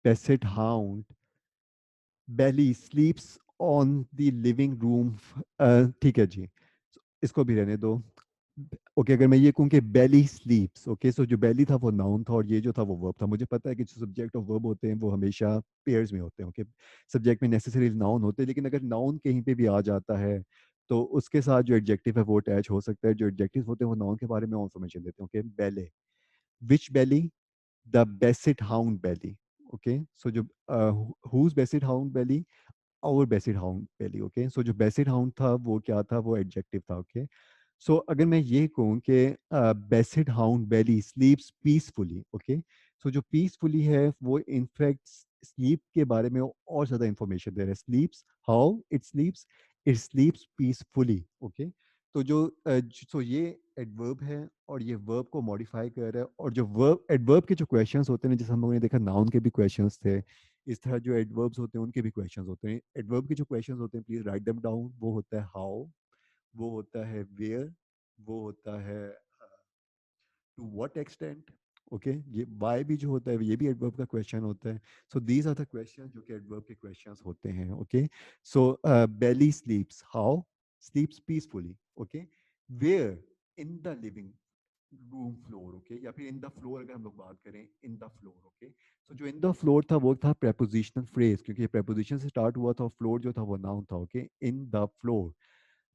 basset hound belly sleeps on the living room. ठीक है जी, इसको भी रहने दो. ओके, अगर मैं ये कहूँ कि बेली स्लीप्स. ओके, सो जो बेली था वो नाउन था और ये जो था वो वर्ब था. मुझे पता है कि जो सब्जेक्ट और वर्ब होते हैं वो हमेशा पेयर्स में होते हैं. ओके, सब्जेक्ट में नेसेसरी नाउन होते हैं लेकिन अगर नाउन कहीं पे भी आ जाता है तो उसके साथ जो एडजेक्टिव है वो अटैच हो सकता है. जो एडजेक्टिव होते हैं वो नाउन के बारे में इन्फॉर्मेशन देते हैं. ओके, बेले, विच बेली, the बेसिट hound Bailey. Okay, so जो हुज बेसिट हाउंड बेली, और बेसिड हाउंड बेली. ओके, सो जो बेसिड हाउंड था वो क्या था, वो एडजेक्टिव था. ओके, सो अगर मैं ये कहूँ कि बेसिड हाउंड बेली स्लीप्स पीसफुली. ओके, सो जो पीसफुली है वो इनफैक्ट स्लीप के बारे में और ज़्यादा इंफॉर्मेशन दे रहा है. Sleeps, how it स्लीप्स peacefully. Okay, तो सो ये एडवर्ब है और ये वर्ब को मॉडिफाई कर रहा है. और जो वर्ब एडवर्ब के जो क्वेश्चंस होते हैं जैसे हम लोगों ने देखा नाउन के भी क्वेश्चंस थे, इस तरह जो एडवर्ब्स होते हैं उनके भी क्वेश्चंस होते हैं. एडवर्ब के जो क्वेश्चंस होते हैं प्लीज राइट देम डाउन. वो होता है हाउ, वो होता है वेयर, वो होता है टू व्हाट एक्सटेंट. ओके, ये वाई भी जो होता है ये भी एडवर्ब का क्वेश्चन होता है. So these are the question जो कि एडवर्ब के क्वेश्चंस होते हैं. Okay, so Bailey sleeps, how sleeps peacefully. Okay, where, in the living room floor. Okay, या फिर इन द फ्लोर अगर हम लोग बात करें in the floor. Okay, so जो इन द फ्लोर था वो था prepositional फ्रेज क्योंकि preposition से स्टार्ट हुआ था और फ्लोर जो था वो नाउन था. Okay, in the floor.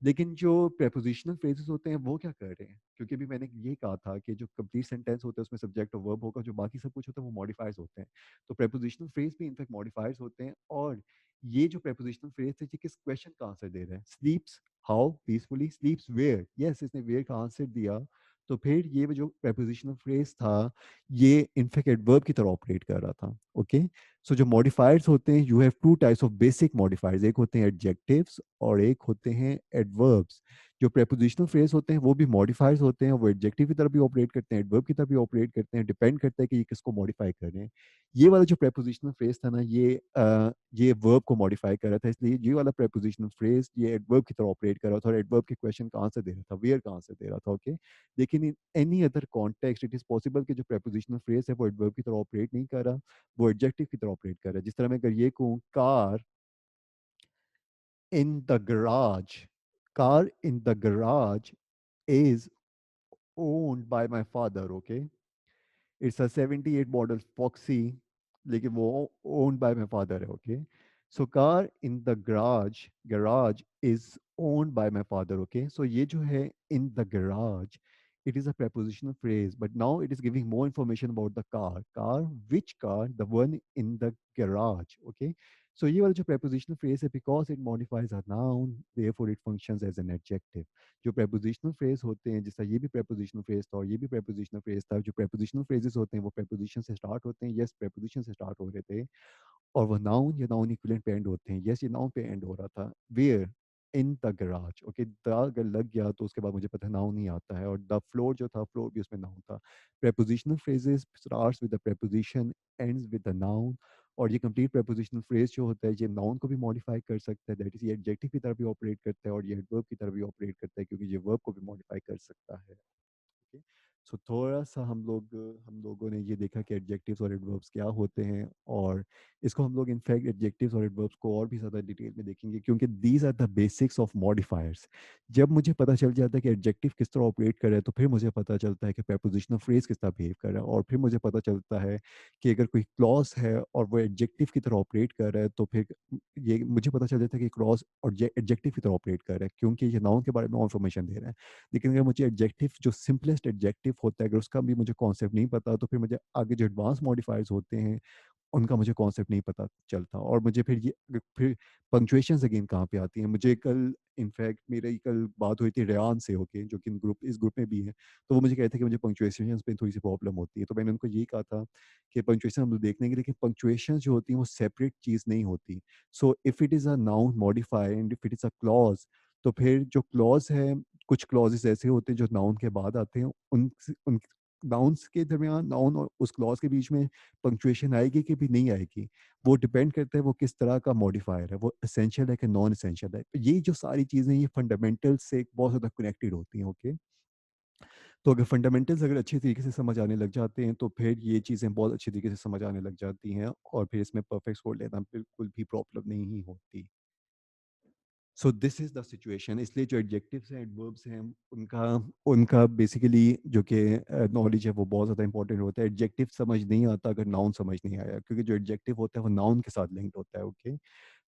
लेकिन जो prepositional phrases होते हैं वो क्या कर रहे हैं, क्योंकि अभी मैंने ये कहा था कि जो कंप्लीट सेंटेंस होता है उसमें सब्जेक्ट और वर्ब होगा, जो बाकी सब कुछ होता है वो मॉडिफायर्स होते हैं. तो prepositional phrase भी इनफैक्ट मॉडिफायर्स होते हैं. और ये जो prepositional phrase है ये किस क्वेश्चन का आंसर दे रहा है. Sleeps how peacefully, sleeps where, yes इसने वेयर का आंसर दिया. तो फिर ये जो prepositional phrase था ये इनफैक्ट एडवर्ब की तरह ऑपरेट कर रहा था. ओके, सो जो मॉडिफायर्स होते हैं, you have two types of basic modifiers, एक होते हैं एडजेक्टिव्स और एक होते हैं एडवर्ब्स। जो प्रेपोजिशनल फ्रेज होते हैं वो भी मॉडिफायर्स होते हैं, वो एडजेक्टिव की तरह भी ऑपरेट करते हैं, एडवर्ब की तरह भी ऑपरेट करते हैं, डिपेंड करता है कि ये किसको मॉडिफाई कर रहे हैं। ये वाला जो प्रेपोजिशनल फ्रेज था ना, ये वर्ब को मॉडिफाई कर रहा था, इसलिए ये वाला प्रेपोजिशनल फ्रेज ये एडवर्ब की तरह ऑपरेट कर रहा था, और एडवर्ब के क्वेश्चन कहाँ से दे रहा था, वेयर कहाँ से दे रहा था, ओके। लेकिन in any other context it is possible कि जो प्रेपोजिशनल फ्रेज है वो एडवर्ब की तरह ऑपरेट नहीं कर रहा, वो एडजेक्टिव की तरह ऑपरेट कर रहा है। जिस तरह मैं अगर ये कहूँ, car in the garage, car in the garage is owned by my father, okay? It's a 78 model Foxy, लेकिन वो owned by my father है, okay? So car in the garage is owned by my father, okay? So ये जो है in the garage, it is a prepositional phrase, but now it is giving more information about the car. Car, which car? The one in the garage, okay? So ये वाला जो prepositional phrase है, because it modifies a noun, therefore it functions as an adjective. जो prepositional phrase होते हैं, जैसा ये भी prepositional phrase था और ये भी prepositional phrase था, जो prepositional phrases होते हैं वो preposition से start होते हैं, yes preposition से start हो रहे थे, और वो नाउन या नाउन इक्विवेलेंट पे एंड होते हैं। यस, ये नाउन पे एंड हो रहा था। Where in the garage, okay, the अगर लग गया तो उसके बाद मुझे पता है नाउन नहीं आता है, और द फ्लोर जो था, फ्लोर भी उसमें नाउन था। prepositional phrases starts with the preposition, ends with the noun, और ये कंप्लीट prepositional phrase जो होता है ये नाउन को भी मॉडिफाई कर सकता है, दैट इज ये एडजेक्टिव की तरह भी ऑपरेट करता है और ये एडवर्ब की तरह भी ऑपरेट करता है, क्योंकि ये वर्ब को भी मॉडिफाई कर सकता है। ओके, सो थोड़ा सा हम लोगों ने ये देखा कि एडजेक्टिव्स और एडवर्ब्स क्या होते हैं, और इसको हम लोग इनफैक्ट एडजेक्टिव्स और एडवर्ब्स को और भी ज़्यादा डिटेल में देखेंगे, क्योंकि these are the basics of modifiers. जब मुझे पता चल जाता है कि एडजेक्टिव किस तरह ऑपरेट कर रहा है, तो फिर मुझे पता चलता है कि prepositional फ्रेज किस तरह बिहेव कर रहा है, और फिर मुझे पता चलता है कि अगर कोई क्लॉज है और वो एडजेक्टिव की तरह ऑपरेट कर रहा है, तो फिर ये मुझे पता चल जाता है कि क्लॉज और एडजेक्टिव की तरह ऑपरेट कर रहा है, क्योंकि ये नाउन के बारे में और इन्फॉर्मेशन दे रहा है। लेकिन अगर मुझे एडजेक्टिव जो सिंपलेस्ट एडजेक्टिव होता है, अगर उसका भी मुझे कॉन्सेप्ट नहीं पता, तो फिर मुझे आगे जो एडवांस मॉडिफायर्स होते हैं उनका मुझे कॉन्सेप्ट नहीं पता चलता, और मुझे फिर ये फिर पंक्चुएशंस अगेन कहाँ पे आती हैं। मुझे कल इनफैक्ट मेरी कल बात हुई थी रेयान से, ओके, जो कि इस ग्रुप में भी है, तो वो मुझे कहते हैं कि मुझे पंक्चुएशंस पे थोड़ी सी प्रॉब्लम होती है, तो मैंने उनको यही कहा था कि पंक्चुएशन हम लोग देख लेंगे, लेकिन पंक्चुएशन जो होती है वो सेपरेट चीज़ नहीं होती। So if it is a noun modifier and if it is a clause, तो फिर जो क्लॉज है, कुछ क्लॉजेस ऐसे होते हैं जो नाउन के बाद आते हैं, उन नाउन्स के दरमियान, नाउन और उस क्लॉज के बीच में पंक्चुएशन आएगी कि भी नहीं आएगी, वो डिपेंड करता है वो किस तरह का मॉडिफायर है, वो एसेंशियल है कि नॉन एसेंशियल है। ये जो सारी चीज़ें ये फंडामेंटल से बहुत ज़्यादा कनेक्टेड होती हैं, ओके। तो अगर फंडामेंटल्स अगर अच्छी तरीके से समझ आने लग जाते हैं, तो फिर ये चीज़ें बहुत अच्छी तरीके से समझ आने लग जाती हैं, और फिर इसमें परफेक्ट स्कोर लेना बिल्कुल भी प्रॉब्लम नहीं होती। So this is the situation. इसलिए जो एडजेक्टिव्स हैं, एडवर्ब्स हैं, उनका उनका बेसिकली जो कि नॉलेज है वो बहुत ज़्यादा इंपॉर्टेंट होता है। एडजेक्टिव समझ नहीं आता अगर नाउन समझ नहीं आया, क्योंकि जो एडजेक्टिव होता है वो नाउन के साथ लिंक्ड होता है, ओके।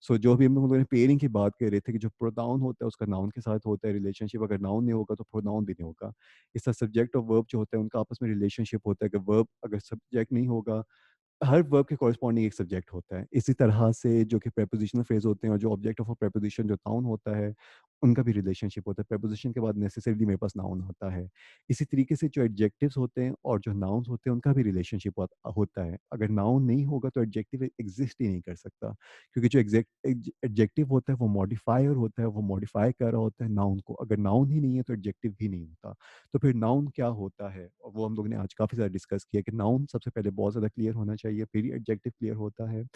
सो जो भी हम लोगों ने पेयरिंग की बात कर रहे थे कि जो प्रोनाउन होता है उसका नाउन के साथ होता है रिलेशनशिप, अगर नाउन नहीं होगा तो प्रोनाउन भी नहीं होगा। इसका सब्जेक्ट और वर्ब जो होता है उनका आपस में रिलेशनशिप होता है, कि वर्ब अगर सब्जेक्ट नहीं होगा, हर वर्ब के कॉरस्पॉन्डिंग एक सब्जेक्ट होता है। इसी तरह से जो कि प्रेपोजिशनल फ्रेज होते हैं और जो ऑब्जेक्ट ऑफ अ प्रेपोजिशन जो नाउन होता है, उनका भी रिलेशनशिप होता है। प्रेपोजिशन के बाद नेसेसरीली मेरे पास नाउन होता है। इसी तरीके से जो एडजेक्टिव्स होते हैं और जो नाउन्स होते हैं, उनका भी रिलेशनशिप होता है। अगर नाउन नहीं होगा तो एडजेक्टिव एग्जिस्ट ही नहीं कर सकता, क्योंकि जो एडजेक्टिव होता है वो मॉडिफायर होता है, वो मॉडिफाई कर रहा होता है नाउन को। अगर नाउन ही नहीं है तो एडजेक्टिव भी नहीं होता। तो फिर नाउन क्या होता है, और वो हम लोगों ने आज काफ़ी ज़्यादा डिस्कस किया कि नाउन सबसे पहले बहुत ज़्यादा क्लियर होना चाहिए, फिर ही एडजेक्टिव क्लियर होता है।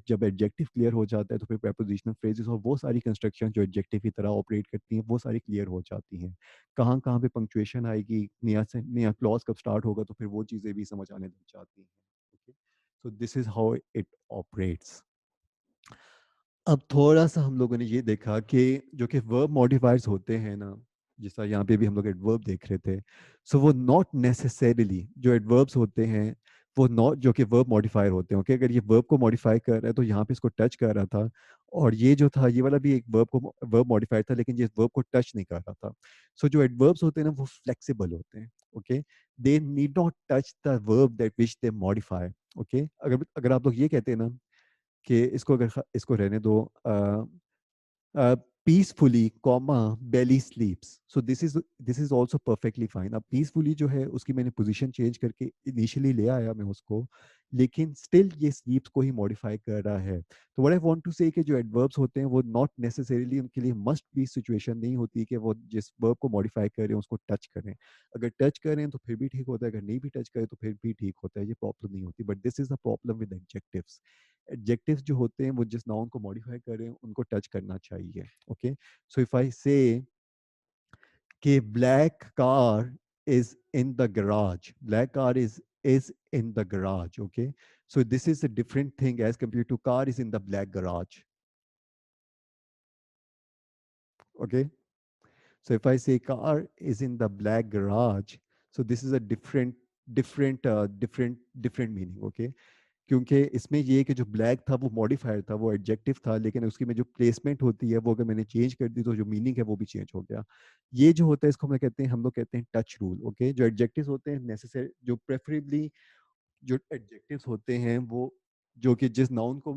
जब एडजेक्टिव क्लियर हो जाता है तो फिर प्रेपोजिशनल फ्रेजेस और वो सारी कंस्ट्रक्शन जो एडजेक्टिव की तरह ऑपरेट करती हैं, वो सारी क्लियर हो जाती हैं। कहाँ कहाँ पे पंक्चुएशन आएगी, नया क्लॉज कब स्टार्ट होगा, तो फिर वो चीज़ें भी समझ आने लग जाती हैं, okay. So this is how it operates. अब थोड़ा-सा हम लोगों ने ये देखा कि जो कि वर्ब मॉडिफायर्स होते हैं ना, जैसा यहाँ पे भी हम लोग एडवर्ब देख रहे थे, सो वो नॉट नेसेसरीली जो एडवर्ब्स होते हैं, वो नॉट जो कि वर्ब मॉडिफायर होते हैं, ओके? अगर ये वर्ब को मॉडिफाई कर रहा है, तो यहाँ पे इसको टच कर रहा था, और ये जो था, ये वाला भी एक वर्ब मॉडिफायर था, लेकिन ये वर्ब को टच नहीं कर रहा था। सो जो एडवर्ब्स होते हैं ना, वो फ्लेक्सिबल होते हैं, okay? They need not touch the verb that which they modify, okay? अगर अगर आप लोग ये कहते हैं ना कि इसको रहने दो, peacefully comma Bailey sleeps, so this is also perfectly fine. अब पीसफुली जो है उसकी मैंने पोजीशन चेंज करके इनिशियली ले आया मैं उसको, लेकिन स्टिल ये स्लीप्स को ही मॉडिफाई कर रहा है। तो what I want to say कि जो एडवर्ब्स होते हैं वो नॉट नेसेसरीली उनके लिए मस्ट बी सिचुएशन नहीं होती कि वो जिस वर्ब को मॉडिफाई कर रहे हैं उसको टच करें। अगर टच करें तो फिर भी ठीक होता है, अगर नहीं भी टच करें तो फिर भी ठीक होता है, ये प्रॉब्लम नहीं होती। But this is a problem with adjectives. Adjectives जो होते हैं वो जिस नाउन को मॉडिफाई कर रहे हैं उनको टच करना चाहिए। Okay, so if I say कि black car is in the garage. Black car is in the garage. Okay. So this is a different thing as compared to car is in the black garage. Okay. So if I say car is in the black garage, so this is a different meaning. Okay. क्योंकि इसमें ये है कि जो black था वो modifier था, वो एडजेक्टिव था, लेकिन उसकी में जो प्लेसमेंट होती है वो अगर मैंने चेंज कर दी तो जो मीनिंग है वो भी चेंज हो गया। ये जो होता है इसको हम लोग कहते हैं टच रूल। ओके, जो एडजेक्टिव्स होते हैं नेसेसरी, जो प्रेफरेबली जो एडजेक्टिव्स होते हैं वो जो कि जिस नाउन को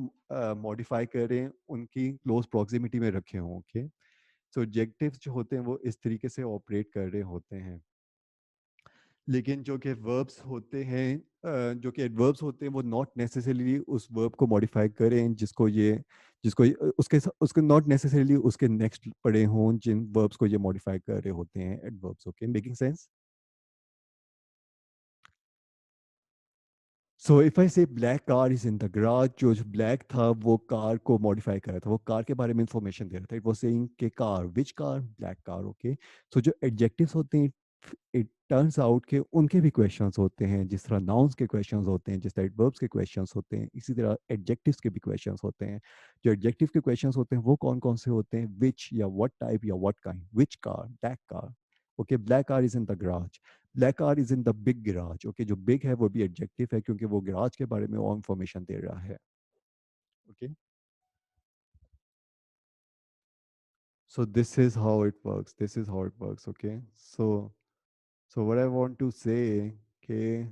मॉडिफाई कर रहे हैं उनकी क्लोज प्रॉक्सिमिटी में रखे हों। ओके, सो एडजेक्टिव्स जो होते हैं वो इस तरीके से ऑपरेट कर रहे होते हैं। लेकिन जो कि वर्ब्स होते हैं जो कि एडवर्ब्स होते हैं वो नॉट नेसेसरीली उस वर्ब को मॉडिफाई करें उसके नॉट नेसेसरीली उसके नेक्स्ट पड़े हों जिन वर्ब्स को ये मॉडिफाई कर रहे होते हैं adverbs. Okay, making sense? So if I say black car is in the garage, जो ब्लैक था वो कार को मॉडिफाई कर रहा था, वो कार के बारे में इंफॉर्मेशन दे रहा था। इट वाज सेइंग के car, which car, black car. Okay, so जो एडजेक्टिव्स होते हैं इट टर्न्स आउट के उनके भी क्वेश्चंस होते हैं, जिस तरह नाउन्स के क्वेश्चंस होते हैं, जिस तरह एडवर्ब्स के क्वेश्चंस होते हैं, इसी तरह एडजेक्टिव्स के भी क्वेश्चंस होते हैं। जो एडजेक्टिव के क्वेश्चंस होते हैं वो कौन कौन से होते हैं? विच या व्हाट टाइप या what kind, which car, black car. Okay, black car is in the garage, black car is in the big garage. Okay, जो बिग है वो भी एडजेक्टिव है क्योंकि वो गिराज के बारे में और इंफॉर्मेशन दे रहा है। Okay, so this is how it works, this is how it works। okay, so what I want to say, okay,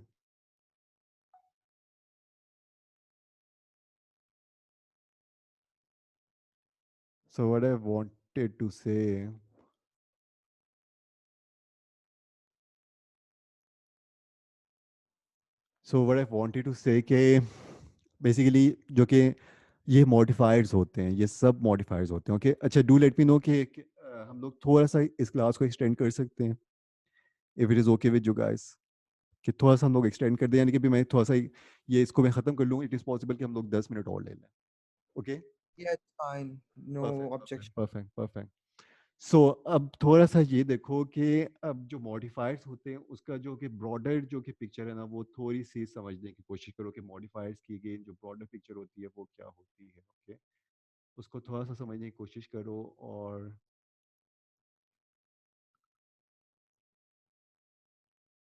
so what I wanted to say, so what I wanted to say कि basically जो कि ये modifiers होते हैं, ये सब modifiers होते हैं। ओके, अच्छा, डू लेट मी नो कि हम लोग थोड़ा सा इस क्लास को एक्सटेंड कर सकते हैं, if it is okay with you guys, कि थोड़ा सा हम लोग एक्सटेंड कर दें, यानी कि भी मैं थोड़ा सा ये इसको मैं ख़त्म कर लूँ। इट इज़ पॉसिबल कि हम लोग 10 मिनट और ले लें। Okay, Yeah, it's fine. No perfect perfect objection. Perfect perfect. So अब थोड़ा सा ये देखो कि अब जो मॉडिफायर्स होते हैं उसका जो कि ब्रॉडर जो कि पिक्चर है ना, वो थोड़ी सी समझने की कोशिश करो कि मॉडिफायर्स की गई जो ब्रॉडर पिक्चर होती है वो क्या होती है। ओके, उसको थोड़ा सा समझने की कोशिश करो और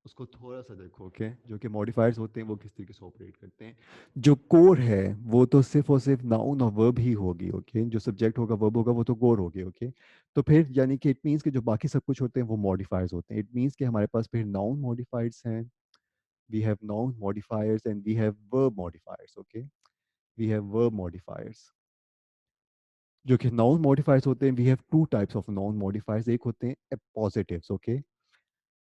उसको थोड़ा सा देखो। ओके, जो कि मॉडिफायर्स होते हैं वो किस तरीके से ऑपरेट करते हैं। जो कोर है वो तो सिर्फ और सिर्फ नाउन और वर्ब ही होगी। ओके, जो सब्जेक्ट होगा वर्ब होगा वो तो कोर होगी। ओके, तो फिर यानी कि इट मीन्स कि जो बाकी सब कुछ होते हैं वो मॉडिफायर्स होते हैं। इट मीन्स कि हमारे पास फिर नाउन मॉडिफायर्स हैं, we have noun modifiers and we have verb modifiers। Okay, we have verb modifiers। जो कि noun modifiers होते हैं, we have two types of noun modifiers। एक होते हैं positives। okay,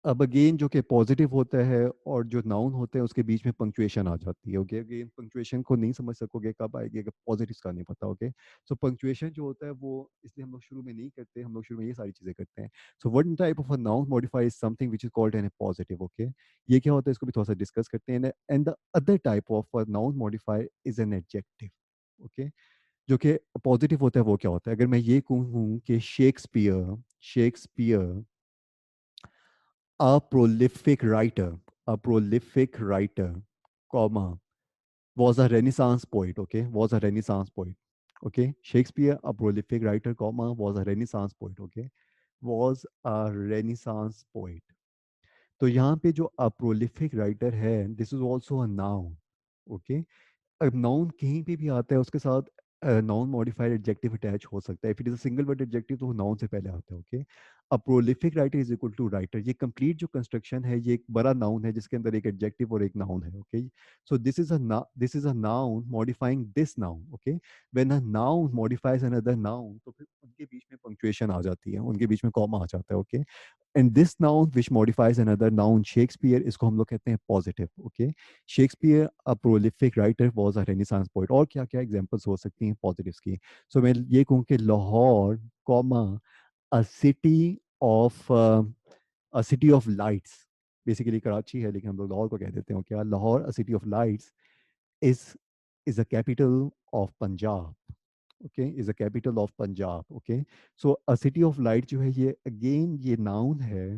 अब अगेन जो कि पॉजिटिव होता है और जो नाउन होते हैं उसके बीच में पंक्चुएशन आ जाती है। ओके, अगेन पंक्चुएशन को नहीं समझ सकोगे कब आएगी अगर पॉजिटिव्स का नहीं पता। ओके, सो पंक्चुएशन जो होता है वो इसलिए हम लोग शुरू में नहीं करते, हम लोग शुरू में ये सारी चीजें करते हैं। So one type of a noun modifier is something which is called N positive. Okay, ये क्या होता है इसको भी थोड़ा सा डिस्कस करते हैं। And the other type of a noun modifier is an adjective. Okay, जो कि पॉजिटिव होता है वो क्या होता है? अगर मैं ये कहूँ कि Shakespeare Shakespeare a prolific writer, a prolific writer, comma, was a Renaissance poet. Okay, was a Renaissance poet. Okay, Shakespeare, a prolific writer, comma, was a Renaissance poet. Okay, was a Renaissance poet. तो यहाँ पे जो a prolific writer है, this is also a noun. Okay, अब noun कहीं पे भी आता है उसके साथ नाउन मॉडिफाइड एडजेक्टिव अटैच हो सकता है। If it is a single word adjective तो नाउन से पहले आता है। Okay, a prolific writer is equal to writer, ये कंप्लीट जो कंस्ट्रक्शन है ये एक बड़ा नाउन है जिसके अंदर एक एडजेक्टिव और एक नाउन है, okay. So this is a noun modifying this noun, okay. When a noun modifies another noun तो फिर उनके बीच में पंक्चुएशन आ जाती है, उनके बीच में कॉमा आ जाता है, okay. And this noun which modifies another noun Shakespeare, इसको हम लोग कहते हैं positive, okay. Shakespeare a prolific writer was a renaissance poet. और क्या क्या एग्जांपल्स हो सकती हैं पॉजिटिव्स की? सो मैं ये कहूँ कि Lahore comma a city a city of lights, basically Karachi है लेकिन हम लोग लाहौर को कह देते हैं क्या, Lahore a city of lights is is a capital of Punjab, okay, is a capital of Punjab, okay। so a city of light जो है ये again ये noun है,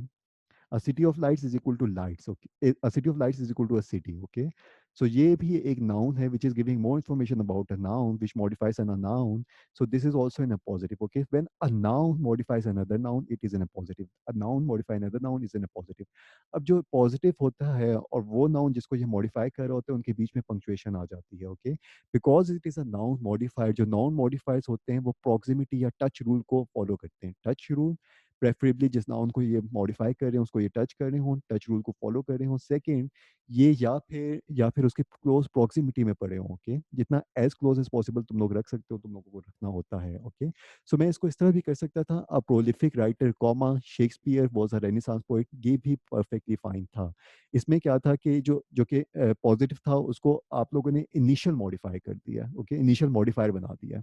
a city of lights is equal to lights, okay, a city of lights is equal to a city, okay। so ये भी एक noun है which is giving more information about a noun which modifies a noun, so this is also in a positive, okay। when a noun modifies another noun it is in a positive, a noun modify another noun is in a positive। अब जो positive होता है और वो noun जिसको ये modify कर रहे होते हैं उनके बीच में punctuation आ जाती है, okay। because it is a noun modifier, जो noun modifiers होते हैं वो proximity या touch rule को follow करते हैं। touch rule प्रेफरेबली जिस नाउन को ये मॉडिफाई कर रहे हैं उसको ये टच कर रहे हों, टच रूल को फॉलो कर रहे हों। सेकंड, ये या फिर उसके क्लोज प्रॉक्सिमिटी में पड़े हों, ओके। जितना एज क्लोज एज पॉसिबल तुम लोग रख सकते हो, तुम लोगों को रखना होता है, ओके। सो मैं इसको इस तरह भी कर सकता था, a prolific writer comma Shakespeare was a renaissance poet, ये भी परफेक्टली फाइन था। इसमें क्या था कि जो जो कि पॉजिटिव था उसको आप लोगों ने इनिशियल मॉडिफाई कर दिया, ओके, इनिशियल मॉडिफायर बना दिया।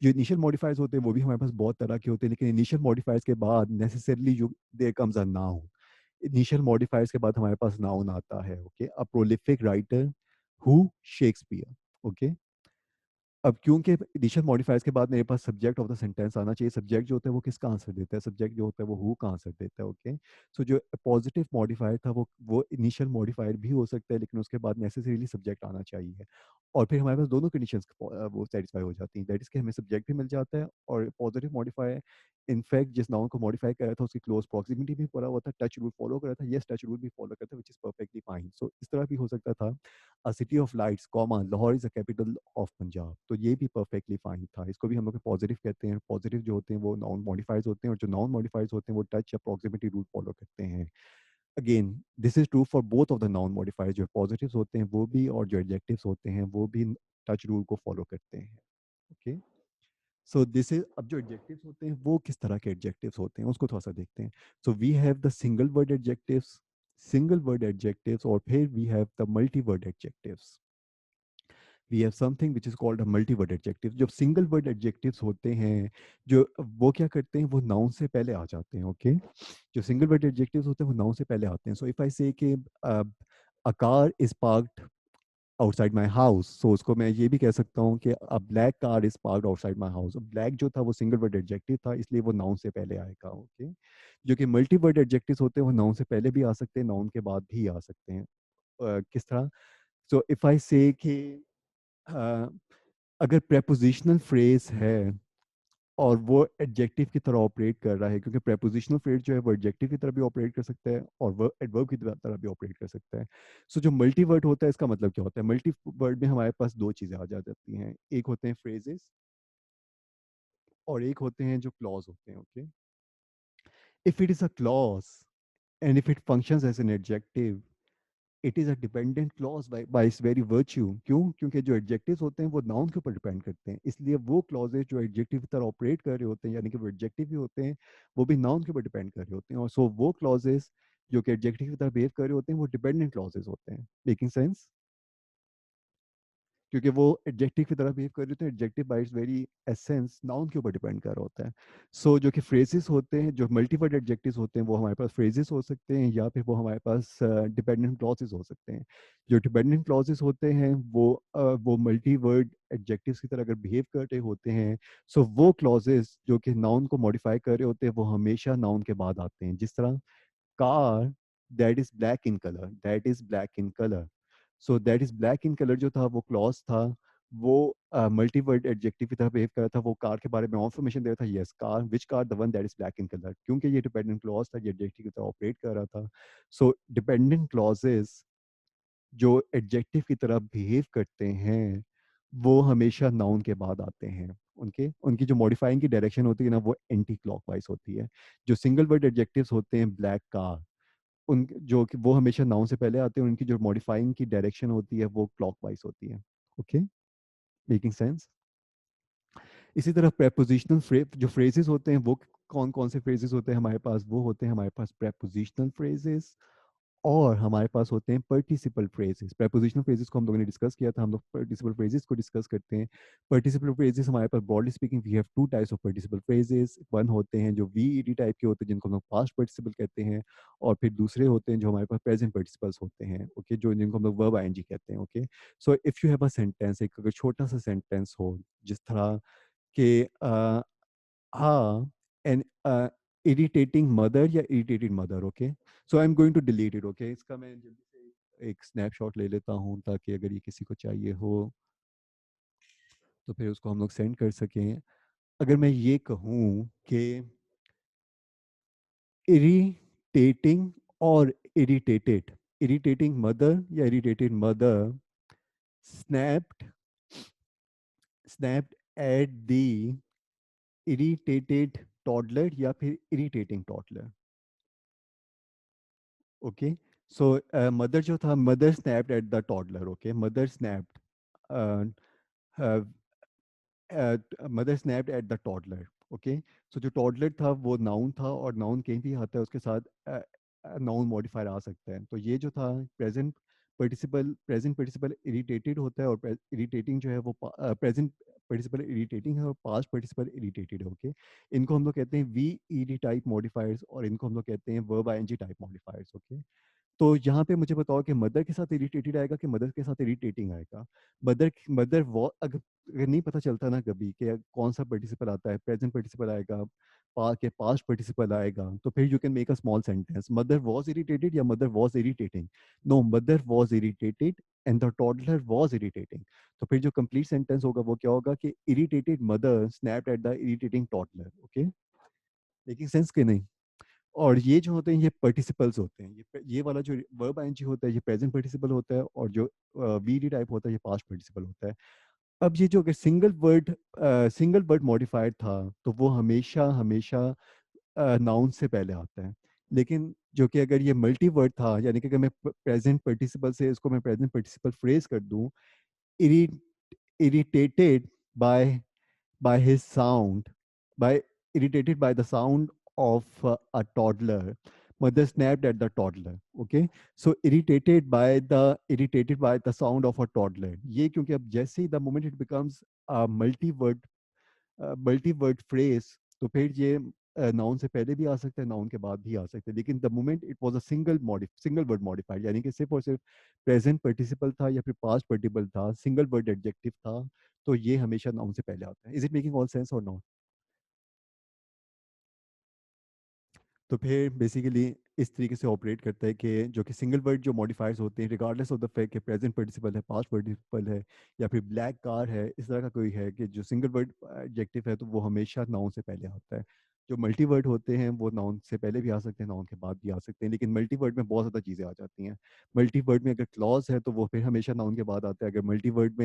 जो इनिशियल मॉडिफायर्स होते हैं वो भी हमारे पास बहुत तरह के होते हैं, लेकिन इनिशियल मॉडिफायर्स के बाद नेसेसरली जो there comes a noun, initial modifiers के बाद हमारे पास नाउन आता है, okay. A prolific writer who Shakespeare, okay. अब क्योंकि इनिशियल मॉडिफायर्स के बाद मेरे पास सब्जेक्ट ऑफ द सेंटेंस आना चाहिए, सब्जेक्ट जो होता है वो किसका आंसर देता है, सब्जेक्ट जो होता है वो हु का आंसर देता है, ओके। सो जो पॉजिटिव मॉडिफायर था वो इनिशियल मॉडिफायर भी हो सकता है लेकिन उसके बाद नेसेसरीली सब्जेक्ट आना चाहिए, और फिर हमारे पास दोनों कंडीशंस वो सेटिस्फाई हो जाती हैं, दैट इज कि हमें सब्जेक्ट भी मिल जाता है और पॉजिटिव मॉडिफायर इनफैक्ट जिस नाउन को मॉडिफाई कर रहा था उसकी क्लोज प्रॉक्सिमिटी भी पड़ा हुआ था, टच रूल फॉलो कर रहा था, यस टच रूल भी फॉलो करता है विच इज परफेक्टली फाइन। सो इस तरह भी हो सकता था, अ city of lights comma Lahore is a capital of Punjab, तो ये भी परफेक्टली फाइन था। इसको भी हम लोग पॉजिटिव कहते हैं। पॉजिटिव जो होते हैं वो नाउन मॉडिफाइज होते हैं और जो नाउन मॉडिफाइज होते हैं वो टच या प्रॉक्सिमिटी रूल फॉलो करते हैं। Again this is true for both of the noun modifier, जो पॉजिटिव्स होते हैं वो भी और जो एडजेक्टिव्स होते हैं वो भी टच रूल को फॉलो करते हैं, ओके। सो दिस इज, अब जो एडजेक्टिव्स होते हैं वो किस तरह के एडजेक्टिव्स होते हैं उसको थोड़ा सा देखते हैं। So we have the single word adjectives और फिर we have the multi word adjectives. We have something which is called a multi word adjective. जब सिंगल वर्ड एडजेक्टिव्स होते हैं जो वो क्या करते हैं, वो नाउन से पहले आ जाते हैं, ओके। जो सिंगल वर्ड एडजेक्टिव्स होते हैं वो नाउन से पहले आते हैं। सो इफ आई से कि a car is parked outside my house, so उसको मैं ये भी कह सकता हूँ कि a black car is parked outside my house. Black जो था वो सिंगल वर्ड एडजेक्टिव था इसलिए वो नाउन से पहले आएगा, ओके। जो कि मल्टी वर्ड एडजेक्टिव्स होते हैं वो नाउन से पहले भी आ सकते हैं, नाउन के बाद भी आ सकते हैं। किस तरह? सो इफ आई से कि अ, अगर प्रेपोजिशनल फ्रेज है और वो एडजेक्टिव की तरह ऑपरेट कर रहा है, क्योंकि प्रेपोजिशनल फ्रेज जो है वो एडजेक्टिव की तरह भी ऑपरेट कर सकता है और वो एडवर्ब की तरह भी ऑपरेट कर सकता है। सो जो मल्टी वर्ड होता है इसका मतलब क्या होता है? मल्टी वर्ड में हमारे पास दो चीज़ें आ जाती हैं, एक होते हैं फ्रेजेस और एक होते हैं जो क्लॉज होते हैं, okay. If it is a clause and if it functions as an adjective it is a dependent clause by its very virtue. क्यों? क्योंकि जो एडजेक्टिव्स होते हैं वो नाउन के ऊपर डिपेंड करते हैं, इसलिए वो क्लॉजेज जो एडजेक्टिव की तरह ऑपरेट कर रहे होते हैं यानी कि वो एडजेक्टिव भी होते हैं वो भी नाउन के ऊपर डिपेंड कर रहे होते हैं, और सो वो क्लॉजेज जो कि एडजेक्टिव की तरह बिहेव कर रहे होते हैं वो डिपेंडेंट क्लॉजेज होते हैं। Making sense? क्योंकि वो एडजेक्टिव की तरह बिहेव कर रहे होते हैं, adjective bye its very essence noun के ऊपर डिपेंड कर रहा होता है। सो जो कि फ्रेजेस होते हैं, जो मल्टीवर्ड एडजेक्टिव्स होते हैं वो हमारे पास फ्रेजेस हो सकते हैं या फिर वो हमारे पास डिपेंडेंट क्लॉजेस हो सकते हैं। जो डिपेंडेंट क्लॉजेस होते हैं वो मल्टीवर्ड एडजेक्टिव्स की तरह अगर बिहेव कर रहे होते हैं, सो वो क्लॉजेस जो कि नाउन को मॉडिफाई कर रहे होते हैं वो हमेशा नाउन के बाद आते हैं। जिस तरह car that is black in colour, that is black in colour, so that is black in colour जो था वो क्लॉज था, वो मल्टी वर्ड एडजेक्टिव की तरह बिहेव कर रहा था, वो कार के बारे में इंफॉर्मेशन दे रहा था, yes car, which car, the one that is black in colour. क्योंकि ये डिपेंडेंट क्लॉज था, ये एडजेक्टिव की तरह ऑपरेट कर रहा था। सो डिपेंडेंट क्लॉजेस जो एडजेक्टिव की तरह बिहेव करते हैं वो हमेशा नाउन के बाद आते हैं, उनके उनकी जो मॉडिफाइंग की डायरेक्शन होती है ना वो एंटी क्लॉकवाइज होती है। जो सिंगल वर्ड एडजेक्टिव्स होते हैं ब्लैक कार, उन जो कि वो हमेशा नाउन से पहले आते हैं, उनकी जो मॉडिफाइंग की डायरेक्शन होती है वो क्लॉकवाइज होती है। Okay, making sense? इसी तरह प्रेपोजिशनल जो फ्रेजेस होते हैं वो कौन कौन से फ्रेजेस होते हैं हमारे पास? वो होते हैं हमारे पास प्रेपोजिशनल फ्रेजेस और हमारे पास होते हैं पार्टिसिपल फ्रेजेस। प्रेपोजिशनल फ्रेजेस को हम लोगों ने डिस्कस किया था, हम लोग पार्टिसिपल फ्रेजेस को डिस्कस करते हैं। पार्टिसिपल फ्रेजेस हमारे पास broadly speaking we have two types of participle phrases. One होते हैं जो वीईडी टाइप के होते हैं जिनको हम लोग पास्ट पार्टिसिपल कहते हैं, और फिर दूसरे होते हैं जो हमारे पास प्रेजेंट पार्टिसिपल्स होते हैं, ओके, जो जिनको हम लोग वर्ब आईएनजी कहते हैं। Okay, so if you have a sentence, एक अगर छोटा सा सेंटेंस हो जिस तरह के हाँ, एन इरिटेटिंग मदर या irritated mother. Okay, so I am going to delete it. Okay, इसका मैं जल्दी से एक स्नैपशॉट ले लेता हूँ ताकि अगर ये किसी को चाहिए हो तो फिर उसको हम लोग सेंड कर सकें। अगर मैं ये कहूँ कि इरिटेटिंग और इरिटेटेड, इरिटेटिंग मदर या irritated mother snapped snapped at the irritated toddler या फिर irritating toddler. Okay, so mother जो था, mother snapped at the toddler. Okay, mother snapped mother snapped at the toddler. Okay, so जो toddler था वो noun था, और नाउन कहीं भी आता है उसके साथ नाउन मॉडिफायर आ सकता है। तो ये जो था प्रेजेंट पार्टिसिपल इरिटेटेड होता है, और इरिटेटिंग जो है वो प्रेजेंट पार्टिसिपल इरिटेटिंग है और पास्ट पार्टिसिपल इरिटेटेड है। ओके, इनको हम लोग कहते हैं वी ईडी टाइप मॉडिफायर्स, और इनको हम लोग कहते हैं verb ING type modifiers. Okay, तो यहाँ पे मुझे बताओ कि मदर के साथ इरिटेटेड आएगा कि मदर के साथ इरिटेटिंग आएगा? मदर मदर वो अगर नहीं पता चलता ना कभी कि कौन सा पार्टिसिपल आता है, प्रेजेंट पार्टिसिपल आएगा के पास्ट पार्टिसिपल आएगा, तो फिर you can make a small sentence, mother was irritated या mother was irritating. No, mother was irritated and the toddler was irritating. तो फिर जो कंप्लीट सेंटेंस होगा वो क्या होगा कि irritated mother snapped at the irritating toddler. Okay, making sense कि नहीं? और ये जो होते हैं ये पार्टिसिपल्स होते हैं, ये वाला जो वर्ब आईएनजी होता है ये प्रेजेंट पार्टिसिपल होता है, और जो वीडी टाइप होता है ये पास्ट पार्टिसिपल होता है। अब ये जो अगर सिंगल वर्ड मॉडिफायर था तो वो हमेशा हमेशा नाउन से पहले आता है। लेकिन जो कि अगर ये मल्टी वर्ड था, यानी कि अगर मैं प्रेजेंट पार्टिसिपल से इसको मैं प्रेजेंट पार्टिसिपल फ्रेज कर दूं, irritated by by his sound, by irritated by the sound of a toddler. Mother snapped at the toddler. Okay, so irritated by the sound of a toddler. ये क्योंकि अब जैसे ही the moment it becomes a multi word phrase, तो फिर ये noun से पहले भी आ सकता है, नाउन के बाद भी आ सकता है। लेकिन the moment it was a single word modifier, यानी कि सिर्फ और सिर्फ प्रेजेंट पार्टिसिपल था या फिर पास्ट पार्टिसिपल था, सिंगल वर्ड एडजेक्टिव था, तो ये हमेशा नाउन से पहले आता है। Is it making all sense और नॉट? तो फिर बेसिकली इस तरीके से ऑपरेट करता है कि जो कि सिंगल वर्ड जो मॉडिफायर्स होते हैं, रिगार्डलेस ऑफ द फैक्ट कि प्रेजेंट पार्टिसिपल है, पास्ट पार्टिसिपल है, या फिर ब्लैक कार है, इस तरह का कोई है कि जो सिंगल वर्ड एडजेक्टिव है तो वो हमेशा नाउन से पहले आता है। जो मल्टी वर्ड होते हैं वो नाउन से पहले भी आ सकते हैं, नाउन के बाद भी आ सकते हैं, लेकिन मल्टी वर्ड में बहुत ज़्यादा चीज़ें आ जाती हैं। मल्टी वर्ड में अगर क्लॉज है तो वो फिर हमेशा नाउन के बाद आता है। अगर मल्टी वर्ड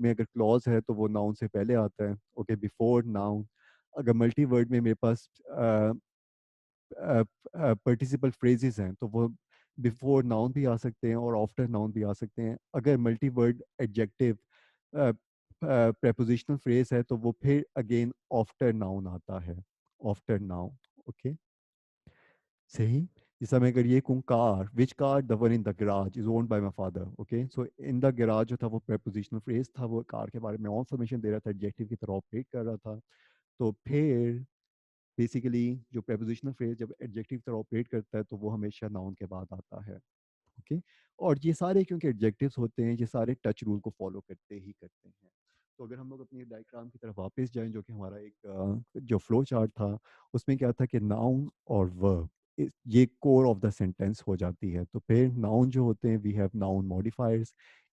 में अगर क्लॉज है तो वो नाउन से पहले आता है। Okay, before noun. अगर मल्टी वर्ड में मेरे पास पार्टिसिपल फ्रेजेस हैं तो वो बिफोर नाउन भी आ सकते हैं और आफ्टर नाउन भी आ सकते हैं। अगर multi word adjective prepositional phrase है तो वो फिर अगेन आफ्टर नाउन आता है, आफ्टर नाउन। ओके, सही। जैसा मैं अगर ये कहूँ car, which car, the one in the garage is owned by my father. Okay, so in the garage जो था वो प्रेपोजिशनल फ्रेज था, वो कार के बारे में और इन्फॉर्मेशन दे रहा था, एडजेक्टिव की तरह ऑपरेट कर रहा था। तो फिर बेसिकली जो प्रेपोजिशनल फ्रेज जब एडजेक्टिव तरह ऑपरेट करता है तो वो हमेशा नाउन के बाद आता है। ओके, और ये सारे क्योंकि एडजेक्टिव्स होते हैं, ये सारे टच रूल को फॉलो करते ही करते हैं। तो अगर हम लोग अपनी डायग्राम की तरफ वापस जाएं, जो कि हमारा एक जो फ्लो चार्ट था, उसमें क्या था कि नाउन और वर्ब ये कोर ऑफ द सेंटेंस हो जाती है। तो फिर नाउन जो होते हैं वी हैव नाउन मॉडिफायर्स,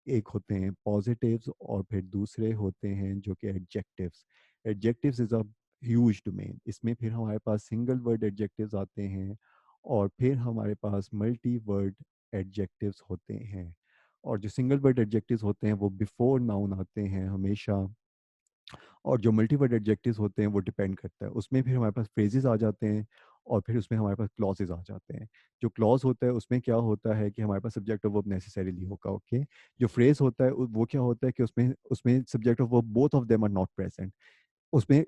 एक होते हैं पॉजिटिव्स और फिर दूसरे होते हैं जो कि adjectives. Adjectives is a huge domain. इसमें फिर हमारे पास सिंगल वर्ड एडजेक्टिव्स आते हैं, और फिर हमारे पास मल्टी वर्ड एडजेक्टिव्स होते हैं। और जो सिंगल वर्ड एडजेक्टिव्स होते हैं वो बिफोर नाउन आते हैं हमेशा, और जो मल्टीवर्ड एडजेक्टिव्स होते हैं वो डिपेंड करता है, उसमें फिर हमारे पास फ्रेजेस आ जाते हैं और फिर उसमें हमारे पास क्लॉजेज आ जाते हैं। जो क्लॉज होता है उसमें क्या होता है कि हमारे पास सब्जेक्ट ऑफ वर्ब नेसेसरीली होगा, ओके। जो फ्रेज होता है वो क्या होता है कि उसमें उसमें subject of verb both of them are not present. उसमें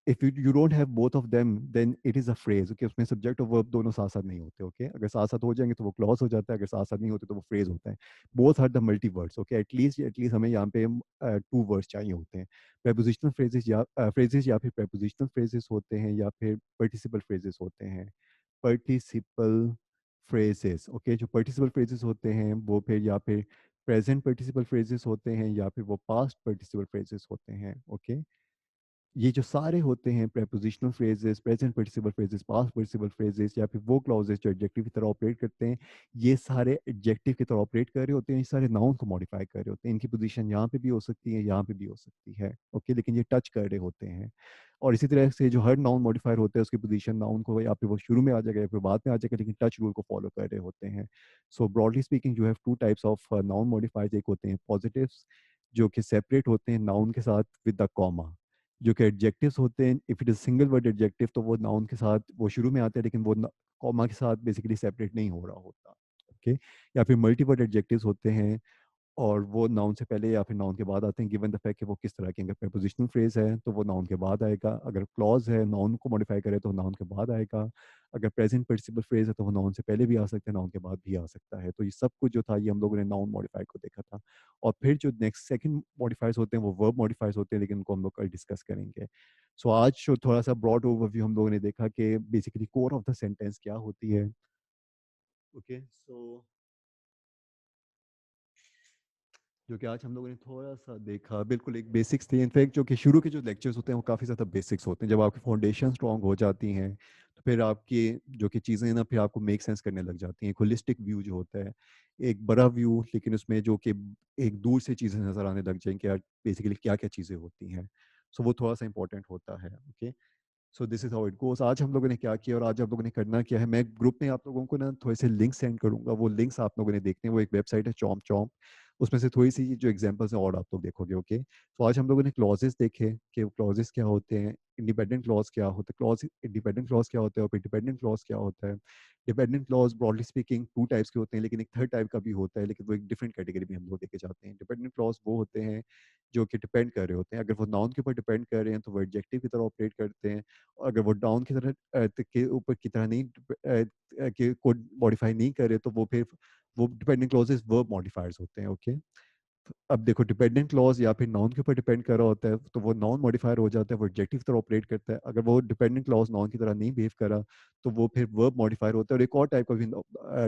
if you don't have both of them then it is a phrase, okay। उसमें सब्जेक्ट और वर्ब दोनों साथ साथ नहीं होते, ओके। अगर साथ साथ हो जाएंगे तो वो क्लॉज हो जाता है, अगर साथ साथ नहीं होते तो वो फ्रेज होता है। Both are the multi words, okay. At least हमें यहाँ पे टू वर्ड्स चाहिए होते हैं। prepositional phrases या फिर prepositional phrases होते हैं या फिर participle phrases होते हैं। participle phrases, okay. जो participle phrases होते हैं वो फिर या फिर प्रेजेंट participle phrases होते हैं या फिर वो पास्ट participle phrases होते हैं, ओके। ये जो सारे होते हैं prepositional phrases, present participle phrases, past participle phrases या फिर वो clauses जो adjective की तरह ऑपरेट करते हैं, ये सारे adjective की तरह ऑपरेट कर रहे होते हैं, ये सारे noun को मॉडिफाई कर रहे होते हैं। इनकी पोजीशन यहाँ पे भी हो सकती है, यहाँ पे भी हो सकती है, ओके। लेकिन ये टच कर रहे होते हैं। और इसी तरह से जो हर नाउन मॉडिफायर होता है उसकी पोजीशन नाउन को या फिर वो शुरू में आ जाएगा या फिर बाद में आ जाएगा, लेकिन टच रूल को फॉलो कर रहे होते हैं। So broadly speaking you have two types of noun modifiers. एक होते हैं पॉजिटिव्स जो कि सेपरेट होते हैं नाउन के साथ विद द कॉमा। जो कि एडजेक्टिव्स होते हैं, if it is single word adjective तो वो नाउन के साथ वो शुरू में आते हैं लेकिन वो कॉमा के साथ बेसिकली सेपरेट नहीं हो रहा होता, ओके। या फिर मल्टी वर्ड एडजेक्टिव्स होते हैं और वो नाउन से पहले या फिर नाउन के बाद आते हैं, गिवन द फैक्ट कि वो किस तरह के। अगर prepositional फ्रेज है तो वो नाउन के बाद आएगा, अगर क्लॉज है नाउन को मॉडिफाई करे तो नाउन के बाद आएगा, अगर प्रेजेंट पार्टिसिपल फ्रेज है तो वो नाउन से पहले भी आ सकता है, नाउन के बाद भी आ सकता है। तो ये सब कुछ जो था ये हम लोगों ने नाउन मॉडिफाई को देखा था। और फिर जो नेक्स्ट सेकंड मॉडिफायर्स होते हैं वो वर्ब मॉडिफायर्स होते हैं, लेकिन उनको हम लोग कल डिस्कस करेंगे। सो आज जो थोड़ा सा ब्रॉड ओवरव्यू हम लोगों ने देखा कि basically core of the sentence क्या होती है, ओके। सो जो कि आज हम लोगों ने थोड़ा सा देखा, बिल्कुल एक बेसिक्स थे। इनफैक्ट जो कि शुरू के जो लेक्चर्स होते हैं वो काफ़ी ज़्यादा बेसिक्स होते हैं। जब आपकी फाउंडेशन स्ट्रांग हो जाती हैं तो फिर आपकी जो कि चीज़ें ना फिर आपको मेक सेंस करने लग जाती हैं। एक होलिस्टिक व्यू जो होता है, एक बड़ा व्यू, लेकिन उसमें जो कि एक दूर से चीज़ें नज़र आने लग जाएँ कि यार बेसिकली क्या क्या चीज़ें होती हैं। सो वो थोड़ा सा इंपॉर्टेंट होता है, okay. So this is how it goes. आज हम लोगों ने क्या किया और आज आप लोगों ने करना क्या है, मैं ग्रुप में आप लोगों को ना थोड़े से लिंक सेंड करूंगा। वो लिंक्स आप लोगों ने देखने हैं, वो एक वेबसाइट है चॉम्प चॉम्प, उसमें से थोड़ी सी जो एग्जांपल्स हैं और आप लोग देखोगे, ओके। तो आज हम लोगों ने क्लॉजेस देखे कि क्लॉजेस क्या होते हैं, इंडिपेंडेंट क्लॉज क्या होता है, क्लॉज इंडिपेंडेंट क्लॉज क्या होता है और फिर डिपेंडेंट क्लॉज क्या होता है। Dependent clause broadly speaking two types के होते हैं, लेकिन एक थर्ड टाइप का भी होता है, लेकिन वो एक डिफरेंट कैटेगरी में हम लोग देखे जाते हैं। डिपेंडेंट क्लॉज वो होते हैं जो कि डिपेंड कर रहे होते हैं, अगर वो नाउन के ऊपर डिपेंड कर रहे हैं तो वो एडजेक्टिव की तरह ऑपरेट करते हैं, और अगर वो डाउन की तरह के ऊपर की तरह नहीं के को मॉडिफाई नहीं करे तो वो फिर वो डिपेंडेंट क्लॉजेस वर्ब मॉडिफायर्स होते हैं, ओके। अब देखो डिपेंडेंट क्लॉज या फिर नाउन के ऊपर डिपेंड कर रहा होता है तो वो नाउन मॉडिफायर हो जाता है, वो एडजेक्टिव की तरह ऑपरेट करता है। अगर वो डिपेंडेंट क्लॉज नाउन की तरह नहीं बिहेव करा तो वो फिर वर्ब मॉडिफायर होता है। और एक और टाइप का भी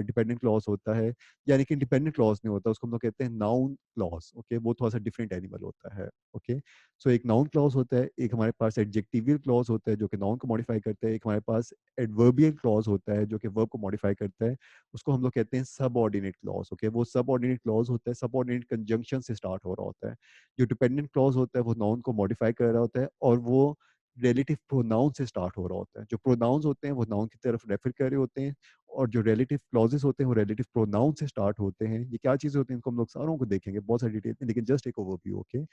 डिपेंडेंट क्लॉज होता है, यानी कि डिपेंडेंट क्लॉज नहीं होता, उसको हम लोग कहते हैं नाउन क्लॉज, ओके। वो थोड़ा सा डिफरेंट एनिमल होता है, ओके। सो एक नाउन क्लॉज होता है, एक हमारे पास एडजेक्टिवियल क्लॉज होता है जो कि नाउन को मॉडिफाई करता है, एक हमारे पास एडवर्बियल क्लॉज होता है जो कि वर्ब को मॉडिफाई करता है, उसको हम लोग कहते हैं सबऑर्डिनेट क्लॉज, ओके। वो सबऑर्डिनेट क्लॉज होता है, सबऑर्डिनेट कंजंक्शन से स्टार्ट हो रहा होता है। जो डिपेंडेंट क्लॉज होता है वो नाउन को मॉडिफाई कर रहा होता है और वो रिलेटिव प्रोनाउन से स्टार्ट हो रहा होता है। जो प्रोनाउंस होते हैं वो नाउन की तरफ रेफर कर रहे होते हैं, और जो रिलेटिव क्लॉजेस होते हैं वो रिलेटिव प्रोनाउन से स्टार्ट होते हैं। ये क्या चीजें होती हैं इनको हम लोग सारों को देखेंगे बहुत सारी डिटेल में, लेकिन जस्ट एक ओवरव्यू, ओके।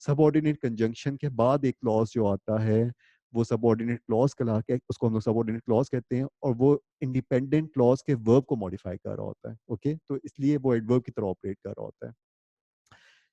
सबऑर्डिनेट कंजंक्शन के बाद एक क्लॉज जो आता है वो सबऑर्डिनेट क्लॉज कहला के उसको हम लोग सबऑर्डिनेट क्लॉज कहते हैं, और वो इंडिपेंडेंट क्लॉज के वर्ब को मॉडिफाई कर रहा होता है, ओके। तो इसलिए वो एडवर्ब की तरह ऑपरेट कर रहा होता है।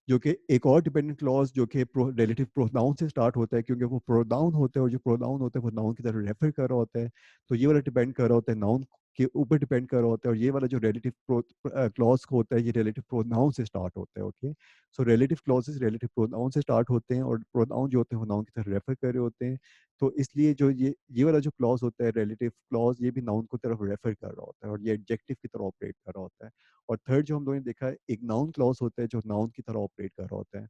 जो कि एक और डिपेंडेंट क्लॉज जो कि रिलेटिव प्रोनाउन से स्टार्ट होता है, क्योंकि वो प्रोनाउन होता है और जो प्रोनाउन होता है वो नाउन की तरफ रेफर कर रहा होता है। तो ये वाला डिपेंड कर रहा होता है नाउन के ऊपर डिपेंड कर रहा होता है, और ये वाला जो रिलेटिव क्लॉज होता है ये रिलेटिव प्रोनाउन से स्टार्ट होता है, okay. So relative clauses relative pronoun से स्टार्ट होते हैं और प्रोनाउन जो होते हैं वो नाउन की तरफ रेफर कर रहे होते हैं। तो इसलिए जो ये वाला जो क्लॉज होता है रिलेटिव क्लॉज, ये भी नाउन की तरफ रेफर कर रहा होता है और ये एडजेक्टिव की तरह ऑपरेट कर रहा होता है। और थर्ड जो हम लोगों ने देखा है, एक नाउन क्लॉज होता है जो नाउन की तरह ऑपरेट कर रहा होता है,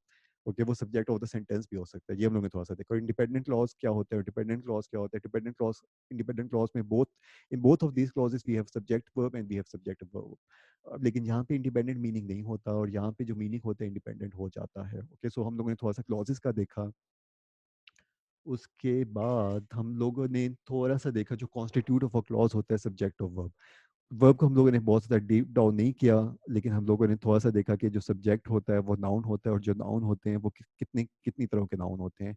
ओके। वो सब्जेक्ट ऑफ द सेंटेंस भी हो सकता है, ये हम लोगों ने थोड़ा सा देखा। और इंडिपेंडेंट क्लॉज क्या होता है, डिपेंडेंट क्लॉज क्या होता है। डिपेंडेंट क्लॉज इंडिपेंडेंट क्लॉज में both in both of these clauses we have subject verb and we have subject verb. लेकिन यहाँ पे इंडिपेंडेंट मीनिंग नहीं होता और यहाँ पे जो मीनिंग होता है इंडिपेंडेंट हो जाता है, ओके। सो हम लोगों ने थोड़ा सा क्लॉजेस का देखा। उसके बाद हम लोगों ने थोड़ा सा देखा जो कॉन्स्टिट्यूट ऑफ अ क्लॉज होता है सब्जेक्ट ऑफ वर्ब। वर्ब को हम लोगों ने बहुत ज़्यादा डीप डाउन नहीं किया, लेकिन हम लोगों ने थोड़ा सा देखा कि जो सब्जेक्ट होता है वो नाउन होता है, और जो नाउन होते हैं वो कितनी तरह के नाउन होते हैं।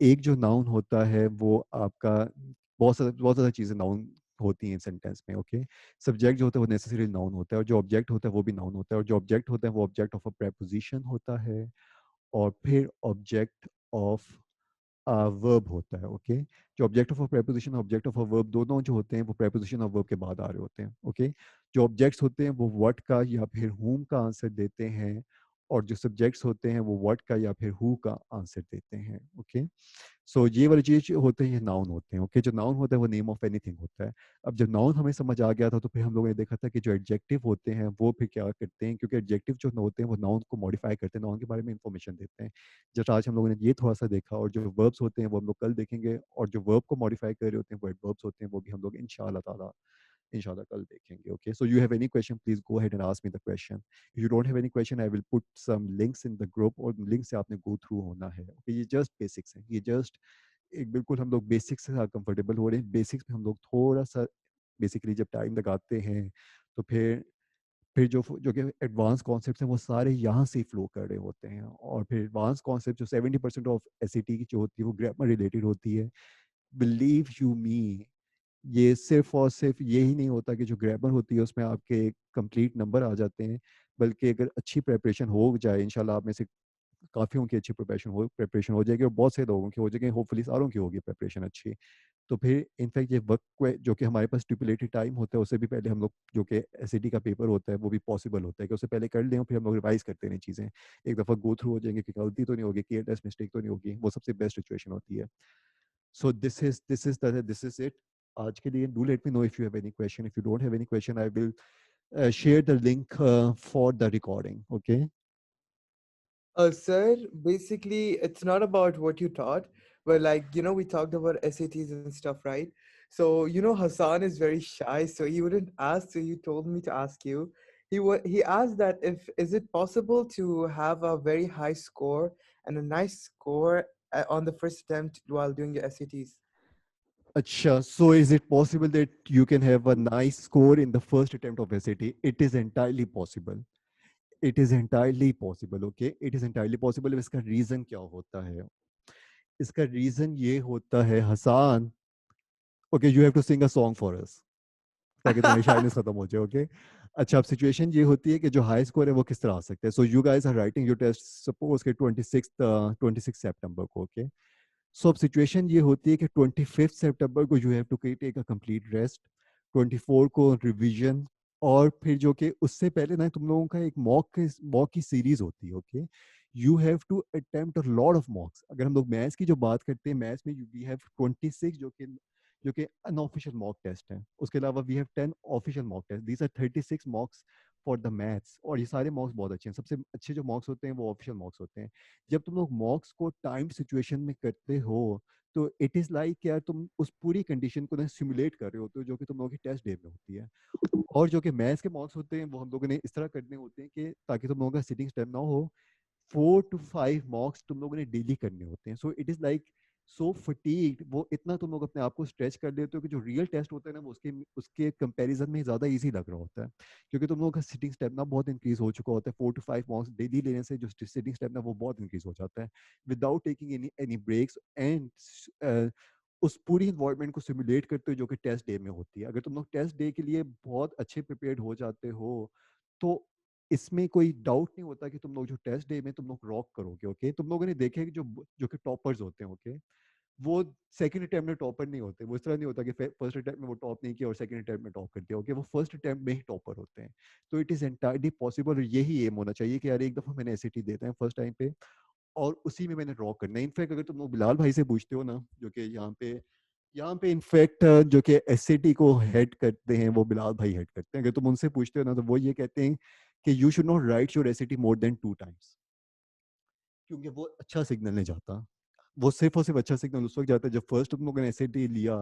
एक जो नाउन होता है वो आपका बहुत ज़्यादा चीज़ें नाउन होती हैं सेंटेंस में, ओके। सब्जेक्ट जो होता है वो नेसेसरी नाउन होता है, और जो ऑब्जेक्ट होता है वो भी नाउन होता है, और जो ऑब्जेक्ट होता है वो ऑब्जेक्ट ऑफ अ प्रेपोजिशन होता है, और फिर ऑब्जेक्ट ऑफ वर्ब होता है, ओके। जो ऑब्जेक्ट ऑफ अ प्रेपोजिशन और ऑब्जेक्ट ऑफ अ वर्ब दोनों जो होते हैं वो प्रेपोजिशन और वर्ब के बाद आ रहे होते हैं, ओके। जो ऑब्जेक्ट्स होते हैं वो व्हाट का या फिर whom का आंसर देते हैं, और जो सब्जेक्ट्स होते हैं वो व्हाट का या फिर who का आंसर देते हैं, ओके। सो ये वाली चीज होते हैं, ये नाउन होते हैं, ओके। जो नाउन होता है वो नेम ऑफ एनीथिंग होता है। अब जब नाउन हमें समझ आ गया था, तो फिर हम लोगों ने देखा था कि जो एडजेक्टिव होते हैं वो फिर क्या करते हैं, क्योंकि एडजेक्टिव जो होते हैं वो नाउन को मॉडिफाई करते हैं, नाउन के बारे में इंफॉर्मेशन देते हैं। जस्ट आज हम लोगों ने ये थोड़ा सा देखा, और जो वर्ब्स होते हैं वो हम लोग कल देखेंगे, और जो वर्ब को मॉडिफाई कर रहे होते हैं वो एडवर्ब्स होते हैं, वो भी हम लोग इंशाल्लाह कल देखेंगे, okay। So you have any question, please go ahead and ask me the question. If you don't have any question, I will put some links in the group, और लिंक से आपने go through होना है, okay। ये just basics है, ये just एक बिल्कुल हम लोग बेसिक्स से कंफर्टेबल हो रहे हैं। बेसिक्स में हम लोग थोड़ा सा बेसिकली जब टाइम लगाते हैं, तो फिर जो कि एडवांस कॉन्सेप्ट्स हैं वो सारे यहाँ से फ्लो कर रहे होते हैं, और फिर एडवांस कॉन्सेप्ट जो 70% ऑफ एसईटी की जो होती है वो ग्रामर रिलेटेड होती है। बिलीव यू मी, ये सिर्फ और सिर्फ यही नहीं होता कि जो ग्रामर होती है उसमें आपके कंप्लीट नंबर आ जाते हैं, बल्कि अगर अच्छी प्रेपरेशन हो जाए, इंशाल्लाह आप में से काफ़ियों की अच्छी प्रिपरेशन हो जाएगी, और बहुत से लोगों की हो जाएगी, होपफुली सारों की होगी प्रिपरेशन अच्छी। तो फिर इनफैक्ट ये वक्त जो कि हमारे पास स्टिपुलेटेड टाइम होता है, उससे भी पहले हम लोग जो कि एसईटी का पेपर होता है वो भी पॉसिबल होता है कि उससे पहले कर लें, और फिर हम लोग रिवाइज करते रहें चीज़ें, एक दफ़ा गो थ्रू हो जाएंगे कि गलती तो नहीं होगी, केयरलेस मिस्टेक तो नहीं होगी, वो सबसे बेस्ट सिचुएशन होती है। सो दिस इज इट आज के लिए। Do let me know if you have any question. If you don't have any question, I will share the link for the recording, okay। Sir, basically, it's not about what you taught, but like, we talked about SATs and stuff, right? So, Hassan is very shy, so he wouldn't ask, so he told me to ask you. He asked that if is it possible to have a very high score and a nice score on the first attempt while doing your SATs? Acha, so is it possible that you can have a nice score in the first attempt of SAT? It is entirely possible. It is entirely possible, okay? It is entirely possible. इसका reason क्या होता है? इसका reason ये होता है, Hasan, okay, you have to sing a song for us, ताकि तुम्हारी शाइनेस खत्म हो जाए, okay? अच्छा, अब सिचुएशन ये होती है कि जो हाई स्कोर है वो किस तरह आ सकता है। So you guys are writing your test suppose के 26 सितंबर को, ओके। सो अब सिचुएशन ये होती है कि 25 सितंबर को you have to take a complete rest, 24 को रिवीजन, और फिर जो कि उससे पहले ना तुम लोगों का एक मॉक की सीरीज होती है, okay. You have to attempt a lot of mocks. अगर हम लोग मैथ्स की जो बात करते हैं, मैथ्स में वी हैव 26 जो कि अनऑफिशियल मॉक टेस्ट है। उसके अलावा we have 10 official mock test. These are 36 mocks for the maths, और ये सारे मॉक्स बहुत अच्छे हैं। सबसे अच्छे जो मॉक्स होते हैं वो ऑफिशियल मॉक्स होते हैं। जब तुम लोग मॉक्स को टाइम सिचुएशन में करते हो, तो इट इज लाइक यार तुम उस पूरी कंडीशन को ना सिमुलेट कर रहे होते हो जो कि तुम लोगों की टेस्ट डे में होती है। और जो कि मैथ्स के मॉक्स होते हैं वो हम लोगों ने इस तरह करने होते हैं कि ताकि तुम लोगों का सिटिंग टाइम ना हो, 4 to 5 मॉक्स तुम लोगों ने डेली करने होते हैं। So it is like so fatigued, वो इतना तुम लोग अपने आप को स्ट्रेच कर लेते हो कि जो रियल टेस्ट होता है ना वो उसके कंपैरिजन में ज़्यादा इजी लग रहा होता है, क्योंकि तुम लोगों का सिटिंग स्टेमिना बहुत इंक्रीज हो चुका होता है। 4 to 5 मॉक्स डेली लेने से जो सिटिंग स्टेमिना वो बहुत इंक्रीज हो जाता है, without taking any breaks, and उस पूरी इन्वायरमेंट को सिमुलेट करते हो जो कि टेस्ट डे में होती है। अगर तुम लोग टेस्ट डे के लिए बहुत अच्छे प्रिपेयर्ड हो जाते हो, तो इसमें कोई डाउट नहीं होता कि तुम लोग जो टेस्ट डे में तुम लोग रॉक करोगे, ओके। तुम लोगों ने देखे कि जो कि टॉपर्स होते हैं, ओके, वो सेकंड अटेम्प्ट में टॉपर नहीं होते। वो इस तरह नहीं होता कि फर्स्ट अटेम्प्ट में वो टॉप नहीं किया और सेकंड अटेम्प्ट में टॉप कर दिया, ओके। वो फर्स्ट अटेम्प्ट में ही टॉपर होते हैं। तो इट इज एंटायरली पॉसिबल, और यही एम होना चाहिए कि यार एक दफा मैंने एसएटी देता है फर्स्ट टाइम पे, और उसी में मैंने रॉक करना है। इनफैक्ट अगर तुम लोग बिलाल भाई से पूछते हो ना, जो कि यहाँ पे इनफैक्ट जो कि एसएटी को हेड करते हैं वो बिलाल भाई हेड करते हैं। अगर तुम उनसे पूछते हो ना, तो वो ये कहते हैं कि you should not right your SAT more than 2 times, क्योंकि वो अच्छा सिग्नल नहीं जाता। वो सिर्फ और सिर्फ अच्छा सिग्नल उस वक्त जाता है जब फर्स्ट तुम लोगों ने एसएटी लिया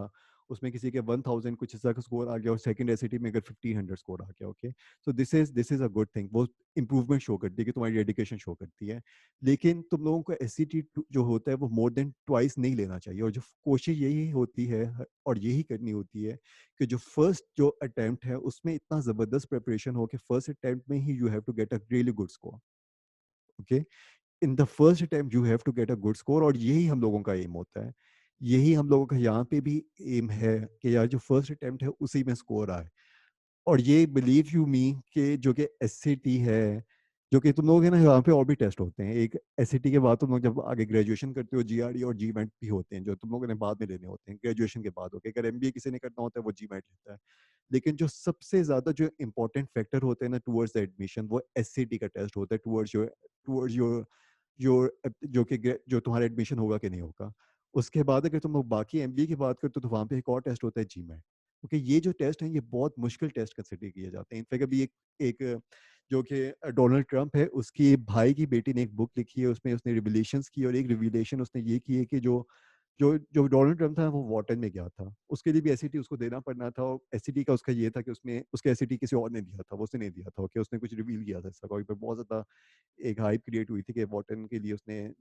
उसमें किसी के 1000 कुछ ऐसा का स्कोर आ गया और सेकंड एसएटी में अगर 1500 स्कोर आ गया, okay, so this is a good thing, वो इंप्रूवमेंट शो करती है कि तुम्हारी डेडिकेशन शो करती है। लेकिन तुम लोगों को एससीटी जो होता है वो मोर देन ट्वाइस नहीं लेना चाहिए, और जो कोशिश यही होती है और यही करनी होती है कि जो फर्स्ट जो अटेम्प्ट है उसमें इतना ज़बरदस्त प्रिपरेशन हो कि फर्स्ट अटेम्प्ट में ही you have to get a really good score, okay, in the first attempt you have to get a good score, और यही हम लोगों का एम होता है, यही हम लोगों का यहाँ पे भी एम है कि यार जो फर्स्ट अटेम्प्ट है उसी में स्कोर आए। और ये बिलीव यू मी कि जो कि एससीटी है, जो कि तुम लोग है ना यहाँ पे और भी टेस्ट होते हैं, एक एससीटी के बाद तुम लोग जब आगे ग्रेजुएशन करते हो जीआरई और जीमेट भी होते हैं जो तुम लोगों ने बाद में लेने होते हैं ग्रेजुएशन के बाद, ओके, अगर एमबीए किसी ने करना होता है वो जीमेट लेता है। लेकिन जो सबसे ज्यादा जो इंपॉर्टेंट फैक्टर होते हैं ना टुवर्ड्स द एडमिशन, वो एससीटी का टेस्ट होता है टुवर्ड्स योर जो तुम्हारा एडमिशन होगा कि नहीं होगा। उसके बाद अगर तुम लोग बाकी एमबीए की बात करते हो तो वहाँ पे एक और टेस्ट होता है जीमेट, ओके, ये जो टेस्ट हैं ये बहुत मुश्किल टेस्ट कंसिडर किए जाते हैं। इनफैक्ट अभी एक जो कि डोनाल्ड ट्रंप है उसकी भाई की बेटी ने एक बुक लिखी है, उसमें उसने रिविलेशंस की, और एक रिविलेशन उसने ये की है कि जो जो जो डोनाल्ड ट्रंप था वो वॉर्टन में गया था, उसके लिए भी एससीटी उसको देना पड़ना था, और एससीटी का उसका ये था कि उसमें उसके एससीटी किसी और ने दिया था, वो उसने नहीं दिया था, ओके, उसने कुछ रिवील किया था इसका, कोई पर बहुत ज़्यादा एक हाइप क्रिएट हुई थी कि वॉर्टन के लिए उसने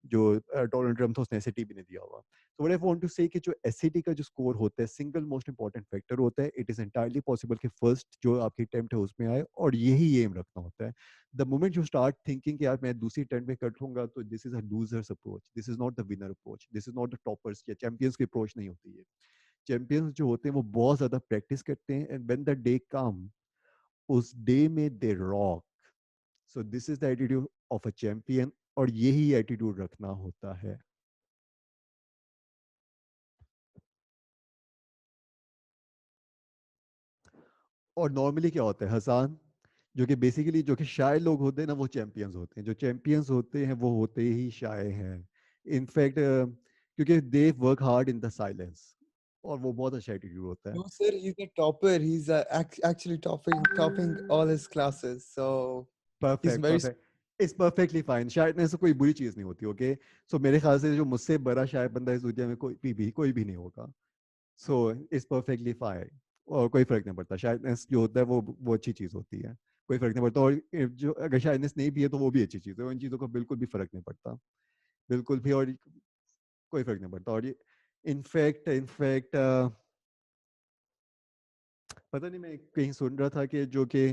जो डोनाल्ड ट्रम्प था उसने एसएटी भी नहीं दिया हुआ। तो what I want to say कि जो एसएटी का जो स्कोर होता है सिंगल मोस्ट इंपॉर्टेंट फैक्टर होता है, इट इज एंटायरली पॉसिबल कि फर्स्ट जो आपकी अटेम्प्ट है उसमें आए, और यही एम रखना होता है। The moment you start thinking कि यार मैं दूसरी अटेम्प्ट में कर लूंगा, तो this is a losers approach, this is not the winner approach, this is not the toppers या चैंपियंस की अप्रोच नहीं होती है। चैंपियंस जो होते हैं वो बहुत ज्यादा प्रैक्टिस करते हैं, and when the day come, उस डे में they rock. So this is the attitude of a champion, और यही एटीट्यूड रखना होता है। और नॉर्मली क्या होता है हसान, जो कि बेसिकली जो कि शाय लोग होते हैं ना वो चैंपियंस होते हैं, जो चैंपियंस होते हैं वो होते ही शाय हैं। इनफैक्ट क्योंकि they work hard in the silence, और वो बहुत अच्छा एटीट्यूड होता है। No, sir, he's a topper. He's actually topping all his classes. So he's perfect very perfect it's perfectly fine, शायद से कोई बुरी चीज़ नहीं होती, ओके, सो मेरे ख्याल से जो मुझसे बड़ा शायद बंदा इस दुनिया में कोई भी नहीं होगा। सो इट्स परफेक्टली फाइन, और कोई फर्क नहीं पड़ता, शायदनेस जो होता है वो अच्छी चीज़ होती है, कोई फर्क नहीं पड़ता, और जो अगर शायदनेस नहीं भी है तो वो भी अच्छी चीज़ है, इन चीज़ों का बिल्कुल भी फर्क नहीं पड़ता, बिल्कुल भी, और कोई फर्क नहीं पड़ता। और ये इनफैक्ट पता नहीं मैं कहीं सुन रहा था कि जो कि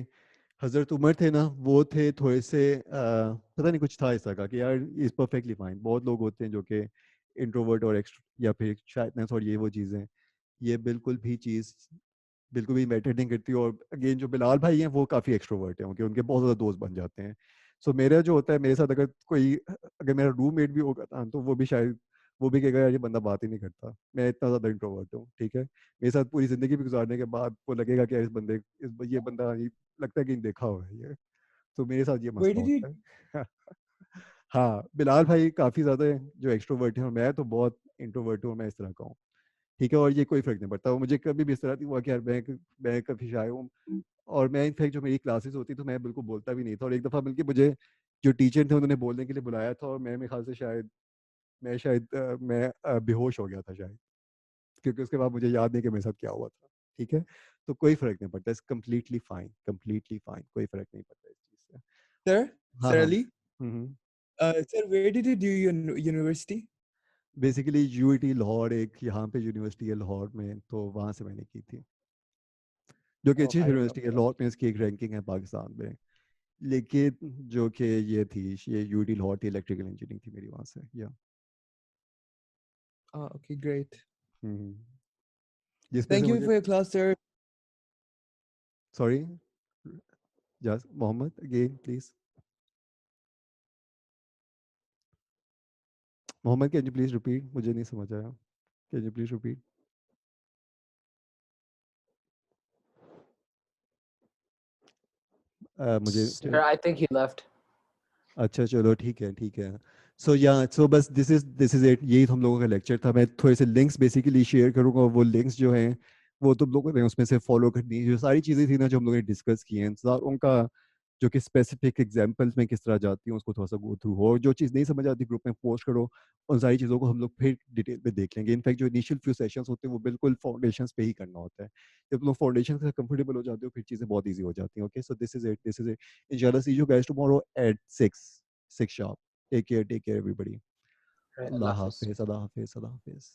हजरत उमर थे ना वो थे थोड़े से पता नहीं कुछ था ऐसा का कि यार इज परफेक्टली फाइन, बहुत लोग होते हैं जो कि इंट्रोवर्ट और या फिर शायदनेस और ये वो चीज़ें, ये बिल्कुल भी मैटर नहीं करती। और अगेन जो बिलाल भाई हैं वो काफ़ी एक्सट्रोवर्ट हैं, उनके बहुत ज़्यादा दोस्त बन जाते हैं। सो मेरा जो होता है मेरे साथ अगर मेरा रूममेट भी होगा ना तो वो भी कहेगा यार ये बंदा बात ही नहीं करता, मैं इतना ज़्यादा इंट्रोवर्ट हूँ, ठीक है, मेरे साथ पूरी ज़िंदगी भी गुजारने के बाद वो लगेगा कि यार ये बंदा लगता है कि देखा हुआ है ये, तो मेरे साथ ये Where मसला did you? होता है। हाँ, बिलाल भाई काफ़ी ज़्यादा जो एक्सट्रोवर्ट हैं, और मैं तो बहुत इंट्रोवर्ट हूँ, मैं इस तरह का हूँ, ठीक है, और ये कोई फ़र्क नहीं पड़ता। वो मुझे कभी भी इस तरह नहीं हुआ कि यार मैं कभी शाय हूँ, और मैं इनफैक्ट जो मेरी क्लासेस होती तो मैं बिल्कुल बोलता भी नहीं था, और एक दफ़ा बल्कि मुझे जो टीचर थे उन्होंने बोलने के लिए बुलाया था, और मैं मेरे ख्याल से मैं बेहोश हो गया था शायद, क्योंकि उसके बाद मुझे याद नहीं कि मेरे साथ क्या हुआ था, ठीक है, तो कोई फ़र्क नहीं पड़ता, इट्स कम्प्लीटली फाइन, कोई फ़र्क नहीं पड़ता इस चीज़ से। Sir, हाँ Sir हाँ। Ali. Sir, where did you do your university? Basically UET Lahore, एक यहाँ पे यूनिवर्सिटी है लाहौर में, तो वहाँ से मैंने की थी, जो कि Oh, अच्छी I don't know. यूनिवर्सिटी है, लाहौर में इसकी एक रैंकिंग है पाकिस्तान में, लेकिन जो कि ये यूटी लाहौर थी, इलेक्ट्रिकल इंजीनियरिंग थी मेरी वहाँ से, या Oh, okay, great. हम्म, जिसमें से Thank you मुझे for your class, sir. Sorry just Mohammad again please, Mohammad can you please repeat, मुझे नहीं समझ आया, कैन यू प्लीज रिपीट। मुझे Sir, I think he left. अच्छा चलो ठीक है। सो बस दिस इज इट, यही तो हम लोगों का लेक्चर था। मैं थोड़े से लिंक्स बेसिकली शेयर करूंगा, वो लिंक्स जो हैं वो तुम लोगों ने उसमें से फॉलो करनी है, जो सारी चीज़ें थी ना जो हम लोगों ने डिस्कस की हैं, उनका जो कि स्पेसिफिक एग्जांपल्स में किस तरह जाती हूँ उसको थोड़ा सा गो थ्रू हो, और जो चीज़ नहीं समझ आती ग्रुप में पोस्ट करो, उन सारी चीज़ों को हम लोग फिर डिटेल में देख लेंगे। इनफैक्ट जो इनिशियल फ्यू सेशंस होते हैं वो बिल्कुल फाउंडेशंस पे ही करना होता है। जब लोग फाउंडेशन के साथ कंफर्टेबल हो जाते हो फिर चीज़ें बहुत ईजी हो जाती हैं। Okay, so this is it. इंशाल्लाह see you guys tomorrow at 6 sharp. Take care everybody. Right, अल्लाह Allah Hafiz. हाफिज़, अल्लाह हाफिज़, अल्लाह हाफिज़।